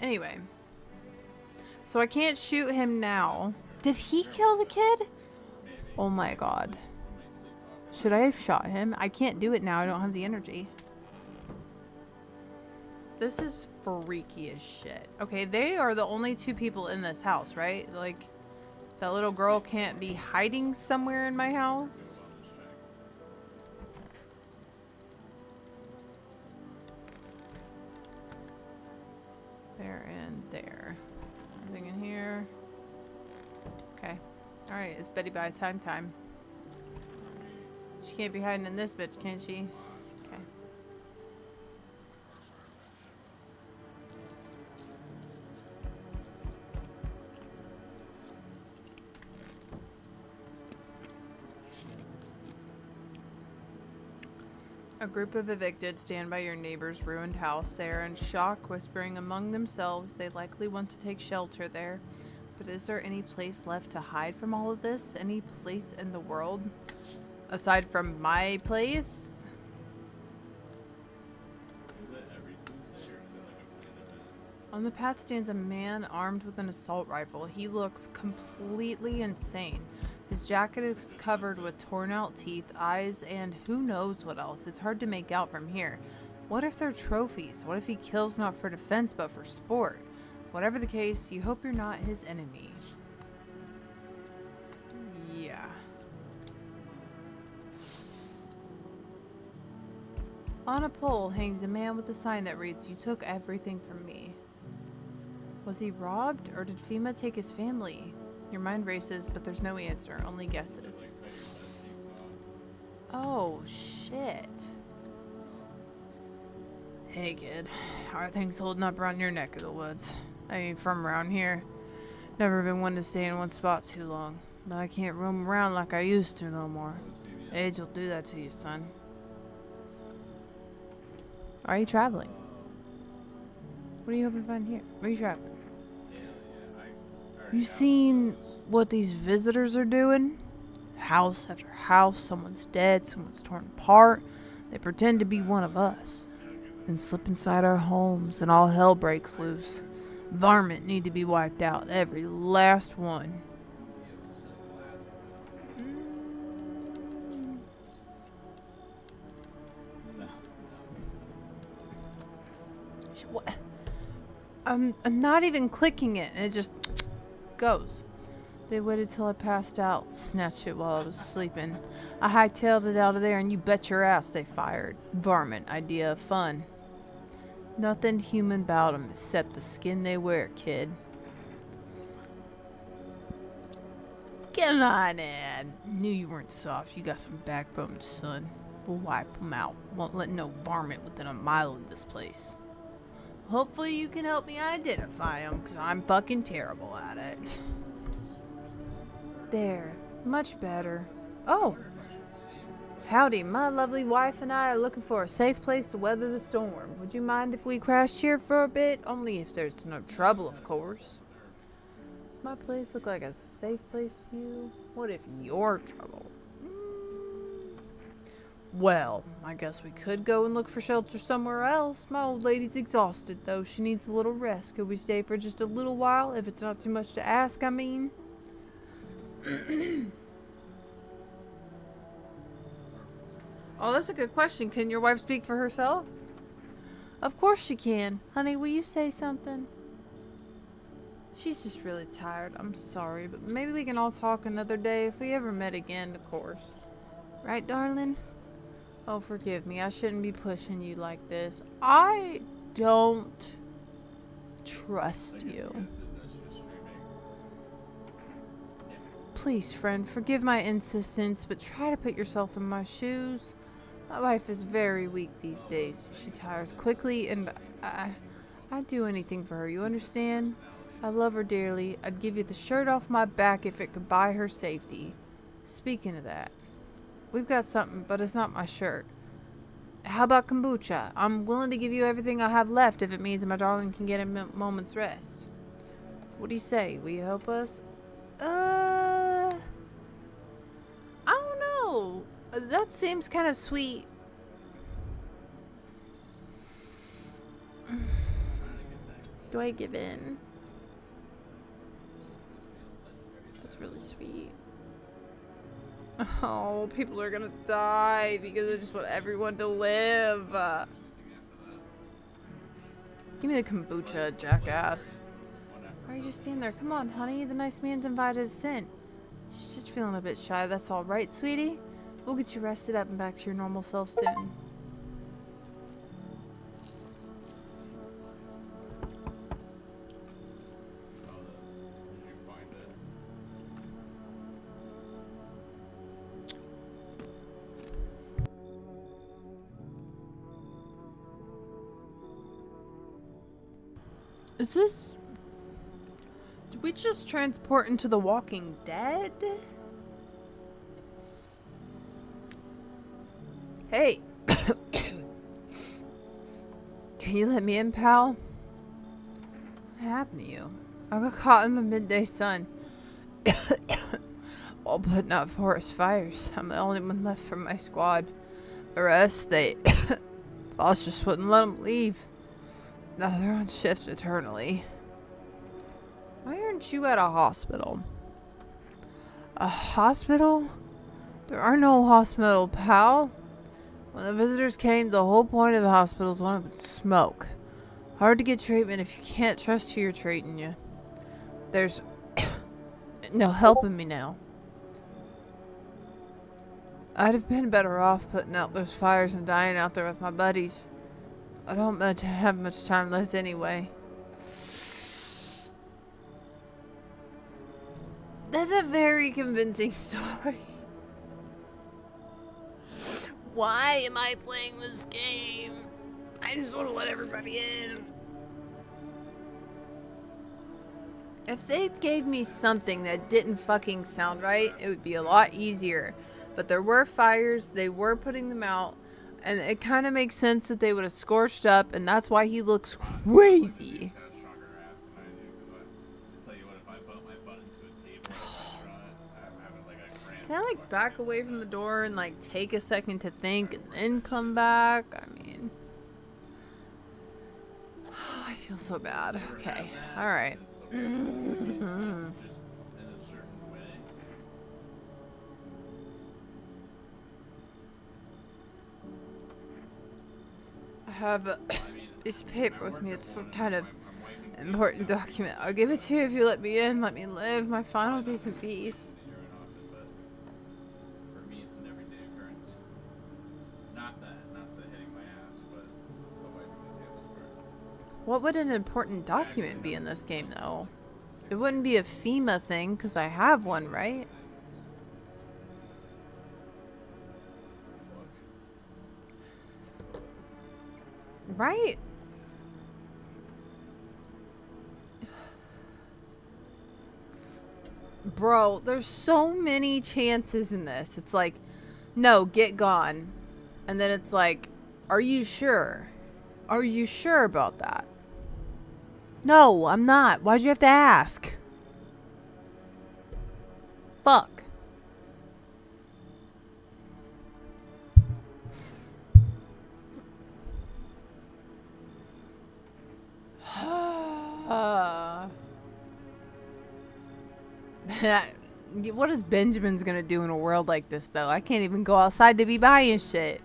Anyway. So I can't shoot him now. Did he kill the kid? Oh my god. Should I have shot him? I can't do it now. I don't have the energy. This is freaky as shit. Okay, they are the only two people in this house, right? Like, that little girl can't be hiding somewhere in my house. There and there. Nothing in here. Okay. Alright, it's Betty by time. She can't be hiding in this bitch, can she? Okay. A group of evicted stand by your neighbor's ruined house. They are in shock, whispering among themselves. They likely want to take shelter there. But is there any place left to hide from all of this? Any place in the world? Aside from my place? On the path stands a man armed with an assault rifle. He looks completely insane. His jacket is covered with torn out teeth, eyes, and who knows what else. It's hard to make out from here. What if they're trophies? What if he kills not for defense but for sport? Whatever the case, you hope you're not his enemy. Yeah. On a pole hangs a man with a sign that reads, "You took everything from me." Was he robbed, or did FEMA take his family? Your mind races, but there's no answer, only guesses. Oh, shit. Hey, kid. How are things holding up around your neck of the woods? I ain't from around here. Never been one to stay in one spot too long. But I can't roam around like I used to no more. Age will do that to you, son. Are you traveling? What are you hoping to find here? Where are you traveling? You seen what these visitors are doing? House after house, someone's dead, someone's torn apart. They pretend to be one of us. Then slip inside our homes and all hell breaks loose. Varmint need to be wiped out, every last one. What? I'm not even clicking it, and it just goes. They waited till I passed out, snatched it while I was sleeping. I hightailed it out of there, and you bet your ass they fired. Varmint idea of fun. Nothing human about them except the skin they wear, kid. Come on in. Knew you weren't soft. You got some backbone, son. We'll wipe them out. Won't let no varmint within a mile of this place. Hopefully you can help me identify them, because I'm fucking terrible at it. There. Much better. Oh. Howdy, my lovely wife and I are looking for a safe place to weather the storm. Would you mind if we crashed here for a bit? Only if there's no trouble, of course. Does my place look like a safe place for you? What if you're trouble? Well, I guess we could go and look for shelter somewhere else. My old lady's exhausted, though. She needs a little rest. Could we stay for just a little while, if it's not too much to ask, I mean? Oh, that's a good question. Can your wife speak for herself? Of course she can. Honey, will you say something? She's just really tired. I'm sorry, but maybe we can all talk another day if we ever met again, of course. Right, darling? Oh, forgive me. I shouldn't be pushing you like this. I don't trust you. Please, friend, forgive my insistence, but try to put yourself in my shoes. My wife is very weak these days. She tires quickly, and I'd do anything for her, you understand? I love her dearly. I'd give you the shirt off my back if it could buy her safety. Speaking of that, we've got something, but it's not my shirt. How about kombucha? I'm willing to give you everything I have left if it means my darling can get a moment's rest. So what do you say? Will you help us? I don't know. That seems kind of sweet. Do I give in? That's really sweet. Oh, people are gonna die because I just want everyone to live. Give me the kombucha, jackass. Why are you just standing there? Come on, honey. The nice man's invited us in. She's just feeling a bit shy. That's all right, sweetie. We'll get you rested up and back to your normal self soon. Is this... Did we just transport into The Walking Dead? Hey. Can you let me in, pal? What happened to you? I got caught in the midday sun. While putting out forest fires. I'm the only one left from my squad. The rest, they... boss just wouldn't let them leave. Now they're on shift eternally. Why aren't you at a hospital? A hospital? There are no hospital, pal. When the visitors came, the whole point of the hospital is one would smoke. Hard to get treatment if you can't trust who you're treating you. There's no helping me now. I'd have been better off putting out those fires and dying out there with my buddies. I don't have much time left anyway. That's a very convincing story. Why am I playing this game? I just want to let everybody in. If they gave me something that didn't fucking sound right, it would be a lot easier. But there were fires, they were putting them out, and it kind of makes sense that they would have scorched up, and that's why he looks crazy. Got a stronger ass than I do, 'cause I tell you what, if I put my butt into a table, I'm having like a cramp. Can I like back away from the door and like take a second to think and then come back? I mean, I feel so bad. Okay, all right. It's just in a certain way. I have a I mean, piece of paper with me. It's some kind of I'm wiping important document. I'll give it to you if you let me in. Let me live my final days in peace. the urine off it, but for me, it's an everyday occurrence. Not the hitting my ass, but the wiping the tables part. What would an important document be in this game, though? It wouldn't be a FEMA thing, because I have one, right? Right? Bro, there's so many chances in this. It's like, no, get gone. And then it's like, are you sure? Are you sure about that? No, I'm not. Why'd you have to ask? Fuck. What is Benjamin's gonna do in a world like this, though? I can't even go outside to be buying shit.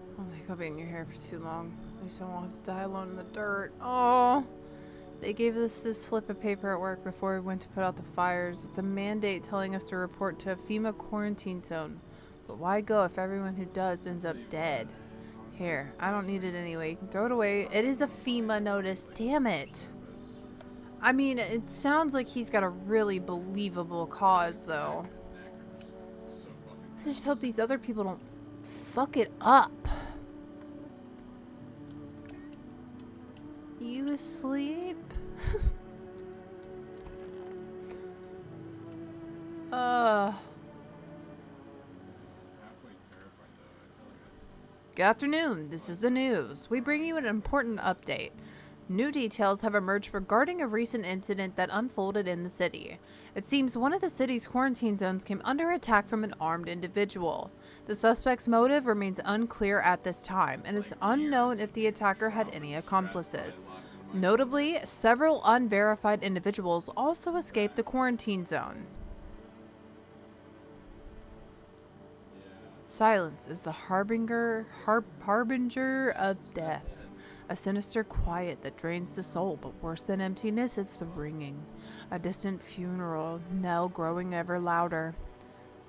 I don't think I'll be in your hair for too long. At least I won't have to die alone in the dirt. Oh, they gave us this slip of paper at work before we went to put out the fires. It's a mandate telling us to report to a FEMA quarantine zone. But why go if everyone who does ends up dead? Here, I don't need it anyway. You can throw it away. It is a FEMA notice. Damn it. I mean, it sounds like he's got a really believable cause, though. I just hope these other people don't fuck it up. You asleep? Good afternoon. This is the news. We bring you an important update. New details have emerged regarding a recent incident that unfolded in the city. It seems one of the city's quarantine zones came under attack from an armed individual. The suspect's motive remains unclear at this time, and it's unknown if the attacker had any accomplices. Notably, several unverified individuals also escaped the quarantine zone. Silence is the harbinger of death. A sinister quiet that drains the soul, but worse than emptiness, it's the ringing. A distant funeral knell growing ever louder.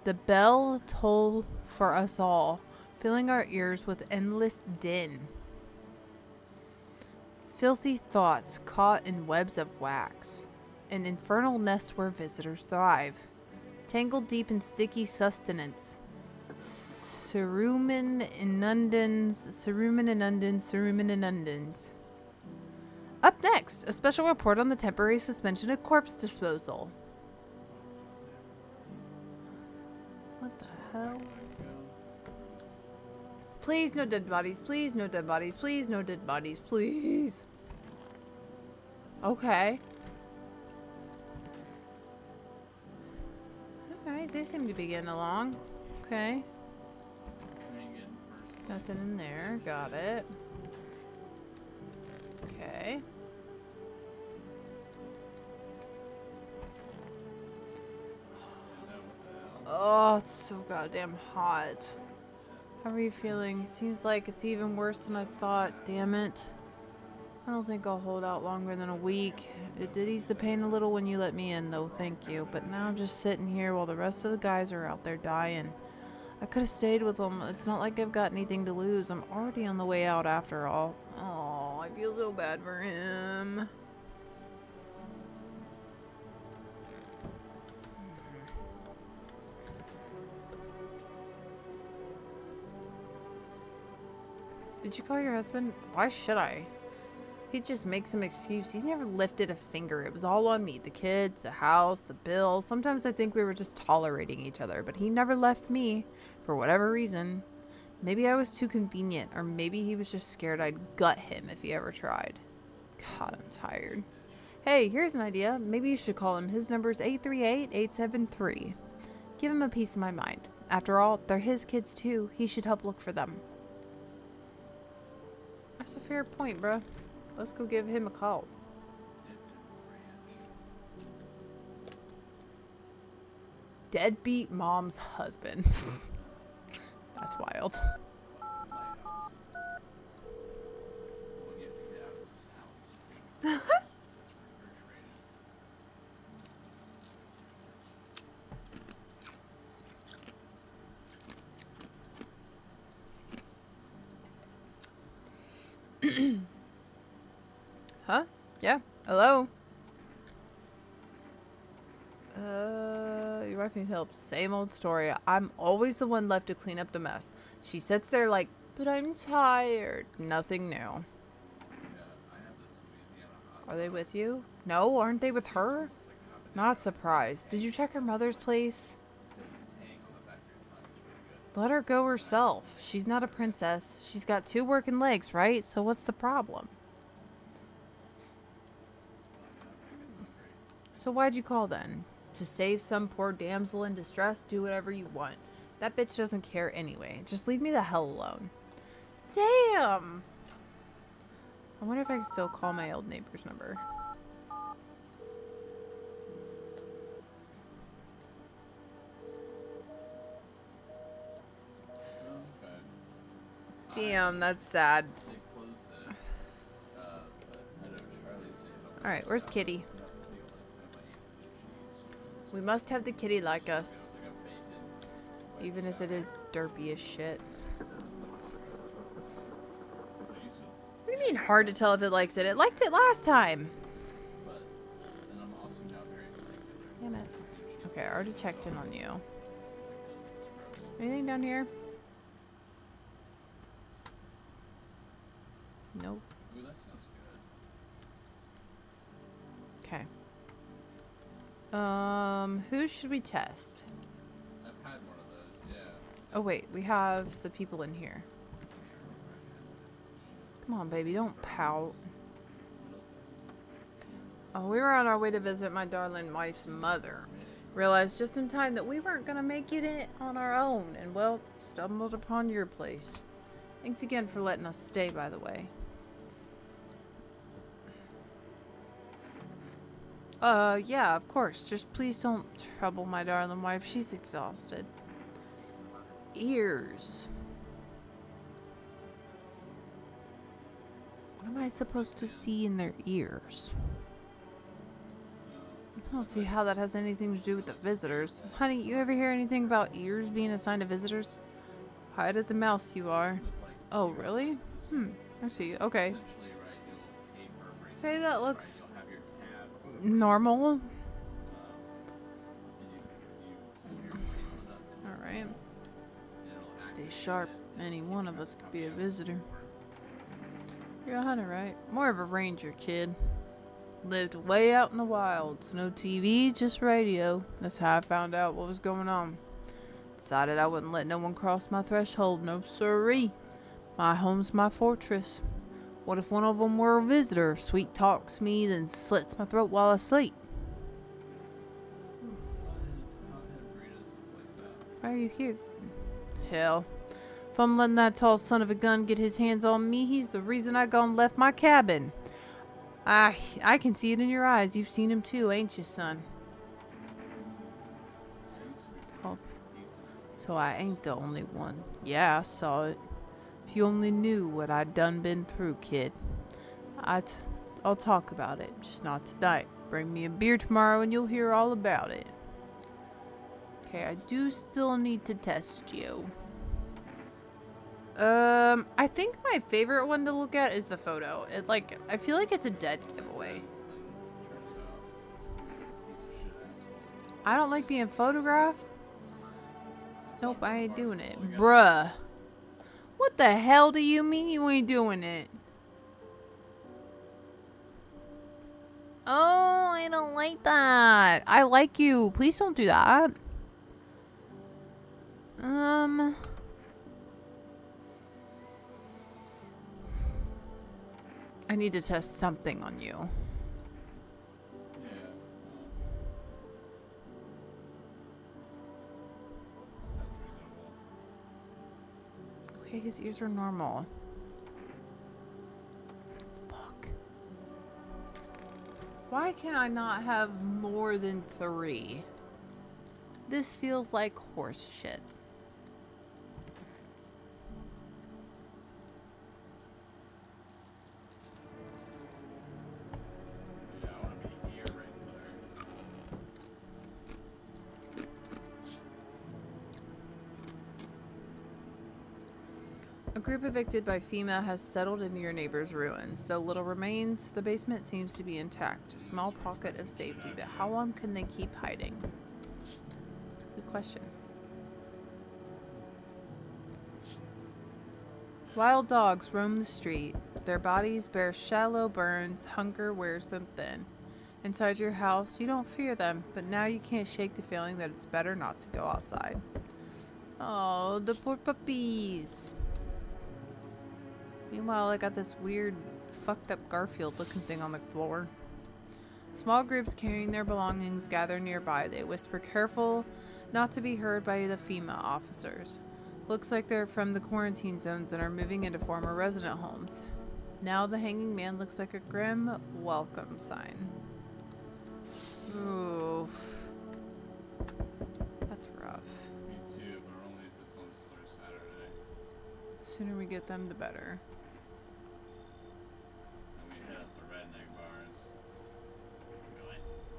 The bell toll for us all, filling our ears with endless din. Filthy thoughts caught in webs of wax. An infernal nest where visitors thrive. Tangled deep in sticky sustenance. Cerumen inundans. Up next, a special report on the temporary suspension of corpse disposal. What the hell? Please, no dead bodies. Please, no dead bodies. Please, no dead bodies. Please. Okay. Alright, they seem to be getting along. Okay. Trying to get in first. Nothing in there. Got it. Okay. Oh, it's so goddamn hot. How are you feeling? Seems like it's even worse than I thought. Damn it. I don't think I'll hold out longer than a week. It did ease the pain a little when you let me in, though, thank you. But now I'm just sitting here while the rest of the guys are out there dying. I could have stayed with them. It's not like I've got anything to lose. I'm already on the way out after all. Oh, I feel so bad for him. Did you call your husband? Why should I? He'd just make some excuse. He's never lifted a finger. It was all on me. The kids, the house, the bill. Sometimes I think we were just tolerating each other, but he never left me for whatever reason. Maybe I was too convenient, or maybe he was just scared I'd gut him if he ever tried. God, I'm tired. Hey, here's an idea. Maybe you should call him. His number's 838-873. Give him a piece of my mind. After all, they're his kids too. He should help look for them. That's a fair point, bruh. Let's go give him a call. Deadbeat mom's husband. That's wild. Huh? Yeah. Hello? Your wife needs help. Same old story. I'm always the one left to clean up the mess. She sits there like, but I'm tired. Nothing new. Are they with you? No, aren't they with her? Not surprised. Did you check her mother's place? Let her go herself. She's not a princess. She's got 2 working legs, right? So what's the problem? So why'd you call then? To save some poor damsel in distress? Do whatever you want. That bitch doesn't care anyway. Just leave me the hell alone. Damn! I wonder if I can still call my old neighbor's number. Damn, that's sad. Alright, where's Kitty? We must have the kitty like us. Even if it is derpy as shit. What do you mean hard to tell if it likes it? It liked it last time. Damn it. Okay, I already checked in on you. Anything down here? Nope. Okay. Who should we test? I've had one of those, yeah. Oh wait, we have the people in here. Come on, baby, don't pout. Oh, we were on our way to visit my darling wife's mother. Realized just in time that we weren't gonna make it in on our own, and well, stumbled upon your place. Thanks again for letting us stay, by the way. Yeah, of course. Just please don't trouble my darling wife. She's exhausted. Ears. What am I supposed to see in their ears? I don't see how that has anything to do with the visitors. Honey, you ever hear anything about ears being a sign of visitors? Hide as a mouse you are. Oh, really? I see. Okay. Hey, that looks normal. Alright. Stay sharp. Any one of us could be a visitor. You're a hunter, right? More of a ranger, kid. Lived way out in the wilds. No TV, just radio. That's how I found out what was going on. Decided I wouldn't let no one cross my threshold. No siree. My home's my fortress. What if one of them were a visitor? Sweet talks me, then slits my throat while I sleep. Why are you here? Hell, if I'm letting that tall son of a gun get his hands on me, he's the reason I gone left my cabin. I can see it in your eyes. You've seen him too, ain't you, son? Oh, so I ain't the only one. Yeah, I saw it. If you only knew what I'd done been through, kid. I'll talk about it, just not tonight. Bring me a beer tomorrow and you'll hear all about it. Okay, I do still need to test you. I think my favorite one to look at is the photo. I feel like it's a dead giveaway. I don't like being photographed. Nope, I ain't doing it. Bruh. What the hell do you mean you ain't doing it? Oh, I don't like that. I like you. Please don't do that. I need to test something on you. Okay, his ears are normal. Fuck. Why can I not have more than 3? This feels like horse shit. A group evicted by FEMA has settled into your neighbor's ruins. Though little remains, the basement seems to be intact. A small pocket of safety, but how long can they keep hiding? That's a good question. Wild dogs roam the street. Their bodies bear shallow burns. Hunger wears them thin. Inside your house, you don't fear them, but now you can't shake the feeling that it's better not to go outside. Oh, the poor puppies. Meanwhile, I got this weird, fucked up Garfield looking thing on the floor. Small groups carrying their belongings gather nearby. They whisper, careful not to be heard by the FEMA officers. Looks like they're from the quarantine zones and are moving into former resident homes. Now the hanging man looks like a grim welcome sign. Oof. That's rough. Me too, but only if it's on Saturday. The sooner we get them, the better. And we hit up the redneck bars.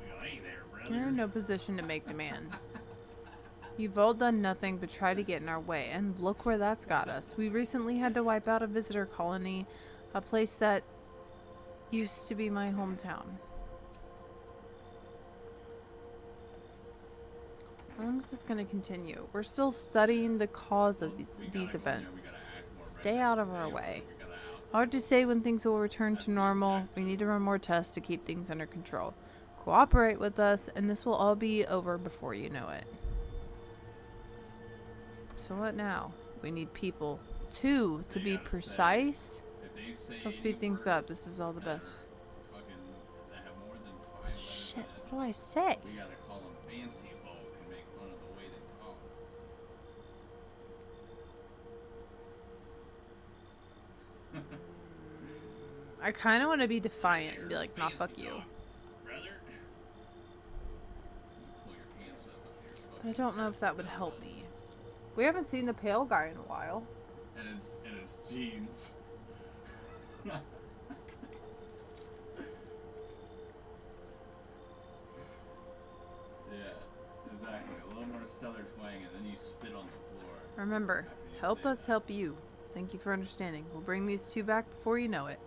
We go, hey there, brother. You're in no position to make demands. You've all done nothing but try to get in our way, and look where that's got us. We recently had to wipe out a visitor colony, a place that used to be my hometown. How long is this going to continue? We're still studying the cause of these events. Stay out of our way. Hard to say when things will return to normal. We need to run more tests to keep things under control. Cooperate with us, and this will all be over before you know it. So what now? We need people. 2, to be precise. I'll speed things up. This is all the best. Shit, what do I say? We gotta call them fancy folk and make fun of the way they talk. I kind of want to be defiant and be like, nah, fuck you. But I don't know if that would help me. We haven't seen the pale guy in a while. And it's jeans. Yeah, exactly. A little more stellar twang, and then you spit on the floor. Remember, help us help you. Thank you for understanding. We'll bring these 2 back before you know it.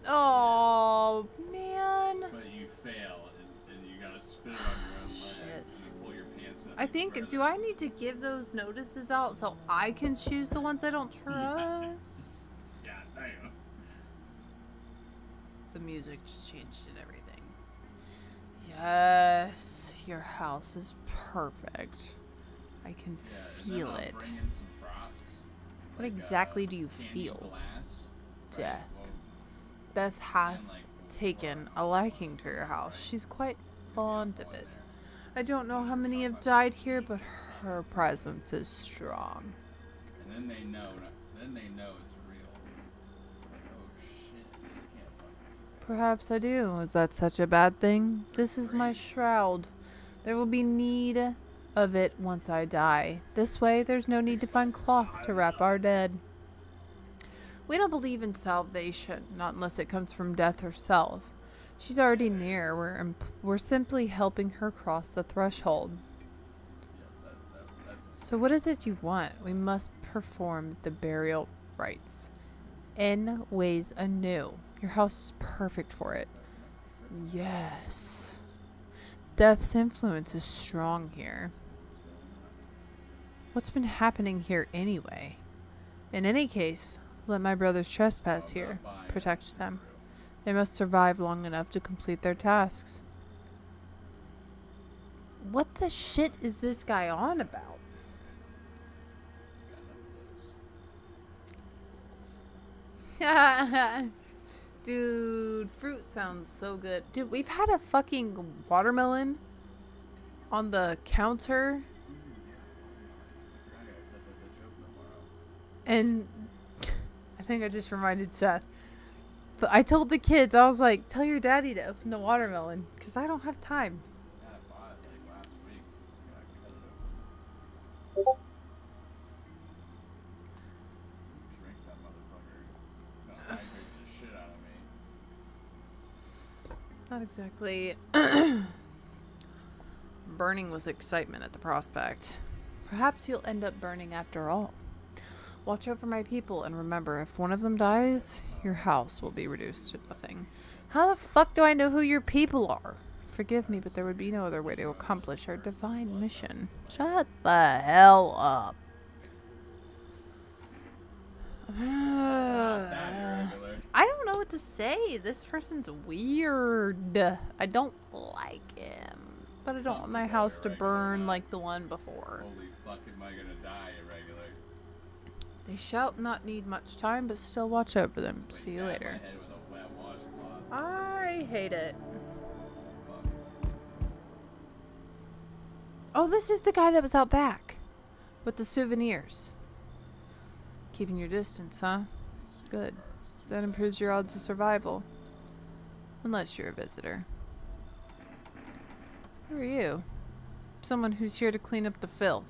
Oh, man. But you fail, and you gotta spit it on your own leg. Shit. And pull your pants up I think, further. do I need to give those notices out so I can choose the ones I don't trust? God damn. The music just changed and everything. Yes, your house is perfect. I can feel and then I'll it. bring in some props, What like, exactly do you candy feel? glass, right? Death. Well, Beth hath and, like, taken a liking to your house. She's quite fond of it. I don't know how many have died here, but Her presence is strong. And then they know. Then they know it's real. Like, oh shit, you can't fucking use it. Perhaps I do. Is that such a bad thing? This is my shroud. There will be need of it once I die. This way, there's no need to find cloth to wrap our dead. We don't believe in salvation, not unless it comes from death herself. She's already near. We're simply helping her cross the threshold. That's So what is it you want? We must perform the burial rites. In ways anew. Your house is perfect for it. Yes. Death's influence is strong here. What's been happening here anyway? In any case, let my brothers trespass here. Protect them. They must survive long enough to complete their tasks. What the shit is this guy on about? Dude, fruit sounds so good. Dude, we've had a fucking watermelon on the counter. And I think I just reminded Seth. But I told the kids, I was like, tell your daddy to open the watermelon. Because I don't have time. Yeah, I bought it like last week. Yeah, I cut it open. Drink that motherfucker. It's gonna hydrate the shit out of me. Not exactly burning with excitement at the prospect. Perhaps you'll end up burning after all. Watch over my people and remember, if one of them dies, your house will be reduced to nothing. How the fuck do I know who your people are? Forgive me, but there would be no other way to accomplish our divine mission. Shut the hell up. I don't know what to say. This person's weird. I don't like him. But I don't want my house to burn like the one before. Holy fuck, am I gonna die irregular? They shall not need much time, but still watch over them. Wait, See you dab my later. head with a wet washcloth. I hate it. Fuck. Oh, this is the guy that was out back with the souvenirs. Keeping your distance, huh? Good. That improves your odds of survival. Unless you're a visitor. Who are you? Someone who's here to clean up the filth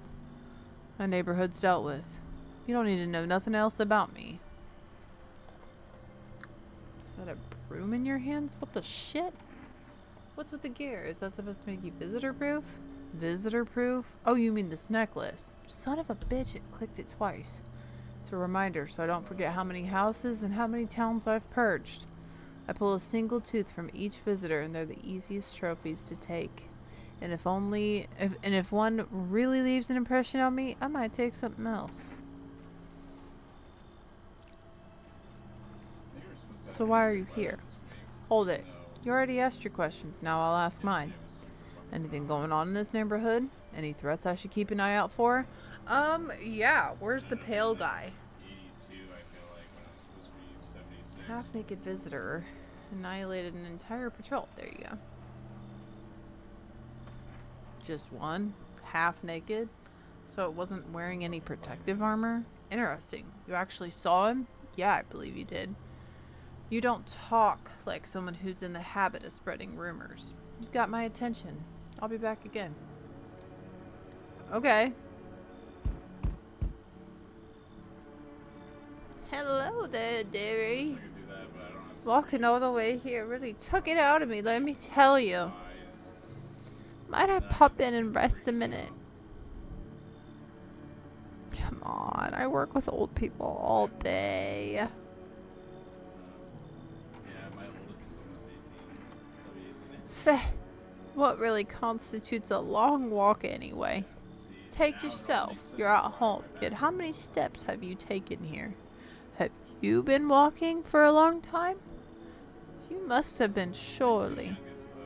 my neighborhood's dealt with. You don't need to know nothing else about me. Is that a broom in your hands? What the shit? What's with the gear? Is that supposed to make you visitor proof? Visitor proof? Oh, you mean this necklace. Son of a bitch, it clicked it twice. It's a reminder so I don't forget how many houses and how many towns I've purged. I pull a single tooth from each visitor and they're the easiest trophies to take. And if one really leaves an impression on me, I might take something else. So why are you here? Hold it. You already asked your questions, now I'll ask mine. Anything going on in this neighborhood? Any threats I should keep an eye out for? Yeah, where's the pale guy? 82, I feel like, when I'm supposed to be 76. Half-naked visitor. Annihilated an entire patrol. There you go. Just one? Half-naked? So it wasn't wearing any protective armor? Interesting. You actually saw him? Yeah, I believe you did. You don't talk like someone who's in the habit of spreading rumors. You got my attention. I'll be back again. Okay. Hello there, dearie. I could do that, but I don't have Walking all the way here really took it out of me, let me tell you. eyes. Might I pop in and rest a minute? Come on, I work with old people all day. Yeah, my oldest is almost 18. He'll be 18. Feh. What really constitutes a long walk anyway? See, Take now yourself. normally You're sits at on home. my Yet back. how many steps have you taken here? Have you been walking for a long time? You must have been, surely. Youngest, though.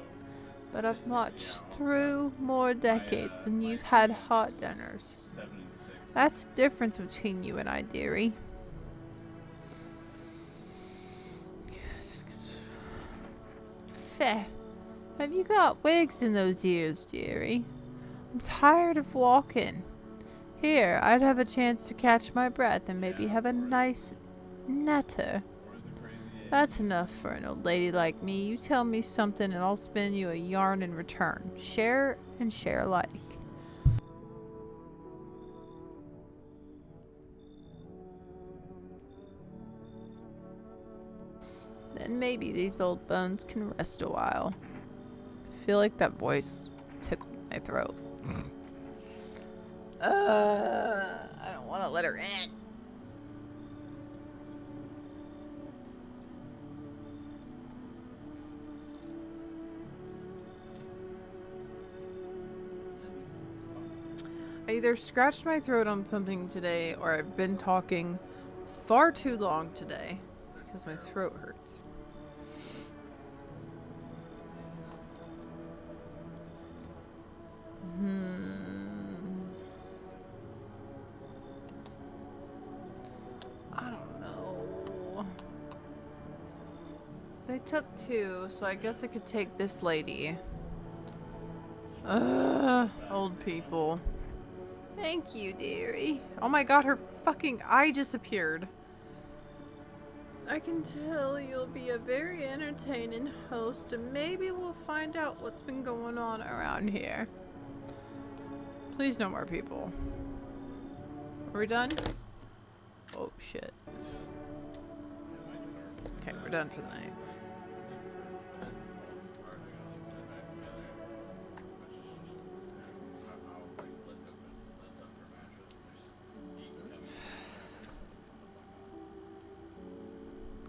But I've marched through more decades than you've had hot dinners. 7 and 6. That's the difference between you and I, dearie. Feh. Have you got wigs in those ears, dearie? I'm tired of walking. Here, I'd have a chance to catch my breath and maybe have a nice natter. Where's the crazy age? That's enough for an old lady like me. You tell me something and I'll spin you a yarn in return. Share and share alike. Then maybe these old bones can rest a while. I feel like that voice tickled my throat. I don't want to let her in. I either scratched my throat on something today or I've been talking far too long today because my throat hurts. I don't know. They took two, so I guess I could take this lady. Old people. Thank you, dearie. Oh my god, her fucking eye disappeared. I can tell you'll be a very entertaining host, and maybe we'll find out what's been going on around here. Please, no more people. Are we done? Oh, shit. Okay, we're done for the night.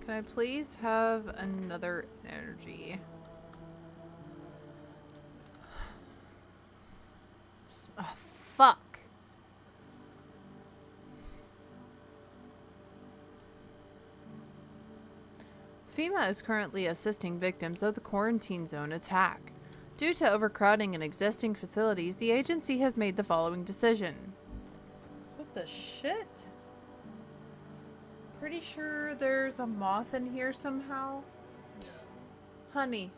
Can I please have another energy? Oh, fuck. FEMA is currently assisting victims of the quarantine zone attack. Due to overcrowding in existing facilities, the agency has made the following decision. What the shit? Pretty sure there's a moth in here somehow. Yeah. Honey.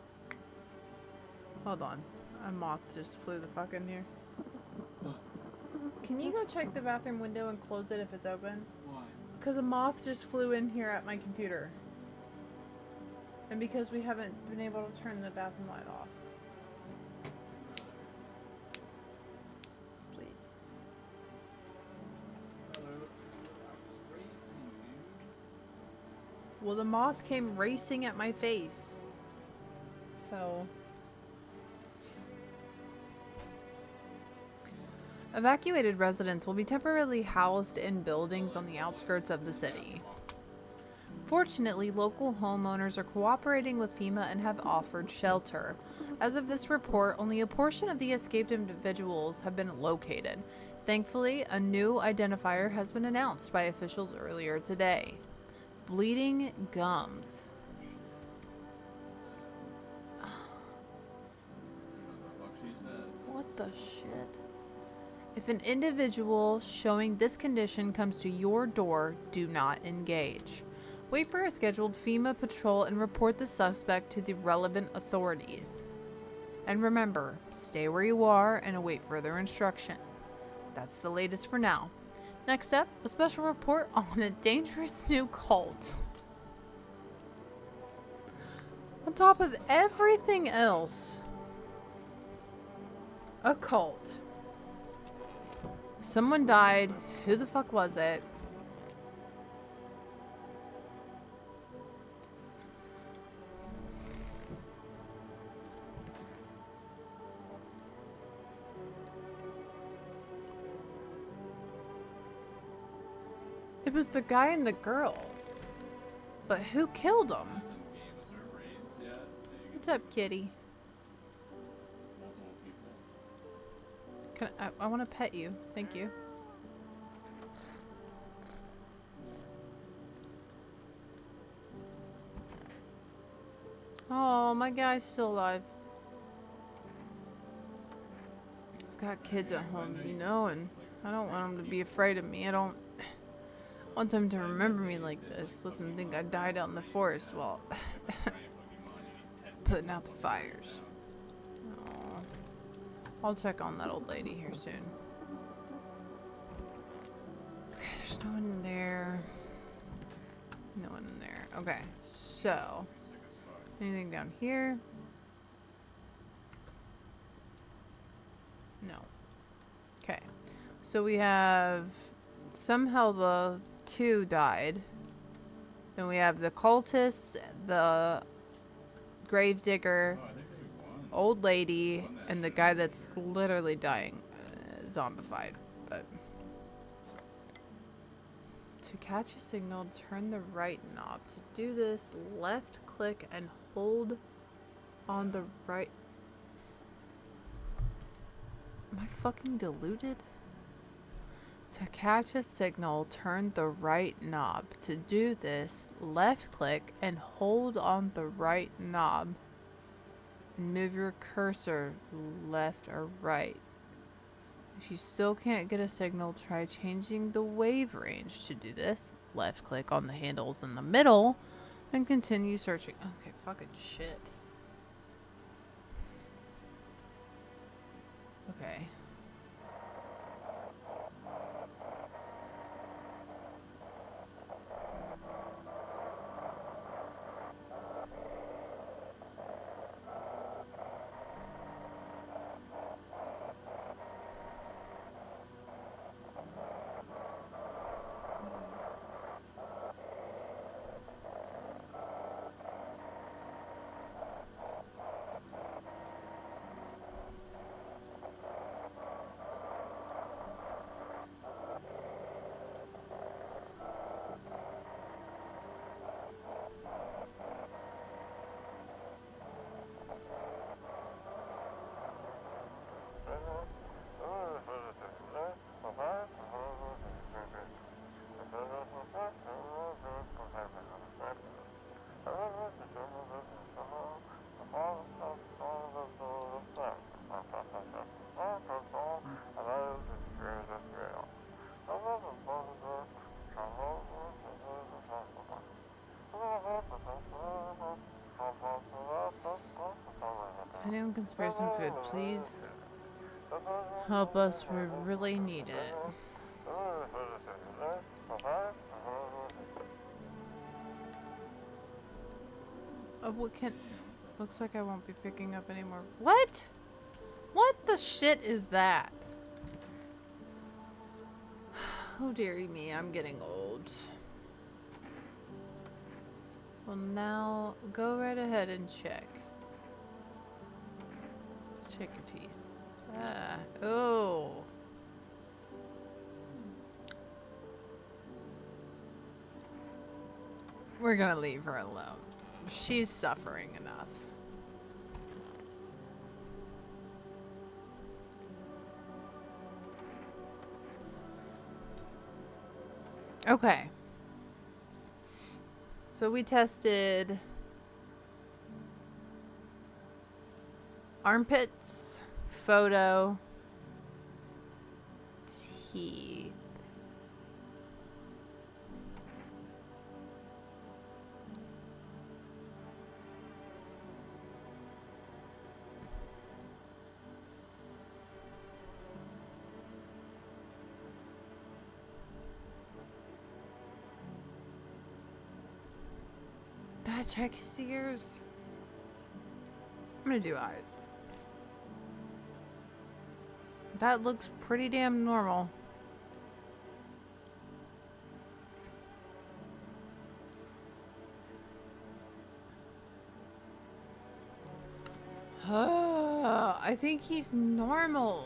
Hold on. A moth just flew the fuck in here. Can you go check the bathroom window and close it if it's open? Why? Because a moth just flew in here at my computer. And because we haven't been able to turn the bathroom light off. Please. Well, the moth came racing at my face. So... Evacuated residents will be temporarily housed in buildings on the outskirts of the city. Fortunately, local homeowners are cooperating with FEMA and have offered shelter. As of this report, only a portion of the escaped individuals have been located. Thankfully, a new identifier has been announced by officials earlier today. Bleeding gums. What the shit? If an individual showing this condition comes to your door, do not engage. Wait for a scheduled FEMA patrol and report the suspect to the relevant authorities. And remember, stay where you are and await further instruction. That's the latest for now. Next up, a special report on a dangerous new cult. On top of everything else, a cult. Someone died. Who the fuck was it? It was the guy and the girl. But who killed them? What's up, kitty? I want to pet you. Thank you. Oh, my guy's still alive. I've got kids at home, you know, and I don't want them to be afraid of me. I don't want them to remember me like this. Let them think I died out in the forest while putting out the fires. I'll check on that old lady here soon. There's no one in there. No one in there. Okay, so anything down here? No. Okay, so we have somehow the two died. Then we have the cultists, the gravedigger, Oh, I think they won. old lady, Won that and the shit. guy that's literally dying, zombified. But to catch a signal, turn the right knob. To do this, left click and hold on the right. Am I fucking deluded? To catch a signal, turn the right knob. To do this, left click and hold on the right knob. And move your cursor left or right. If you still can't get a signal, try changing the wave range. To do this, left click on the handles in the middle and continue searching. Okay, fucking shit. Okay. If anyone can spare some food, please help us. We really need it. Oh, what can... Looks like I won't be picking up any more. What? What the shit is that? Oh, dearie me, I'm getting old. Well, now, go right ahead and check. Let's check your teeth. Ah, oh. We're gonna leave her alone. She's suffering enough. Okay. So we tested armpits, photo, teeth. Did I check his ears? I'm gonna do eyes. That looks pretty damn normal. I think he's normal.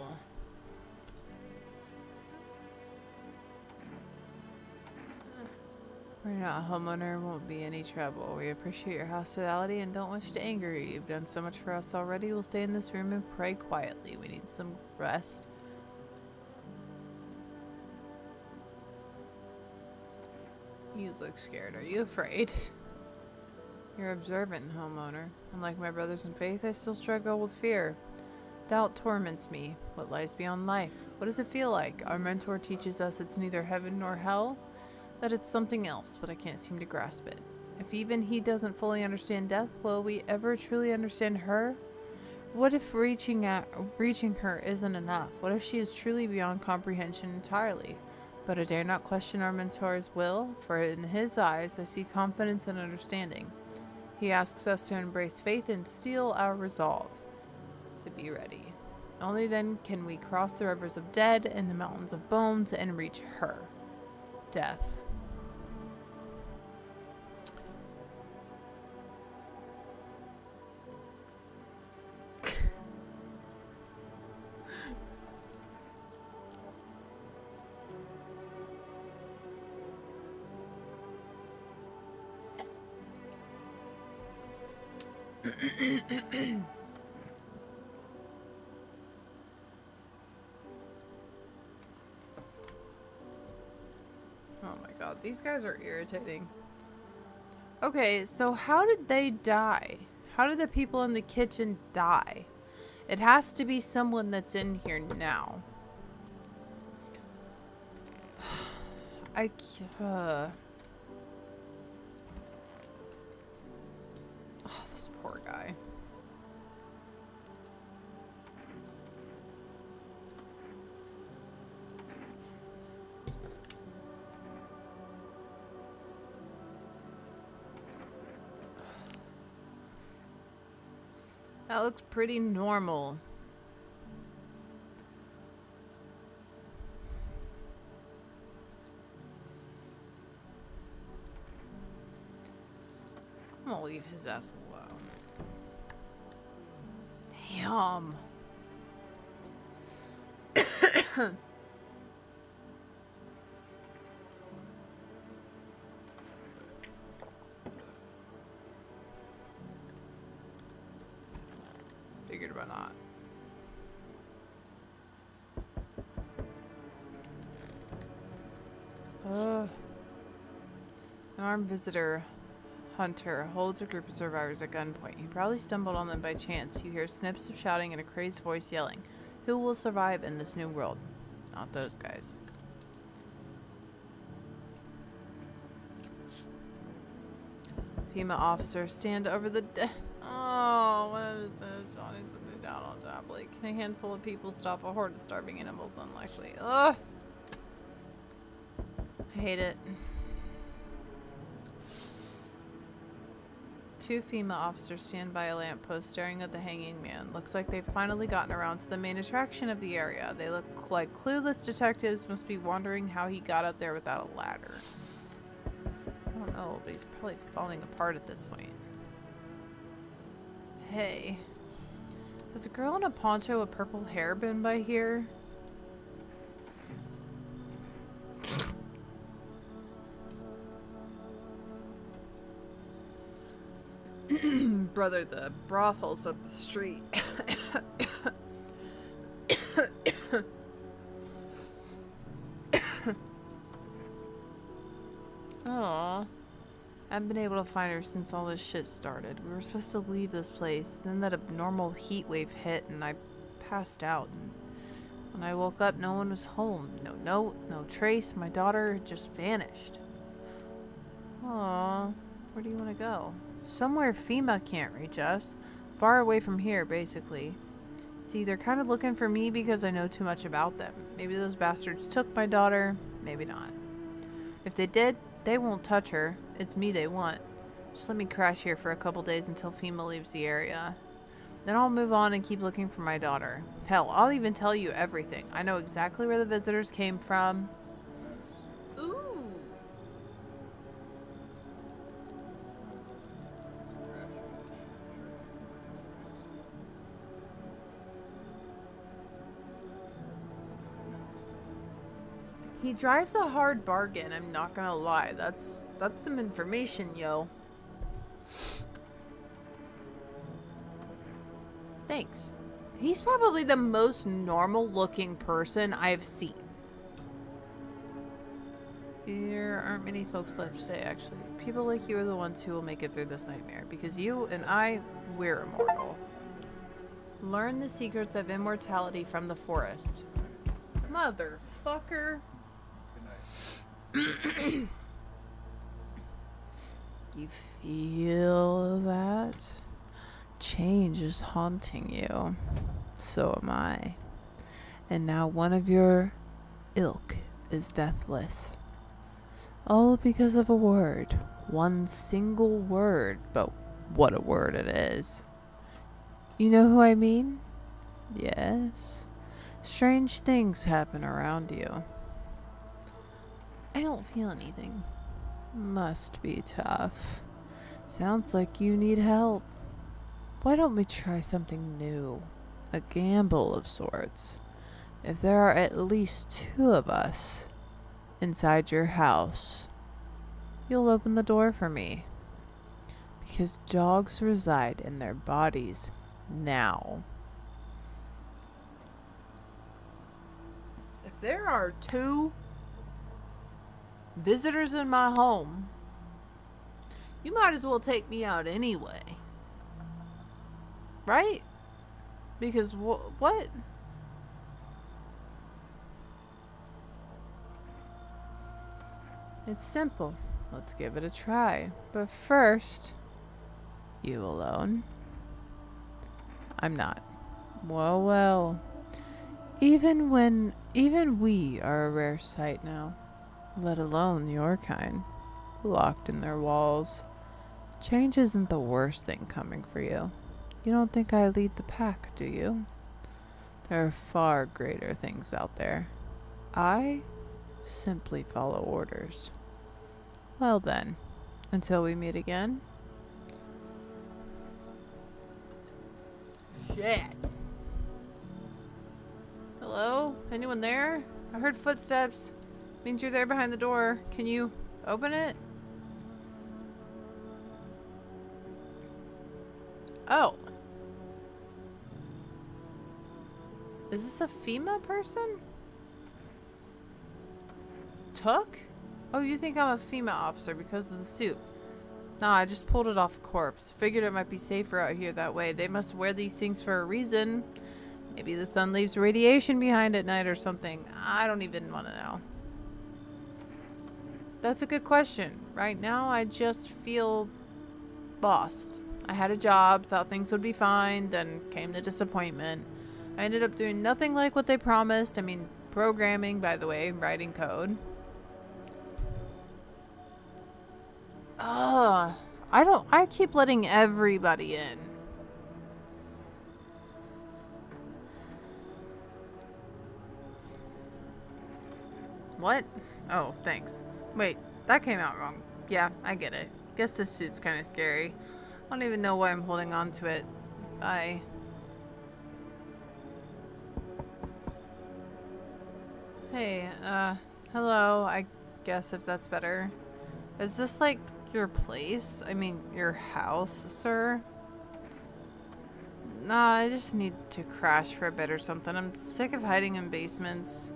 We're not a homeowner, won't be any trouble. We appreciate your hospitality and don't wish to anger you. You've done so much for us already. We'll stay in this room and pray quietly. We need some rest. You look scared. Are you afraid? You're observant, homeowner. Unlike my brothers in faith, I still struggle with fear. Doubt torments me. What lies beyond life? What does it feel like? Our mentor teaches us it's neither heaven nor hell. That it's something else, but I can't seem to grasp it. If even he doesn't fully understand death, will we ever truly understand her? What if reaching her isn't enough? What if she is truly beyond comprehension entirely? But I dare not question our mentor's will, for in his eyes I see confidence and understanding. He asks us to embrace faith and steel our resolve to be ready. Only then can we cross the rivers of dead and the mountains of bones and reach her, death. Oh my god, these guys are irritating. Okay, so how did they die? How did the people in the kitchen die? It has to be someone that's in here now. Oh, this poor guy. That looks pretty normal. I'm gonna leave his ass alone. Damn. Figured about not. An armed visitor hunter holds a group of survivors at gunpoint. He probably stumbled on them by chance. You hear snips of shouting and a crazed voice yelling. Who will survive in this new world? Not those guys. FEMA officer stand over the oh, what is it? Johnny's been down on job. Like, can a handful of people stop a horde of starving animals? Unlikely. Ugh. I hate it. 2 FEMA officers stand by a lamppost staring at the hanging man. Looks like they've finally gotten around to the main attraction of the area. They look like clueless detectives, must be wondering how he got up there without a ladder. I don't know, but he's probably falling apart at this point. Hey. Has a girl in a poncho with purple hair been by here? Brother, the brothel's up the street. Aww. I haven't been able to find her since all this shit started. We were supposed to leave this place. Then that abnormal heat wave hit and I passed out. And when I woke up, no one was home. No note, no trace. My daughter just vanished. Aww. Where do you want to go? Somewhere FEMA can't reach us. Far away from here, basically. See, they're kind of looking for me because I know too much about them. Maybe those bastards took my daughter. Maybe not. If they did, they won't touch her. It's me they want. Just let me crash here for a couple days until FEMA leaves the area. Then I'll move on and keep looking for my daughter. Hell, I'll even tell you everything. I know exactly where the visitors came from. Ooh. He drives a hard bargain, I'm not gonna lie. That's some information, yo. Thanks. He's probably the most normal looking person I've seen. There aren't many folks left today, actually. People like you are the ones who will make it through this nightmare. Because you and I, we're immortal. Learn the secrets of immortality from the forest. Motherfucker. You feel that? Change is haunting you. So am I. And now one of your ilk is deathless. All because of a word. One single word, but what a word it is. You know who I mean? Yes. Strange things happen around you. I don't feel anything. Must be tough. Sounds like you need help. Why don't we try something new? A gamble of sorts. If there are at least 2 of us inside your house, you'll open the door for me. Because dogs reside in their bodies now. If there are 2 visitors in my home, you might as well take me out anyway. Right? Because what? It's simple. Let's give it a try. But first, you alone? I'm not. Well. Even we are a rare sight now. Let alone your kind. Locked in their walls. Change isn't the worst thing coming for you. You don't think I lead the pack, do you? There are far greater things out there. I simply follow orders. Well then, until we meet again. Shit. Hello? Anyone there? I heard footsteps. Means you're there behind the door. Can you open it? Oh. Is this a FEMA person? Took? Oh, you think I'm a FEMA officer because of the suit? No, I just pulled it off a corpse. Figured it might be safer out here that way. They must wear these things for a reason. Maybe the sun leaves radiation behind at night or something. I don't even want to know. That's a good question. Right now, I just feel lost. I had a job, thought things would be fine, then came the disappointment. I ended up doing nothing like what they promised. I mean, programming, by the way, writing code. I keep letting everybody in. What? Oh, thanks. Wait, that came out wrong. Yeah, I get it. Guess this suit's kind of scary. I don't even know why I'm holding on to it. Bye. Hey, hello, I guess if that's better. Is this like your place? I mean, your house, sir? Nah, I just need to crash for a bit or something. I'm sick of hiding in basements.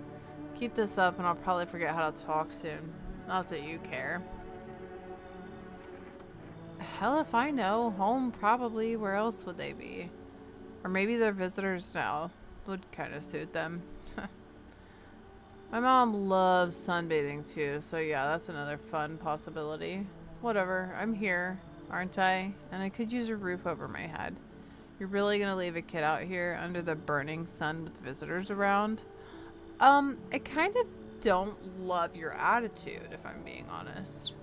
Keep this up and I'll probably forget how to talk soon. Not that you care. Hell if I know. Home probably. Where else would they be? Or maybe they're visitors now. Would kind of suit them. My mom loves sunbathing too, so yeah, that's another fun possibility. Whatever, I'm here, aren't I? And I could use a roof over my head. You're really gonna leave a kid out here under the burning sun with visitors around? I kind of don't love your attitude, if I'm being honest.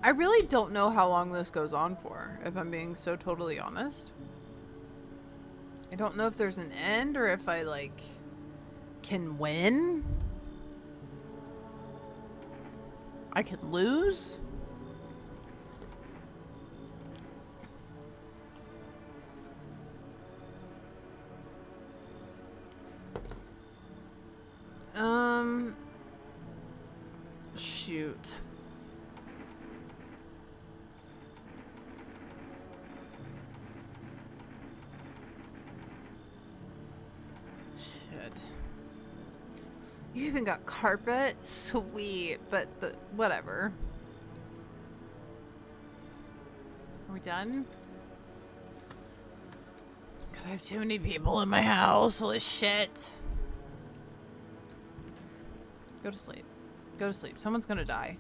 I really don't know how long this goes on for, if I'm being so totally honest. I don't know if there's an end or if I, like, can win. I could lose. Shoot. You even got carpet? Sweet, but whatever. Are we done? God, I have too many people in my house. Holy shit. Go to sleep. Go to sleep. Someone's gonna die.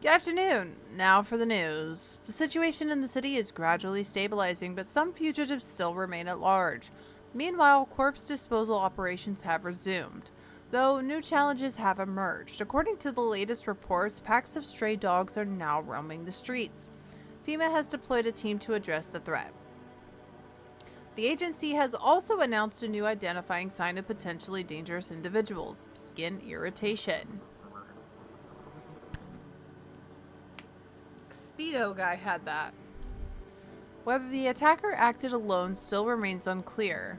Good afternoon. Now for the news. The situation in the city is gradually stabilizing, but some fugitives still remain at large. Meanwhile, corpse disposal operations have resumed, though new challenges have emerged. According to the latest reports, packs of stray dogs are now roaming the streets. FEMA has deployed a team to address the threat. The agency has also announced a new identifying sign of potentially dangerous individuals: skin irritation. Speedo guy had that. Whether the attacker acted alone still remains unclear.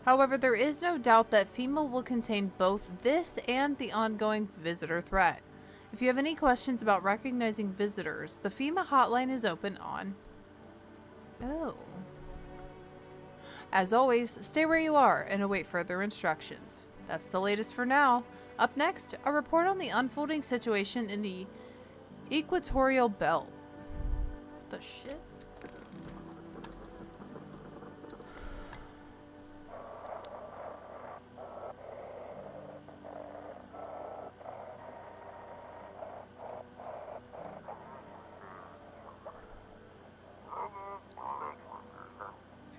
However, there is no doubt that FEMA will contain both this and the ongoing visitor threat. If you have any questions about recognizing visitors, the FEMA hotline is open on... Oh. As always, stay where you are and await further instructions. That's the latest for now. Up next, a report on the unfolding situation in the Equatorial Belt. The shit?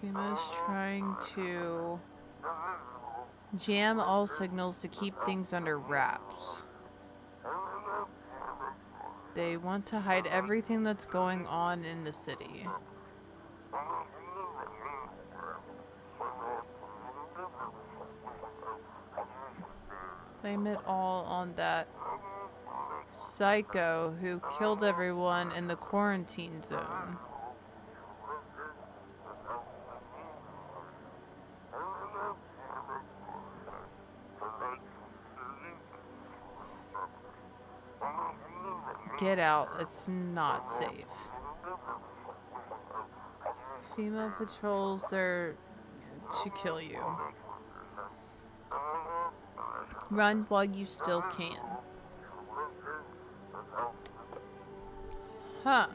FEMA's trying to jam all signals to keep things under wraps. They want to hide everything that's going on in the city. Blame it all on that psycho who killed everyone in the quarantine zone. Get out. It's not safe. FEMA patrols there to kill you. Run while you still can. Huh.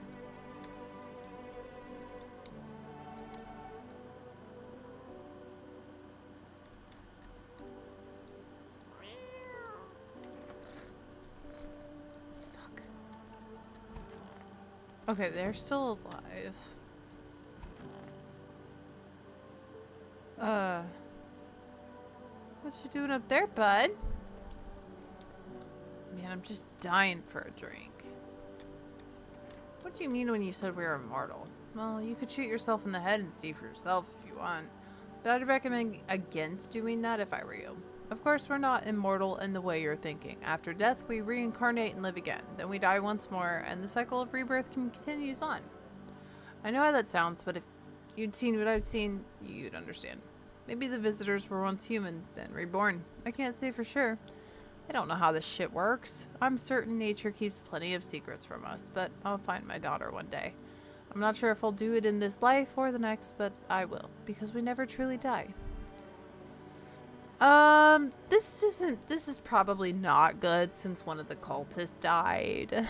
Okay, they're still alive. What you doing up there, bud? Man, I'm just dying for a drink. What do you mean when you said we were immortal? Well, you could shoot yourself in the head and see for yourself if you want. But I'd recommend against doing that if I were you. Of course, we're not immortal in the way you're thinking. After death, we reincarnate and live again. Then we die once more, and the cycle of rebirth continues on. I know how that sounds, but if you'd seen what I've seen, you'd understand. Maybe the visitors were once human, then reborn. I can't say for sure. I don't know how this shit works. I'm certain nature keeps plenty of secrets from us, but I'll find my daughter one day. I'm not sure if I'll do it in this life or the next, but I will, because we never truly die. This is probably not good since one of the cultists died.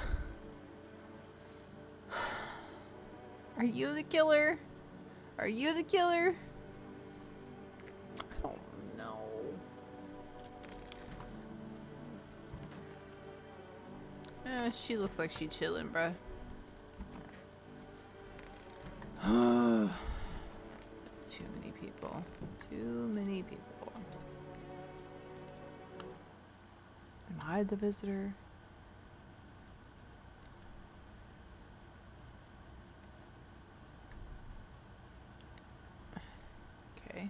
Are you the killer? Are you the killer? I don't know. She looks like she's chilling, bruh. Too many people. Too many people. Am I the visitor? Okay.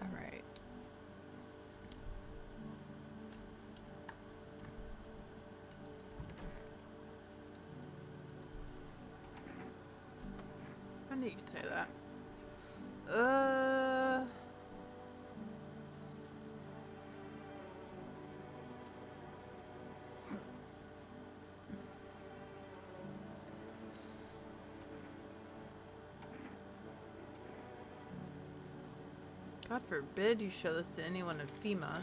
All right. I knew you'd say that. God forbid you show this to anyone in FEMA.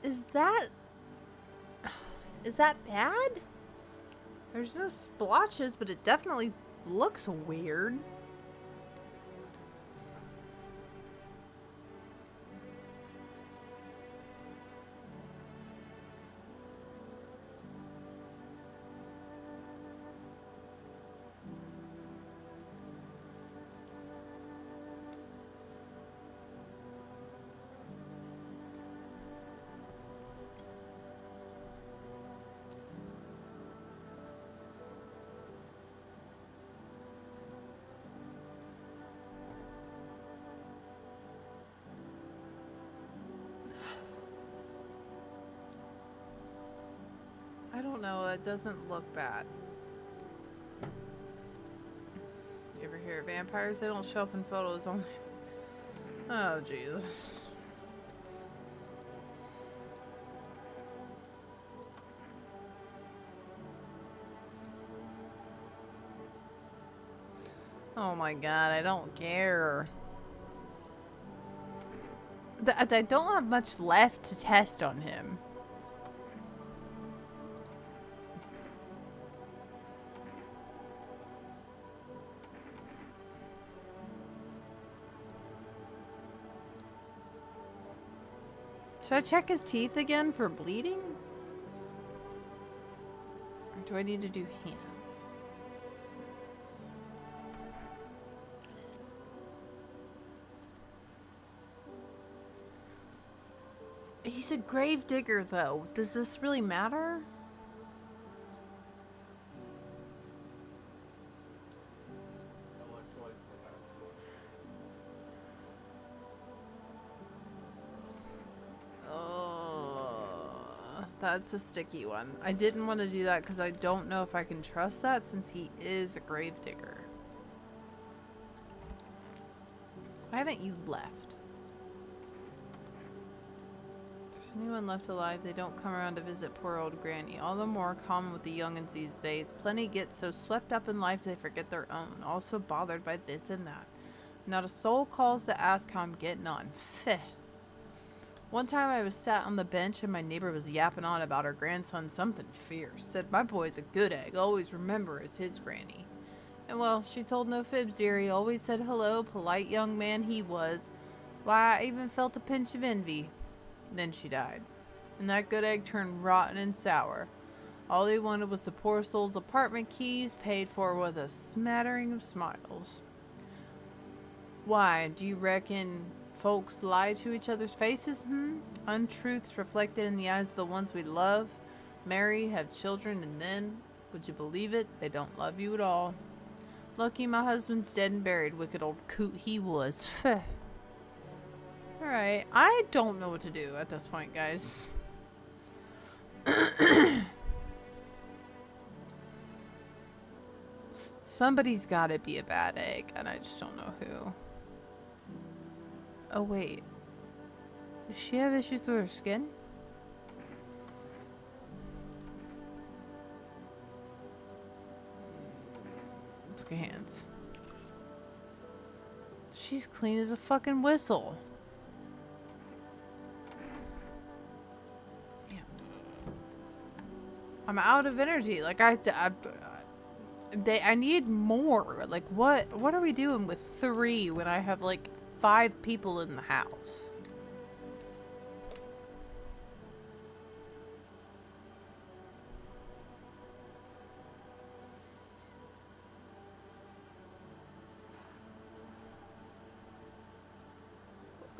Is that bad? There's no splotches, but it definitely looks weird. I don't know. That doesn't look bad. You ever hear of vampires? They don't show up in photos only. Oh, Jesus. Oh my god, I don't care. I don't have much left to test on him. Should I check his teeth again for bleeding? Or do I need to do hands? He's a grave digger, though. Does this really matter? It looks like Oh, that's a sticky one. I didn't want to do that because I don't know if I can trust that since he is a grave digger. Why haven't you left? If there's anyone left alive, they don't come around to visit poor old Granny. All the more common with the youngins these days. Plenty get so swept up in life they forget their own. Also bothered by this and that. Not a soul calls to ask how I'm getting on. Feh. One time I was sat on the bench and my neighbor was yapping on about her grandson something fierce. Said my boy's a good egg, always remember as his granny. And well, she told no fibs, dearie. Always said hello, polite young man he was. Why, I even felt a pinch of envy. Then she died. And that good egg turned rotten and sour. All he wanted was the poor soul's apartment keys paid for with a smattering of smiles. Why, do you reckon folks lie to each other's faces, Untruths reflected in the eyes of the ones we love, marry, have children, and then, would you believe it, they don't love you at all. Lucky my husband's dead and buried, wicked old coot he was. Alright, I don't know what to do at this point, guys. Somebody's gotta be a bad egg, and I just don't know who. Oh, wait. Does she have issues with her skin? Look at hands. She's clean as a fucking whistle. Yeah. I'm out of energy. Like, I need more. Like, what are we doing with 3 when I have, like, 5 people in the house?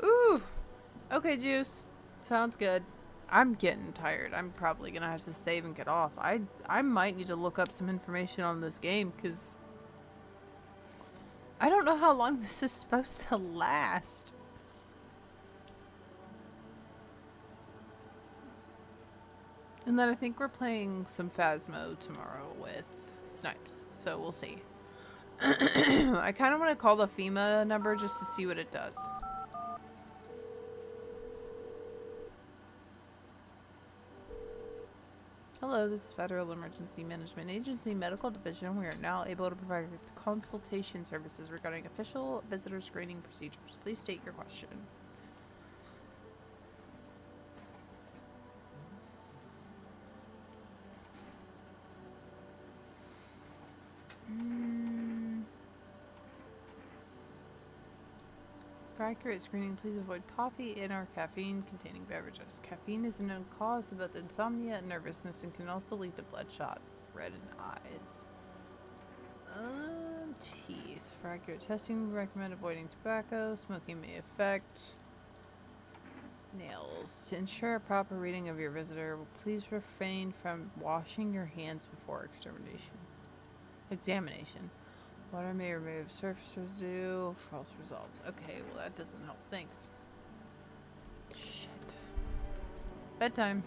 Ooh. Okay, Juice. Sounds good. I'm getting tired. I'm probably gonna have to save and get off. I might need to look up some information on this game because I don't know how long this is supposed to last. And then I think we're playing some Phasmo tomorrow with Snipes, so we'll see. I kind of want to call the FEMA number just to see what it does. Hello, this is Federal Emergency Management Agency Medical Division. We are now able to provide consultation services regarding official visitor screening procedures. Please state your question. For accurate screening, please avoid coffee and/or caffeine-containing beverages. Caffeine is a known cause of both insomnia and nervousness and can also lead to bloodshot, reddened eyes. Teeth. For accurate testing, we recommend avoiding tobacco. Smoking may affect nails. To ensure a proper reading of your visitor, please refrain from washing your hands before examination. Water may remove surface residue. False results. Okay, well that doesn't help. Thanks. Shit. Bedtime.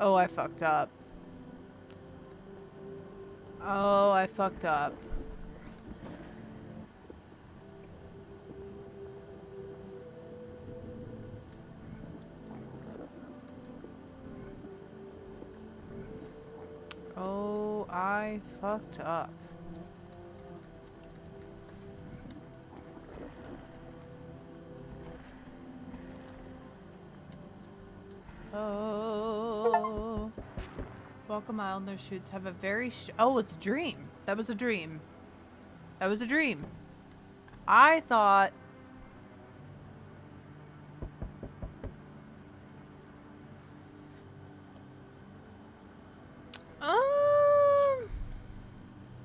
Oh, I fucked up. Oh, I fucked up. Oh, I fucked up. Oh. Walk a mile in their shoes. Have a very oh, it's a dream. That was a dream. That was a dream. I thought...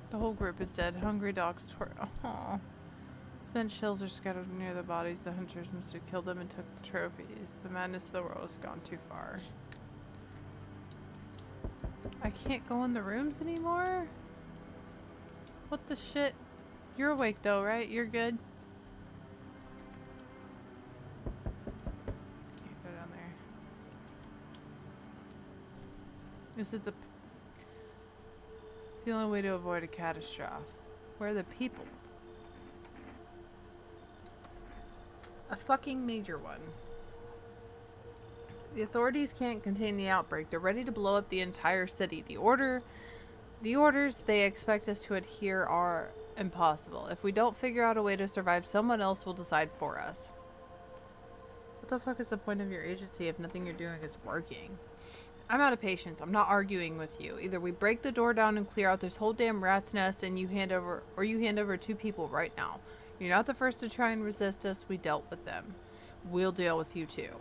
The whole group is dead. Hungry dogs tore... Oh. Spent shells are scattered near the bodies. The hunters must have killed them and took the trophies. The madness of the world has gone too far. I can't go in the rooms anymore? What the shit? You're awake though, right? You're good? Can't go down there. Is it the only way to avoid a catastrophe? Where are the people? A fucking major one. The authorities can't contain the outbreak. They're ready to blow up the entire city. The orders they expect us to adhere are impossible. If we don't figure out a way to survive, someone else will decide for us. What the fuck is the point of your agency if nothing you're doing is working? I'm out of patience. I'm not arguing with you. Either we break the door down and clear out this whole damn rat's nest and you hand over 2 people right now. You're not the first to try and resist us. We dealt with them. We'll deal with you too.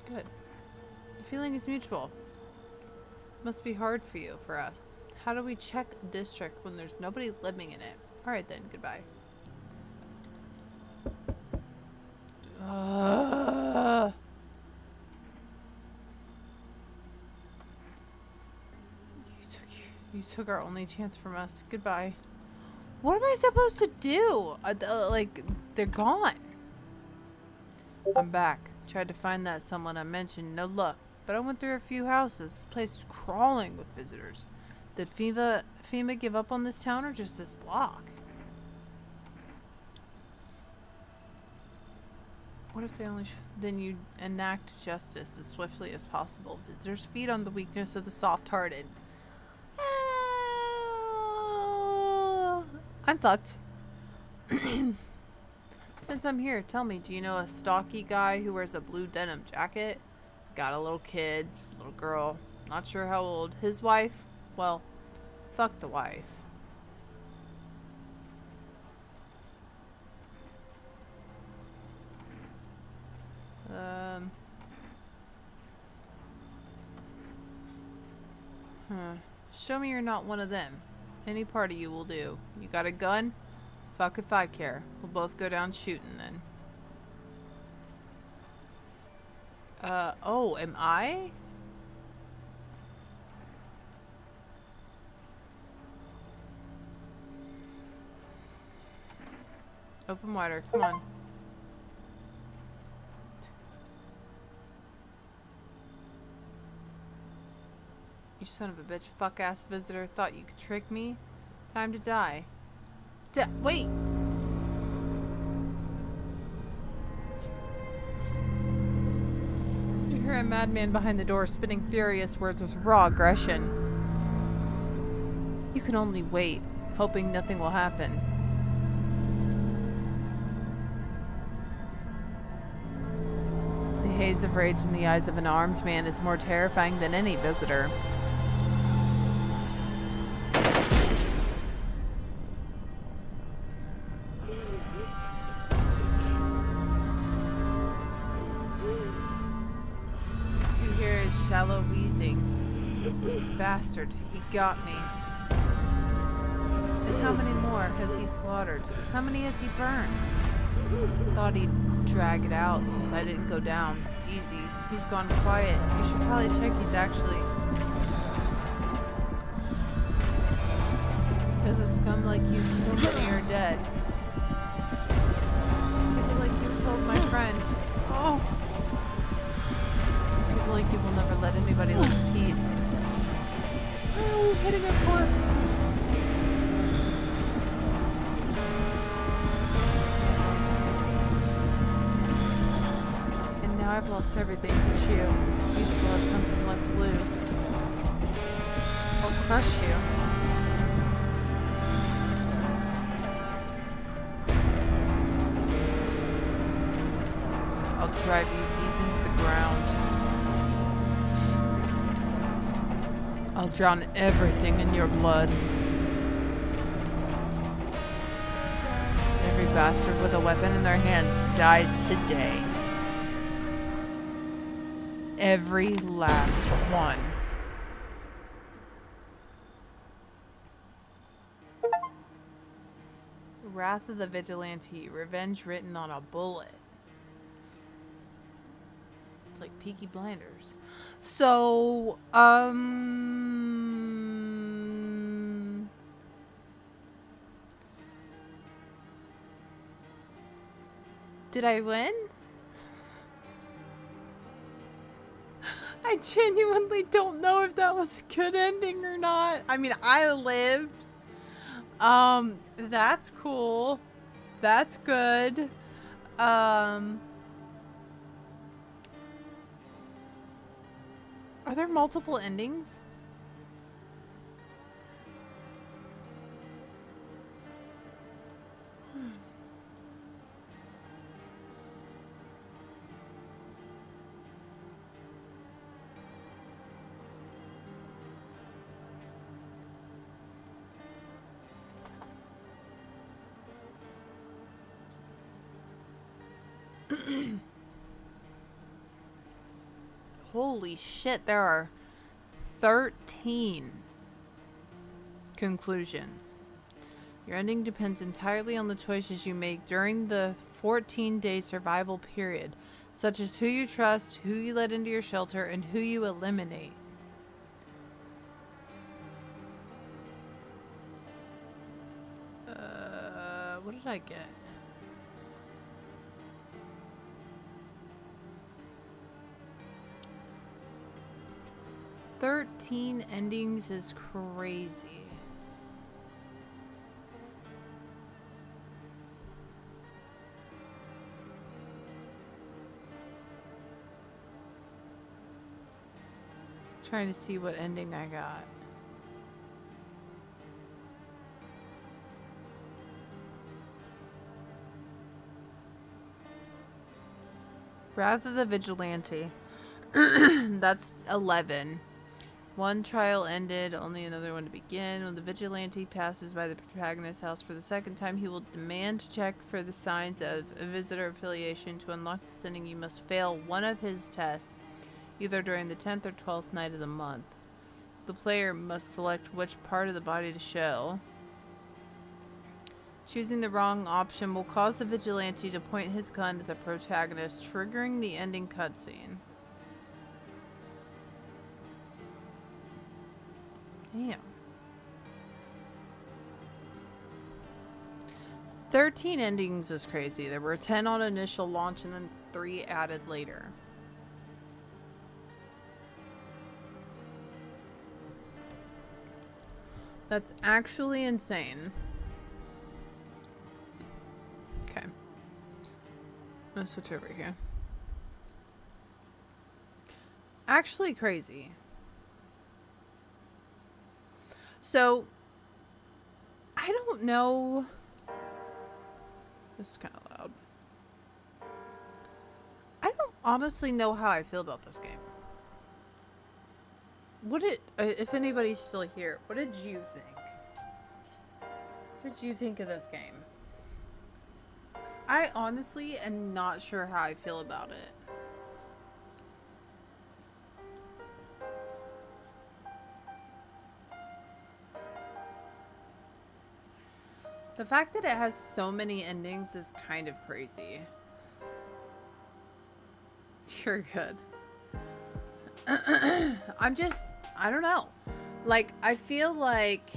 Good. The feeling is mutual. Must be hard for you, for us. How do we check a district when there's nobody living in it? Alright then, goodbye. You took our only chance from us. Goodbye. What am I supposed to do? Like, they're gone. I'm back. Tried to find that someone I mentioned. No luck. But I went through a few houses. This place is crawling with visitors. Did FEMA give up on this town or just this block? What if they only... Then you enact justice as swiftly as possible. Visitors feed on the weakness of the soft-hearted. I'm fucked. Since I'm here, tell me, do you know a stocky guy who wears a blue denim jacket? Got a little kid, little girl, not sure how old. His wife? Well, fuck the wife. Show me you're not one of them. Any part of you will do. You got a gun? Fuck if I care. We'll both go down shooting then. Oh, am I? Open wider, come on. You son of a bitch, fuck-ass visitor. Thought you could trick me? Time to die. Wait! You hear a madman behind the door spitting furious words with raw aggression. You can only wait, hoping nothing will happen. The haze of rage in the eyes of an armed man is more terrifying than any visitor. Shallow wheezing. Bastard, he got me. And how many more has he slaughtered? How many has he burned? Thought he'd drag it out since I didn't go down. Easy. He's gone quiet. You should probably check he's actually... Because a scum like you, so many are dead. People like you killed my friend. Oh. let anybody live in peace. Oh, hitting a corpse. And now I've lost everything but you. You still have something left to lose. I'll crush you. I'll drive you deep into the ground. I'll drown everything in your blood. Every bastard with a weapon in their hands dies today. Every last one. Wrath of the Vigilante. Revenge written on a bullet. It's like Peaky Blinders. So, did I win? I genuinely don't know if that was a good ending or not. I mean, I lived. That's cool. That's good. Are there multiple endings? Holy shit, there are 13 conclusions. Your ending depends entirely on the choices you make during the 14-day survival period, such as who you trust, who you let into your shelter, and who you eliminate. What did I get? "13 endings is crazy." Trying to see what ending I got. Wrath of the Vigilante. That's 11. One trial ended, only another one to begin. When the Vigilante passes by the protagonist's house for the second time, he will demand to check for the signs of a visitor affiliation. To unlock this ending, you must fail one of his tests, either during the 10th or 12th night of the month. The player must select which part of the body to show. Choosing the wrong option will cause the Vigilante to point his gun at the protagonist, triggering the ending cutscene. Damn. 13 endings is crazy. There were 10 on initial launch and then 3 added later. That's actually insane. Okay. I'm gonna switch over here. Actually crazy. So, I don't know. This is kind of loud. I don't honestly know how I feel about this game. If anybody's still here, what did you think? What did you think of this game? 'Cause I honestly am not sure how I feel about it. The fact that it has so many endings is kind of crazy. You're good. I don't know. Like, I feel like,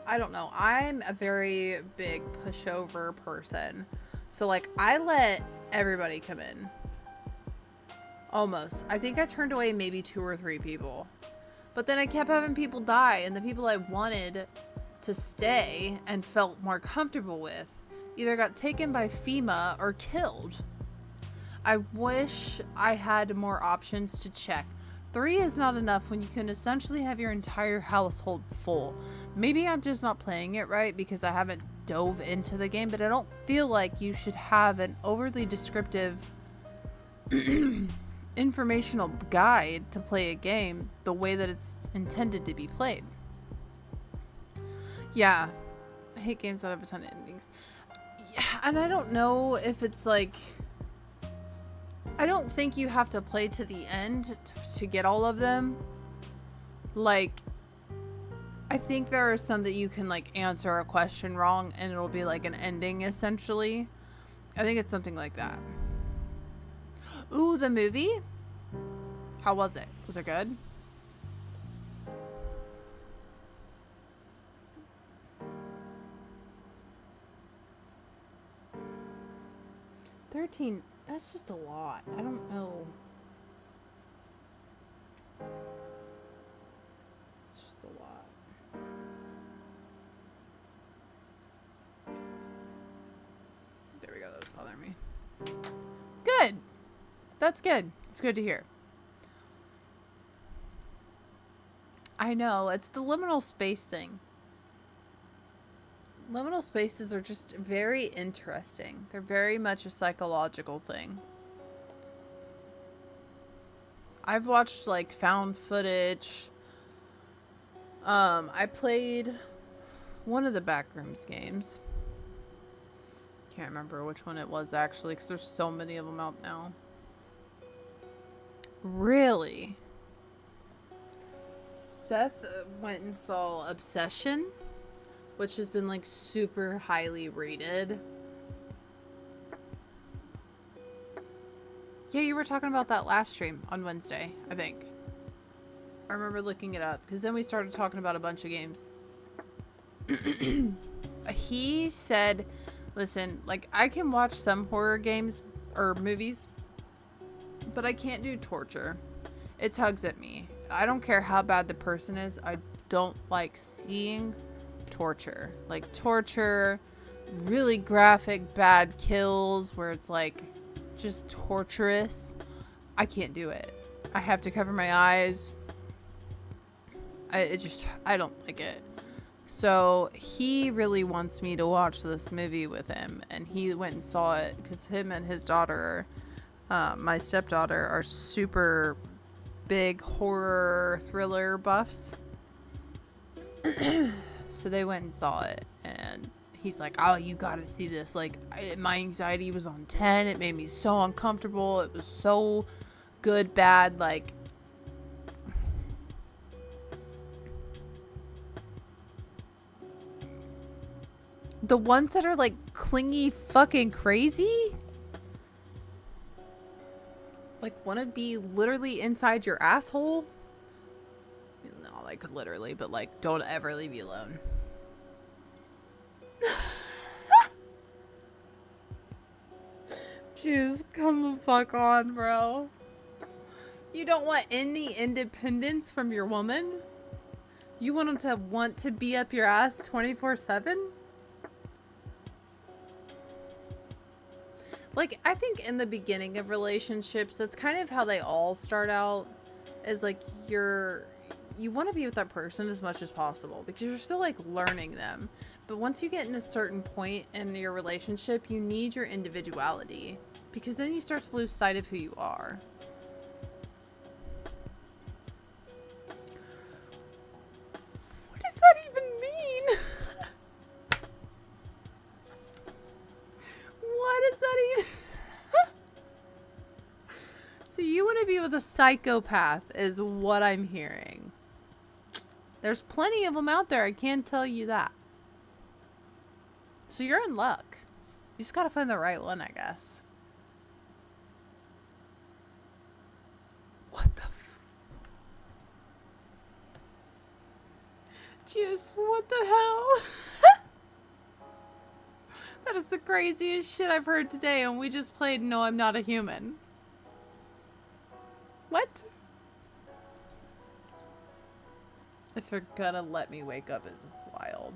I don't know. I'm a very big pushover person. So, like, I let everybody come in. Almost. I think I turned away maybe 2 or 3 people. But then I kept having people die, and the people I wanted to stay and felt more comfortable with either got taken by FEMA or killed. I wish I had more options to check. 3 is not enough when you can essentially have your entire household full. Maybe I'm just not playing it right because I haven't dove into the game, but I don't feel like you should have an overly descriptive informational guide to play a game the way that it's intended to be played. Yeah, I hate games that have a ton of endings. Yeah, and I don't know if it's like, I don't think you have to play to the end to get all of them. Like, I think there are some that you can like answer a question wrong and it'll be like an ending essentially. I think it's something like that. Ooh, the movie? How was it? Was it good? $13, that's just a lot. I don't know. It's just a lot. There we go, that was bothering me. Good! That's good. It's good to hear. I know, it's the liminal space thing. Liminal spaces are just very interesting. They're very much a psychological thing. I've watched like found footage. I played one of the Backrooms games. Can't remember which one it was actually because there's so many of them out now. Really? Seth went and saw Obsession, which has been like super highly rated. Yeah, you were talking about that last stream on Wednesday, I think. I remember looking it up because then we started talking about a bunch of games. He said, listen, like I can watch some horror games or movies, but I can't do torture. It tugs at me. I don't care how bad the person is. I don't like seeing torture. Like torture, really graphic, bad kills where it's like just torturous. I can't do it. I have to cover my eyes. I don't like it. So he really wants me to watch this movie with him, and he went and saw it because him and his daughter, my stepdaughter, are super big horror thriller buffs. So they went and saw it, and he's like, oh, you gotta see this. Like, my anxiety was on 10. It made me so uncomfortable. It was so good, bad, like... The ones that are, like, clingy fucking crazy? Like, wanna be literally inside your asshole? Not, like, literally, but, like, don't ever leave me alone. Jeez, come the fuck on, bro. You don't want any independence from your woman? You want them to want to be up your ass 24/7? Like, I think in the beginning of relationships, that's kind of how they all start out. Is like, you want to be with that person as much as possible because you're still like learning them. But once you get in a certain point in your relationship, you need your individuality because then you start to lose sight of who you are. What does that even mean? What does that even... So you want to be with a psychopath is what I'm hearing. There's plenty of them out there, I can tell you that. So you're in luck. You just gotta find the right one, I guess. What the Juice, what the hell? That is the craziest shit I've heard today, and we just played No, I'm Not a Human. What? If they're gonna let me wake up is wild.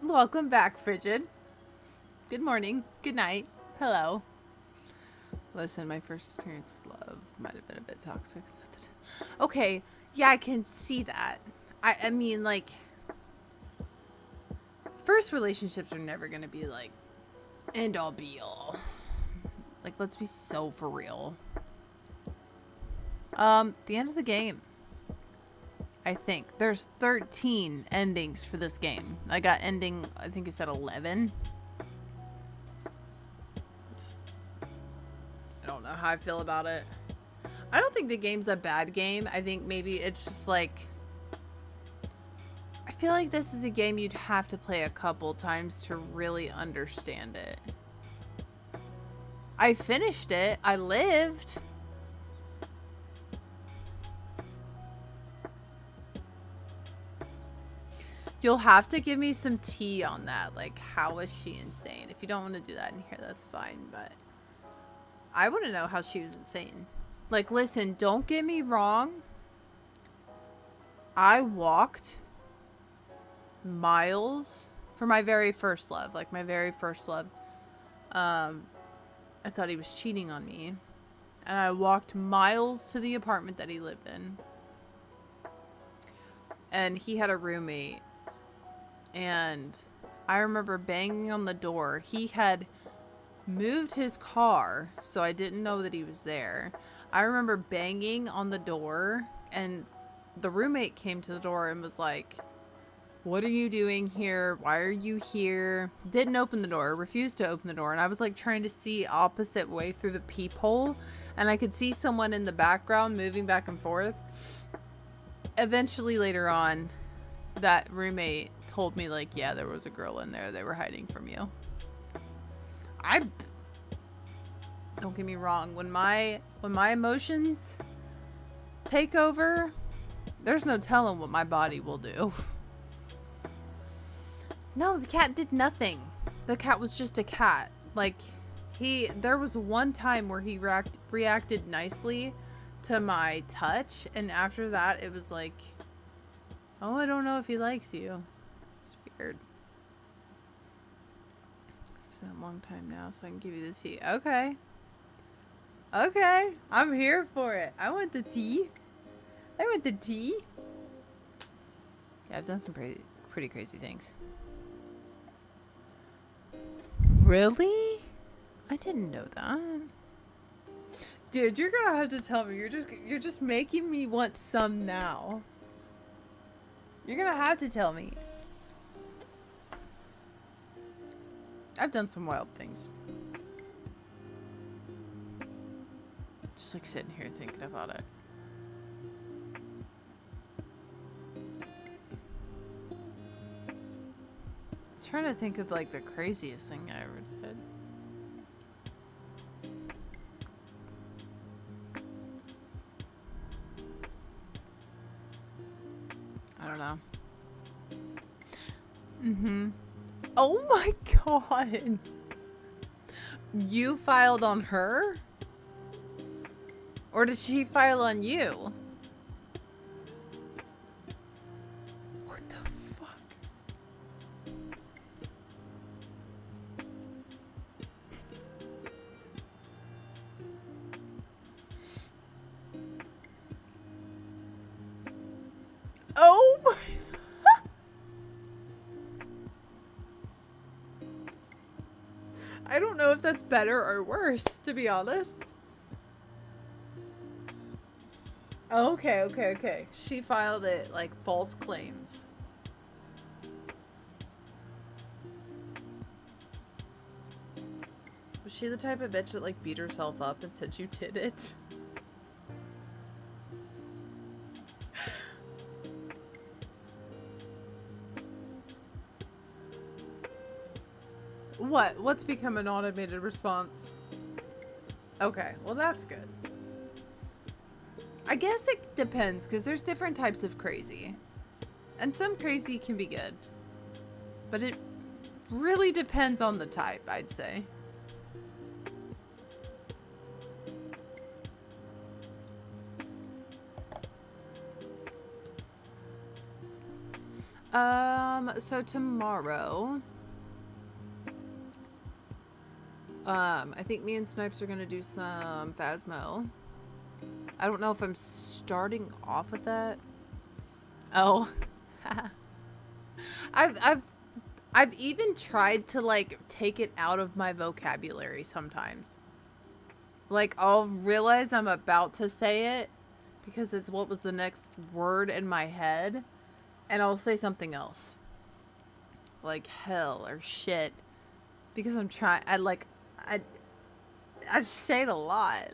Welcome back, Frigid. Good morning. Good night. Hello. Listen, my first experience with love might have been a bit toxic. Okay, yeah, I can see that. I mean, like, first relationships are never gonna be like end all be all. Like, let's be so for real. The end of the game. I think there's 13 endings for this game. I got ending, I think it said 11. I don't know how I feel about it. I don't think the game's a bad game. I think maybe it's just like, I feel like this is a game you'd have to play a couple times to really understand it. I finished it. I lived. You'll have to give me some tea on that. Like, how was she insane? If you don't want to do that in here, that's fine. But I want to know how she was insane. Like, listen, don't get me wrong. I walked miles for my very first love. Like, my very first love. I thought he was cheating on me. And I walked miles to the apartment that he lived in. And he had a roommate. And I remember banging on the door. He had moved his car, so I didn't know that he was there. I remember banging on the door, and the roommate came to the door and was like, "What are you doing here? Why are you here?" Didn't open the door, refused to open the door. And I was like trying to see opposite way through the peephole, and I could see someone in the background moving back and forth. Eventually later on, that roommate told me, like, yeah, there was a girl in there. They were hiding from you. Don't get me wrong. When my emotions take over, there's no telling what my body will do. No, the cat did nothing. The cat was just a cat. Like, there was one time where he reacted nicely to my touch, and after that, it was like, oh, I don't know if he likes you. It's weird. It's been a long time now, so I can give you the tea. Okay. Okay. I'm here for it. I want the tea. I want the tea. Yeah, I've done some pretty crazy things. Really? I didn't know that. Dude, you're gonna have to tell me. You're just making me want some now. You're gonna have to tell me. I've done some wild things. Just like sitting here thinking about it. I'm trying to think of like the craziest thing I ever did. I don't know. Oh my god. You filed on her? Or did she file on you? What the fuck? Oh my... I don't know if that's better or worse, to be honest. Okay. She filed it like false claims. Was she the type of bitch that like beat herself up and said you did it? What? What's become an automated response? Okay, well that's good. I guess it depends, because there's different types of crazy. And some crazy can be good. But it really depends on the type, I'd say. So tomorrow, I think me and Snipes are gonna do some Phasmo. I don't know if I'm starting off with that. Oh. I've even tried to like take it out of my vocabulary sometimes. Like I'll realize I'm about to say it because it's what was the next word in my head, and I'll say something else. Like hell or shit. Because I'm trying I just say it a lot.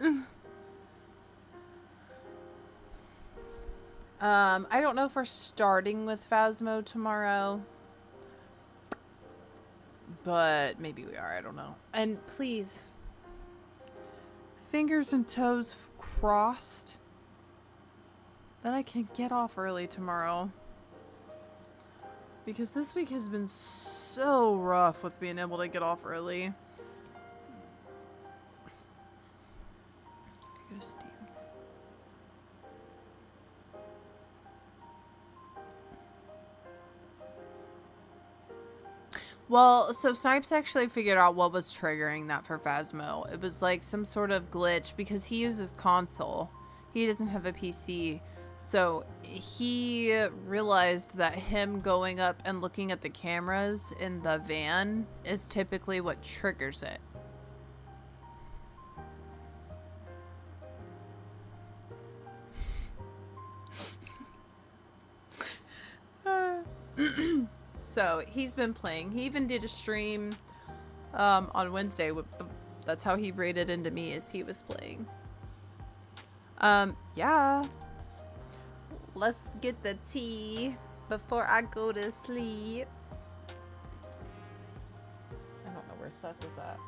I don't know if we're starting with Phasmo tomorrow. But maybe we are, I don't know. And please, fingers and toes crossed that I can get off early tomorrow. Because this week has been so rough with being able to get off early. Well, so Snipes actually figured out what was triggering that for Phasmo. It was like some sort of glitch because he uses console. He doesn't have a PC. So he realized that him going up and looking at the cameras in the van is typically what triggers it. So he's been playing. He even did a stream on Wednesday. That's how he rated into me, as he was playing. Yeah. Let's get the tea before I go to sleep. I don't know where Seth is at.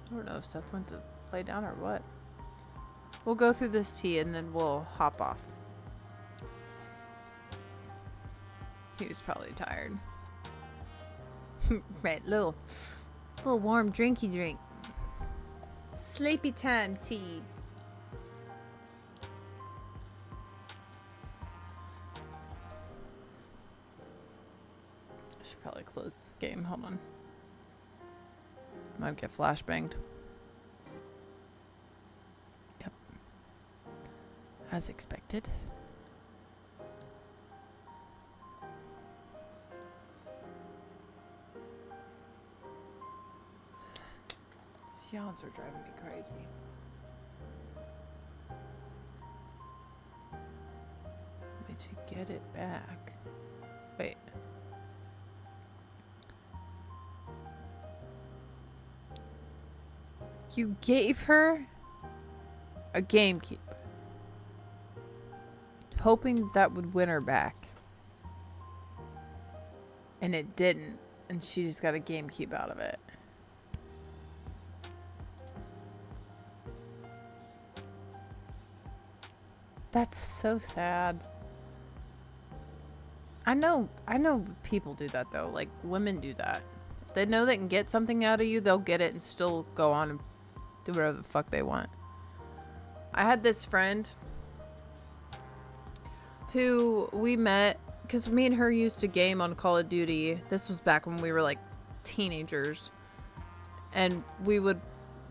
I don't know if Seth went to lay down or what. We'll go through this tea and then we'll hop off. He was probably tired. Right, little warm drinky drink. Sleepy time tea. I should probably close this game. Hold on. I might get flashbanged. Yep. As expected. Yawns are driving me crazy. Wait to get it back. Wait. You gave her a GameCube, hoping that would win her back. And it didn't, and she just got a GameCube out of it. That's so sad. I know people do that though. Like women do that. If they know they can get something out of you, they'll get it and still go on and do whatever the fuck they want. I had this friend who we met because me and her used to game on Call of Duty. This was back when we were like teenagers, and we would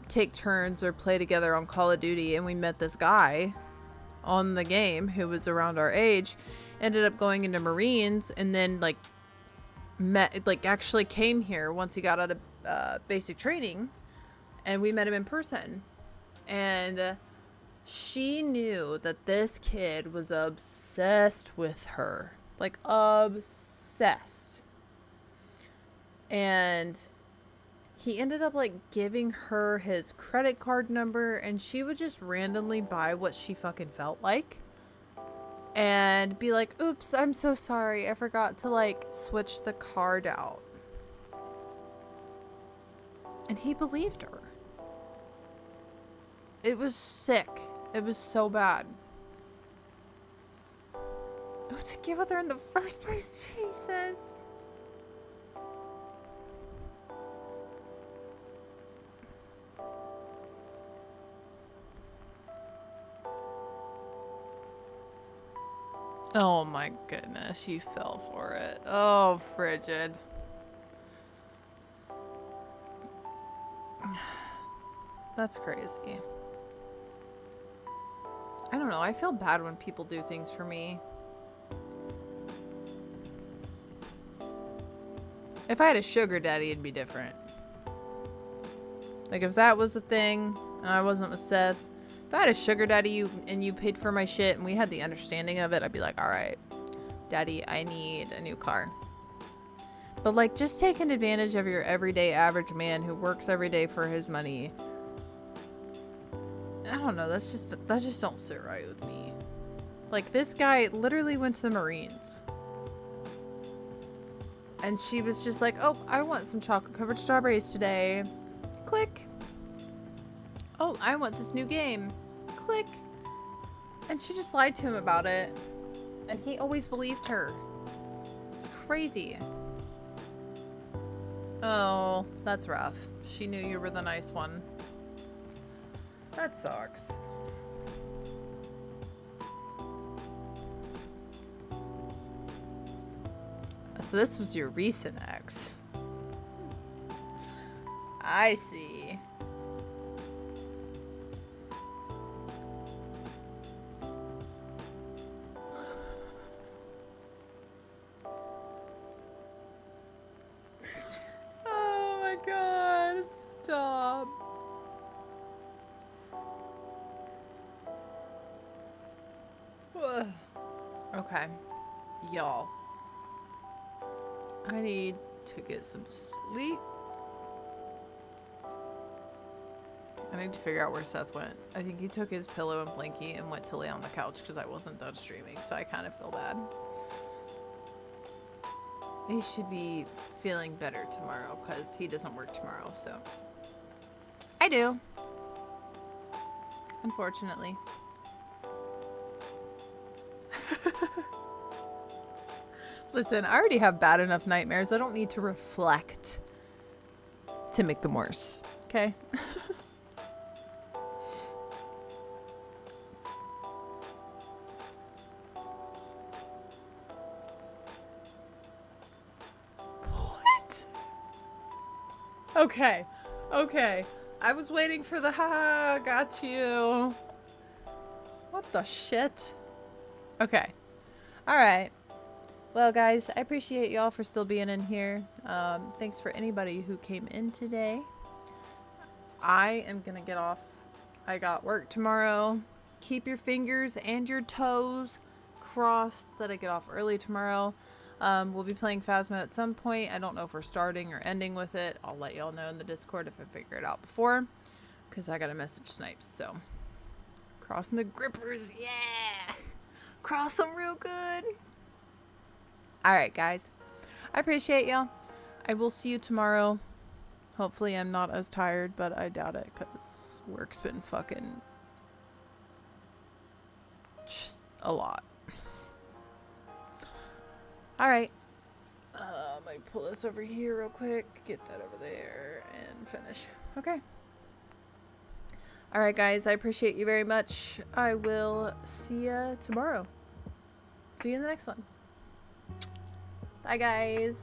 take turns or play together on Call of Duty, and we met this guy on the game who was around our age, ended up going into Marines, and then actually came here once he got out of basic training, and we met him in person. And she knew that this kid was obsessed with her, like obsessed. And he ended up like giving her his credit card number, and she would just randomly buy what she fucking felt like and be like, oops, I'm so sorry, I forgot to like switch the card out. And he believed her. It was sick. It was so bad. Oh, to get with her in the first place, Jesus. Oh my goodness, you fell for it. Oh, frigid. That's crazy. I don't know, I feel bad when people do things for me. If I had a sugar daddy, it'd be different. Like, if that was a thing, and I wasn't with Seth, if I had a sugar daddy and you paid for my shit and we had the understanding of it, I'd be like, alright, daddy, I need a new car. But, like, just taking advantage of your everyday average man who works every day for his money, I don't know, that just don't sit right with me. Like, this guy literally went to the Marines. And she was just like, oh, I want some chocolate-covered strawberries today. Click. Oh, I want this new game. Click. And she just lied to him about it. And he always believed her. It's crazy. Oh, that's rough. She knew you were the nice one. That sucks. So this was your recent ex. I see. Oh my god, stop. Okay, y'all. I need to get some sleep. I need to figure out where Seth went. I think he took his pillow and blankie and went to lay on the couch because I wasn't done streaming, so I kind of feel bad. He should be feeling better tomorrow because he doesn't work tomorrow, so. I do. Unfortunately. Listen, I already have bad enough nightmares. I don't need to reflect to make them worse. Okay? What? Okay. Okay. I was waiting for the ha, got you. What the shit? Okay. Alright. Well, guys, I appreciate y'all for still being in here. Thanks for anybody who came in today. I am gonna get off. I got work tomorrow. Keep your fingers and your toes crossed that I get off early tomorrow. We'll be playing Phasma at some point. I don't know if we're starting or ending with it. I'll let y'all know in the Discord if I figure it out before. Because I gotta message Snipes, so. Crossing the grippers, yeah! Cross them real good! Alright, guys. I appreciate y'all. I will see you tomorrow. Hopefully I'm not as tired, but I doubt it because work's been fucking just a lot. Alright. I might pull this over here real quick. Get that over there and finish. Okay. Alright, guys. I appreciate you very much. I will see ya tomorrow. See you in the next one. Bye, guys.